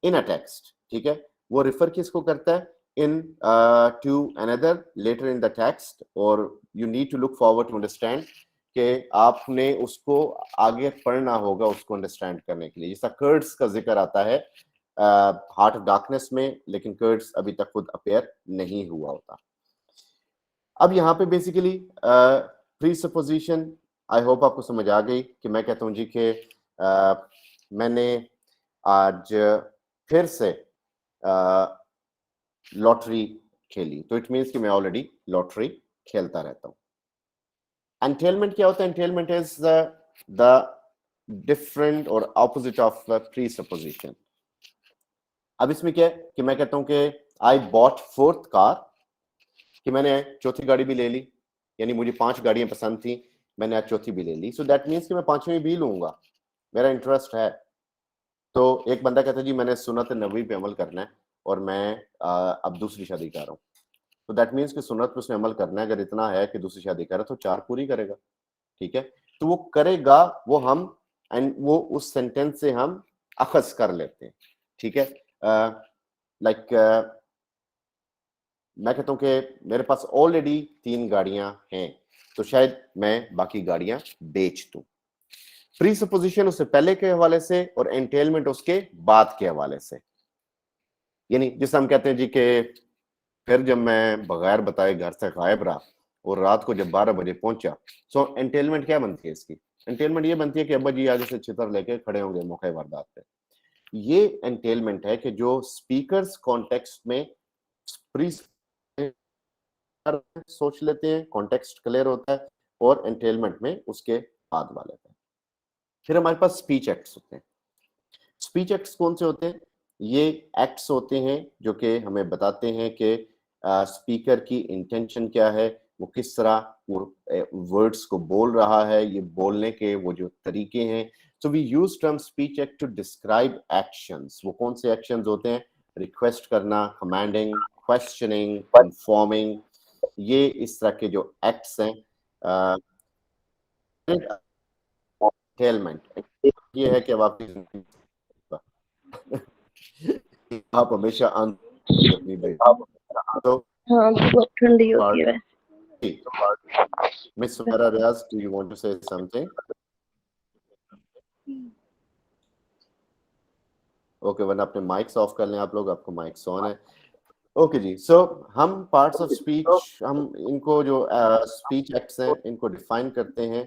in a text, ठीक है, वो रिफर किसको करता है, in to another letter in the text, और you need to look forward to understand कि आपने उसको आगे पढ़ना होगा उसको अंडरस्टैंड करने के लिए। जैसा कर्ड्स का जिक्र आता है हार्ट ऑफ डार्कनेस में, लेकिन कर्ड्स अभी तक खुद अपेयर नहीं हुआ होता। अब यहाँ पे बेसिकली प्रीसपोजिशन आई होप आपको समझ आ गई कि मैं कहता हूँ जी कि मैंने आज फिर से लॉटरी खेली, तो इट मीन्स कि मैं ऑलरेडी लॉटरी खेलता रहता हूँ। एंटेलमेंट क्या होता है, एंटेलमेंट इज द डिफरेंट और ऑपोजिट ऑफ प्रीसपोजिशन। अब इसमें क्या है कि मैं कहता हूं कि आई बॉट फोर्थ कार, कि मैंने चौथी गाड़ी भी ले ली, यानी मुझे 5 गाड़ियां पसंद थी, मैंने आज चौथी भी ले ली। सो दैट मीन्स कि मैं 5वीं भी लूंगा, मेरा इंटरेस्ट है। तो एक बंदा कहता है जी मैंने सुन्नत नबवी पे अमल करना है और मैं अब दूसरी शादी कर रहा हूँ। तो दैट मीन्स कि सुन्नत पे उसने अमल करना है, अगर इतना है कि दूसरी शादी करे तो 4 पूरी करेगा, ठीक है। तो वो करेगा, वो हम एंड वो उस सेंटेंस से हम अखज कर लेते हैं, ठीक है। लाइक मैं कहता हूं कि मेरे पास ऑलरेडी 3 गाड़ियां हैं, तो शायद मैं बाकी गाड़ियां बेच दूं। प्रीसपोजिशन उससे पहले के हवाले से और एंटेलमेंट उसके बाद के हवाले से। यानी जिस हम कहते हैं जी कि फिर जब मैं बगैर बताए घर से गायब रहा और रात को जब 12 बजे पहुंचा, सो एंटेलमेंट क्या बनती है इसकी, एंटेलमेंट ये बनती है कि अब्बा जी आगे से छितर लेके खड़े होंगे मौके वारदात पे। ये एंटेलमेंट है कि जो स्पीकर्स कॉन्टेक्स्ट में सोच लेते हैं, कॉन्टेक्स्ट क्लियर होता है, और एंटेलमेंट में उसके बाद वाले हैं। फिर हमारे पास स्पीच एक्ट्स होते हैं। स्पीच एक्ट्स कौन से होते हैं, ये एक्ट्स होते हैं जो कि हमें बताते हैं कि स्पीकर की इंटेंशन क्या है, वो किस तरह वो वर्ड्स को बोल रहा है, ये बोलने के वो जो तरीके हैं। So we use term speech act to describe actions. वो कौन से एक्शंस होते हैं, रिक्वेस्ट करना, कमांडिंग, क्वेश्चनिंग, इन्फॉर्मिंग, ये इस तरह के जो एक्ट्स हैं। एंटेलमेंट ये है कि अब आप हमेशा अपनी तो हाँ बहुत ठंडी होती है। Miss Sumera Riaz, do you want to say something? Okay, वरना अपने माइक्स ऑफ कर लें आप लोग, आपको माइक्स ऑन है। ओके जी, सो हम पार्ट्स ऑफ स्पीच, हम इनको जो स्पीच एक्ट्स हैं इनको डिफाइन करते हैं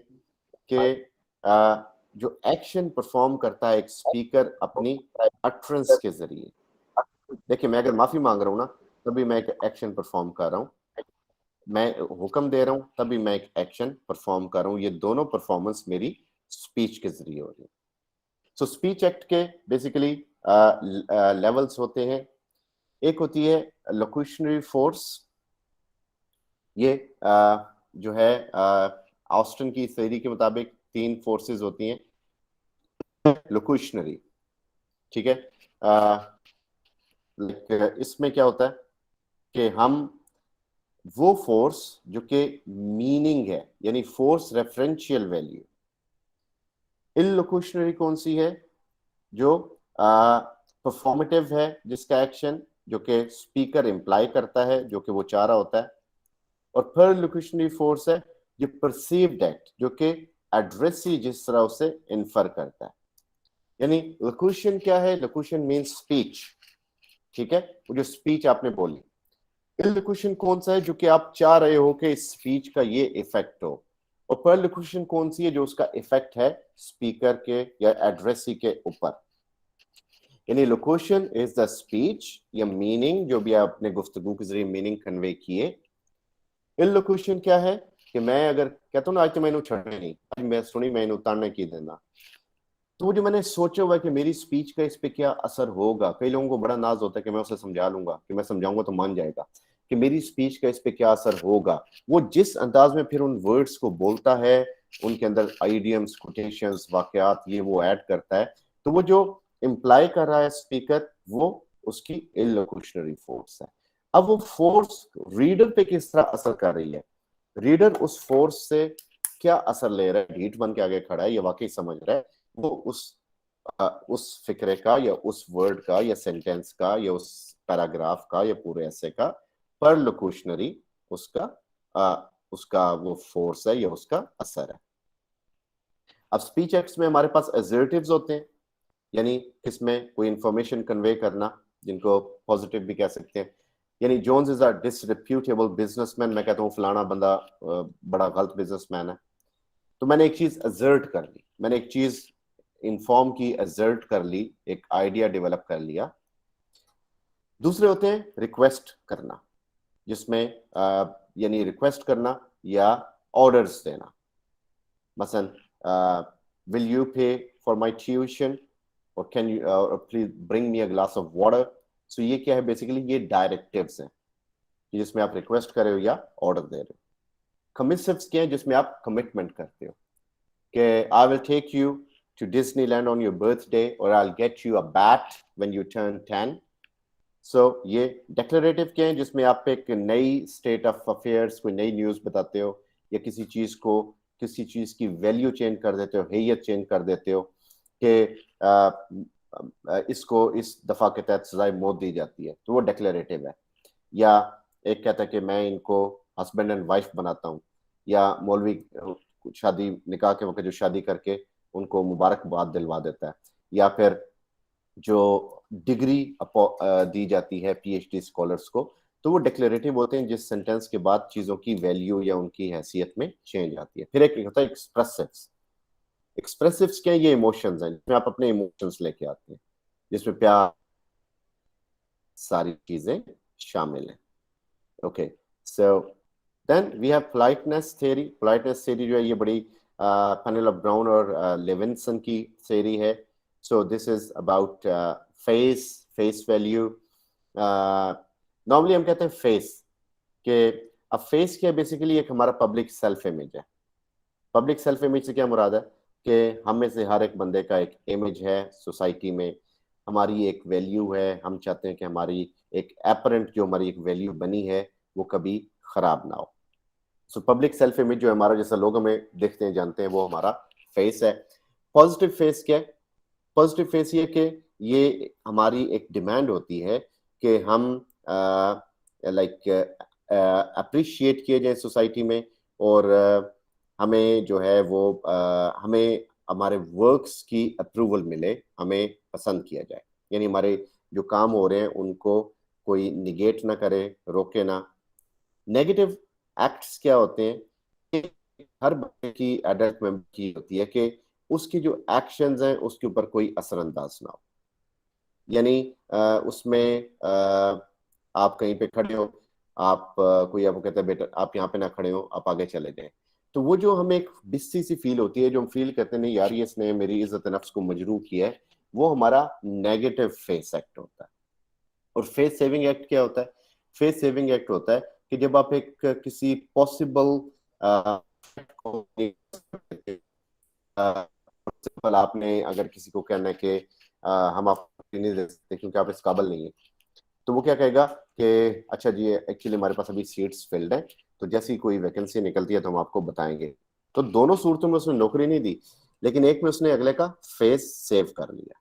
कि जो एक्शन परफॉर्म करता है एक स्पीकर अपनी अटरेंस के जरिए। देखिए, मैं अगर माफी मांग रहा हूँ ना, तभी मैं एक एक्शन परफॉर्म कर रहा हूँ, मैं हुक्म दे रहा हूँ तभी मैं एक एक्शन परफॉर्म कर रहा हूँ। ये दोनों परफॉर्मेंस मेरी स्पीच के जरिए हो रही है। सो स्पीच एक्ट के बेसिकली लेवल्स होते हैं। एक होती है लोक्यूशनरी फोर्स। ये जो है ऑस्टिन की थ्योरी के मुताबिक 3 फोर्सेस होती हैं लोक्यूशनरी, ठीक है। इसमें क्या होता है कि हम वो फोर्स जो कि मीनिंग है, यानी फोर्स रेफरेंशियल वैल्यू, इलोक्यूशनरी कौन सी है, जो परफॉर्मेटिव है, जिसका एक्शन जो कि स्पीकर इंप्लाई करता है, जो कि वो चाह रहा होता है। और फिर लोक्यूशनरी फोर्स है जो परसीव्ड एक्ट, जो कि एड्रेसी जिस तरह उसे इन्फर करता है। यानी लोक्यूशन क्या है? लोक्यूशन मीन्स स्पीच, ठीक है, वो जो स्पीच आपने बोली। इलोक्यूशन कौन सा है? जो कि आप चाह रहे हो कि इस स्पीच का ये इफेक्ट हो। और पर लोक्यूशन कौन सी है? जो उसका इफेक्ट है स्पीकर के या एड्रेसी के ऊपर। यानी लोक्यूशन इज द स्पीच या मीनिंग, जो भी आपने गुफ्तगू के जरिए मीनिंग कन्वे किए। इलोक्यूशन क्या है कि मैं अगर कहता हूँ ना, आज तो मैंने छड़ने नहीं, आज मैं सुनी मैंने उतारने की देना, तो वो जो मैंने सोचा हुआ है कि मेरी स्पीच का इस पे क्या असर होगा। कई लोगों को बड़ा नाज होता है कि मैं उसे समझा लूंगा, कि मैं समझाऊंगा तो मान जाएगा, कि मेरी स्पीच का इस पे क्या असर होगा। वो जिस अंदाज में फिर उन वर्ड्स को बोलता है, उनके अंदर आइडियम्स, कोटेशंस, वाकयात ये वो ऐड करता है, तो वो जो इम्प्लाई कर रहा है स्पीकर, वो उसकी इलोक्यूशनरी फोर्स है। अब वो फोर्स रीडर पे किस तरह असर कर रही है, रीडर उस फोर्स से क्या असर ले रहा है, ढीठ बन के आगे खड़ा है, ये वाकई समझ रहा है, वो उस फिक्रे का या उस वर्ड का या सेंटेंस का या उस पैराग्राफ का या पूरे ऐसे का पर लोक्यूशनरी उसका वो फोर्स है या उसका असर है। अब स्पीच एक्ट्स में हमारे पास असर्टिव्स होते हैं, यानी इसमें कोई इंफॉर्मेशन कन्वे करना, जिनको पॉजिटिव भी कह सकते हैं। यानी जोन्स इज अ डिसरिप्यूटेबल बिजनेसमैन, मैं कहता हूँ फलाना बंदा बड़ा गलत बिजनेसमैन है, तो मैंने एक चीज असर्ट कर ली, मैंने एक चीज इन्फॉर्म की, असर्ट कर ली, एक आइडिया डेवलप कर लिया। दूसरे होते हैं रिक्वेस्ट करना, जिसमें यानी रिक्वेस्ट करना या ऑर्डर्स देना। मसलन will you pay for my tuition और can you please bring me a glass of water. So ये क्या है? बेसिकली ये डायरेक्टिव्स हैं, जिसमें आप रिक्वेस्ट कर रहे हो या ऑर्डर दे रहे हो। कमिटमेंट्स क्या है? जिसमें आप कमिटमेंट करते हो कि I will take you to Disneyland on your birthday, or I'll get you a bat when you turn 10. So ये declarative क्या है? जिसमें आप एक नई state of affairs, कोई नई न्यूज़ बताते हो, या किसी चीज़ की वैल्यू चेंज कर देते हो, हैयत चेंज कर देते हो, कि इसको इस दफ़ा के तहत सजाए मौत दी जाती है, तो वो declarative है। या एक कहता है कि मैं इनको हस्बैंड एंड वाइफ बनाता हूँ, या मौलवी शादी निकाह के वक्त जो शादी करके उनको मुबारकबाद दिलवा देता है, या फिर जो डिग्री दी जाती है पीएचडी स्कॉलर्स को, तो वो डिक्लेरेटिव होते हैं, जिस सेंटेंस के बाद चीज़ों की वैल्यू या उनकी हैसियत में चेंज आती है। फिर एक होता है एक्सप्रेसिव्स। एक्सप्रेसिव्स क्या है? ये इमोशंस हैं, जिसमें आप अपने इमोशंस लेके आते हैं, जिसमें प्यार, सारी चीज़ें शामिल हैं। Okay, so then we have politeness theory. Politeness theory जो है ये बड़ी पेनेलोप ब्राउन और लेविंसन की थ्योरी है। So this is about face value. Normally हम कहते हैं फेस के, अब फेस क्या है? बेसिकली एक हमारा पब्लिक सेल्फ इमेज है। पब्लिक सेल्फ इमेज से क्या मुराद है? कि हम में से हर एक बंदे का एक इमेज है सोसाइटी में, हमारी एक वैल्यू है, हम चाहते हैं कि हमारी एक एपरेंट जो हमारी एक वैल्यू बनी है वो कभी खराब ना हो। सो पब्लिक सेल्फ इमेज जो हमारा, जैसा लोग हमें देखते हैं जानते हैं, वो हमारा फेस है। पॉजिटिव फेस क्या है? पॉजिटिव फेस ये कि ये हमारी एक डिमांड होती है कि हम लाइक अप्रिशिएट किए जाए सोसाइटी में, और हमें जो है वो हमें हमारे वर्क्स की अप्रूवल मिले, हमें पसंद किया जाए। यानी हमारे जो काम हो रहे हैं उनको कोई निगेट ना करे, रोके ना। नेगेटिव एक्ट्स क्या होते हैं, हर बच्चे की, एडल्ट मेंबर की होती है कि उसकी जो एक्शंस हैं उसके ऊपर कोई असरअंदाज ना हो। यानी उसमें आप कहीं पे खड़े हो, आप कोई आपको कहता है बेटा आप यहाँ पे ना खड़े हो, आप आगे चले जाएं, तो वो जो हमें एक डिस्सी सी फील होती है, जो हम फील करते हैं नहीं यार ये इसने मेरी इज्जत नफ्स को मजरूह किया है, वो हमारा नेगेटिव फेस एक्ट होता है। और फेस सेविंग एक्ट क्या होता है? फेस सेविंग एक्ट होता है कि जब आप एक किसी पॉसिबल आपने अगर किसी को कहना है कि हम आपको नहीं दे सकते क्योंकि आप इस काबिल नहीं है, तो वो क्या कहेगा कि अच्छा जी एक्चुअली हमारे पास अभी सीट्स फिल्ड है, तो जैसी कोई वैकेंसी निकलती है तो हम आपको बताएंगे। तो दोनों सूरतों में उसने नौकरी नहीं दी, लेकिन एक में उसने अगले का फेस सेव कर लिया।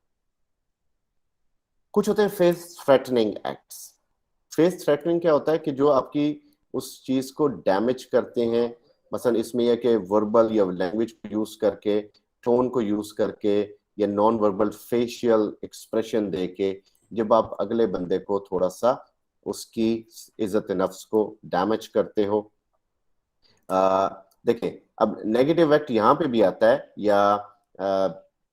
कुछ होते हैं face threatening acts. Face threatening क्या होता है कि जो आपकी उस चीज को डैमेज करते हैं, मसलन इसमें यह कि वर्बल या लैंग्वेज को यूज करके, टोन को यूज करके, या नॉन वर्बल फेशियल एक्सप्रेशन दे के जब आप अगले बंदे को थोड़ा सा उसकी इज्जत नफ्स को डैमेज करते हो। देखिए अब नेगेटिव एक्ट यहाँ पे भी आता है, या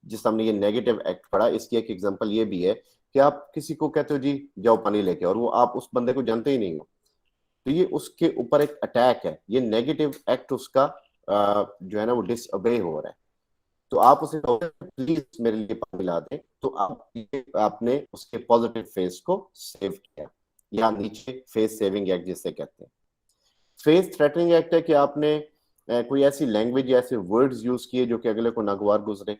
जिस हमने ये नेगेटिव एक्ट पढ़ा इसकी एक एग्जांपल ये भी है कि आप किसी को कहते हो जी जाओ पानी लेके, और वो आप उस बंदे को जानते ही नहीं हो, तो ये उसके ऊपर एक अटैक है, ये नेगेटिव एक्ट उसका जो है ना वो डिसओबे हो रहा है। तो आप उसे प्लीज मेरे लिए पानी ला दें, तो आपने उसके पॉजिटिव फेस को सेव किया, या नीचे फेस सेविंग एक्ट जिसे कहते हैं। फेस थ्रेटनिंग एक्ट है कि आपने कोई ऐसी लैंग्वेज या ऐसे वर्ड्स यूज किए जो कि अगले को नागवार गुजरे।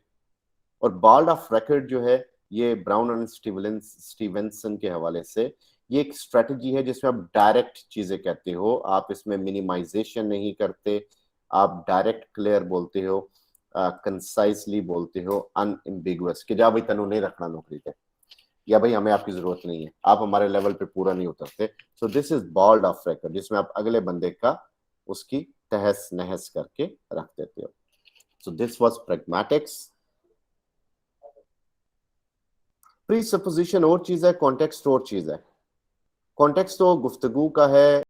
और बाल्ड ऑफ रिकॉर्ड जो है ये ब्राउन एंड स्टीवेंसन के हवाले से ये एक स्ट्रेटजी है जिसमें आप डायरेक्ट चीजें कहते हो, आप इसमें मिनिमाइजेशन नहीं करते, आप डायरेक्ट क्लियर बोलते हो, कंसाइसली बोलते हो, अनएम्बिगुअस कि जा भाई तनु नहीं रखना नौकरी पे, या भाई हमें आपकी जरूरत नहीं है, आप हमारे लेवल पे पूरा नहीं उतरते। सो this is bald of record, जिसमें आप अगले बंदे का उसकी तहस नहस करके रख देते हो। So this was pragmatics. Presupposition और चीज है, कॉन्टेक्स्ट और चीज है। कॉन्टेक्स्ट तो गुफ्तगू का है,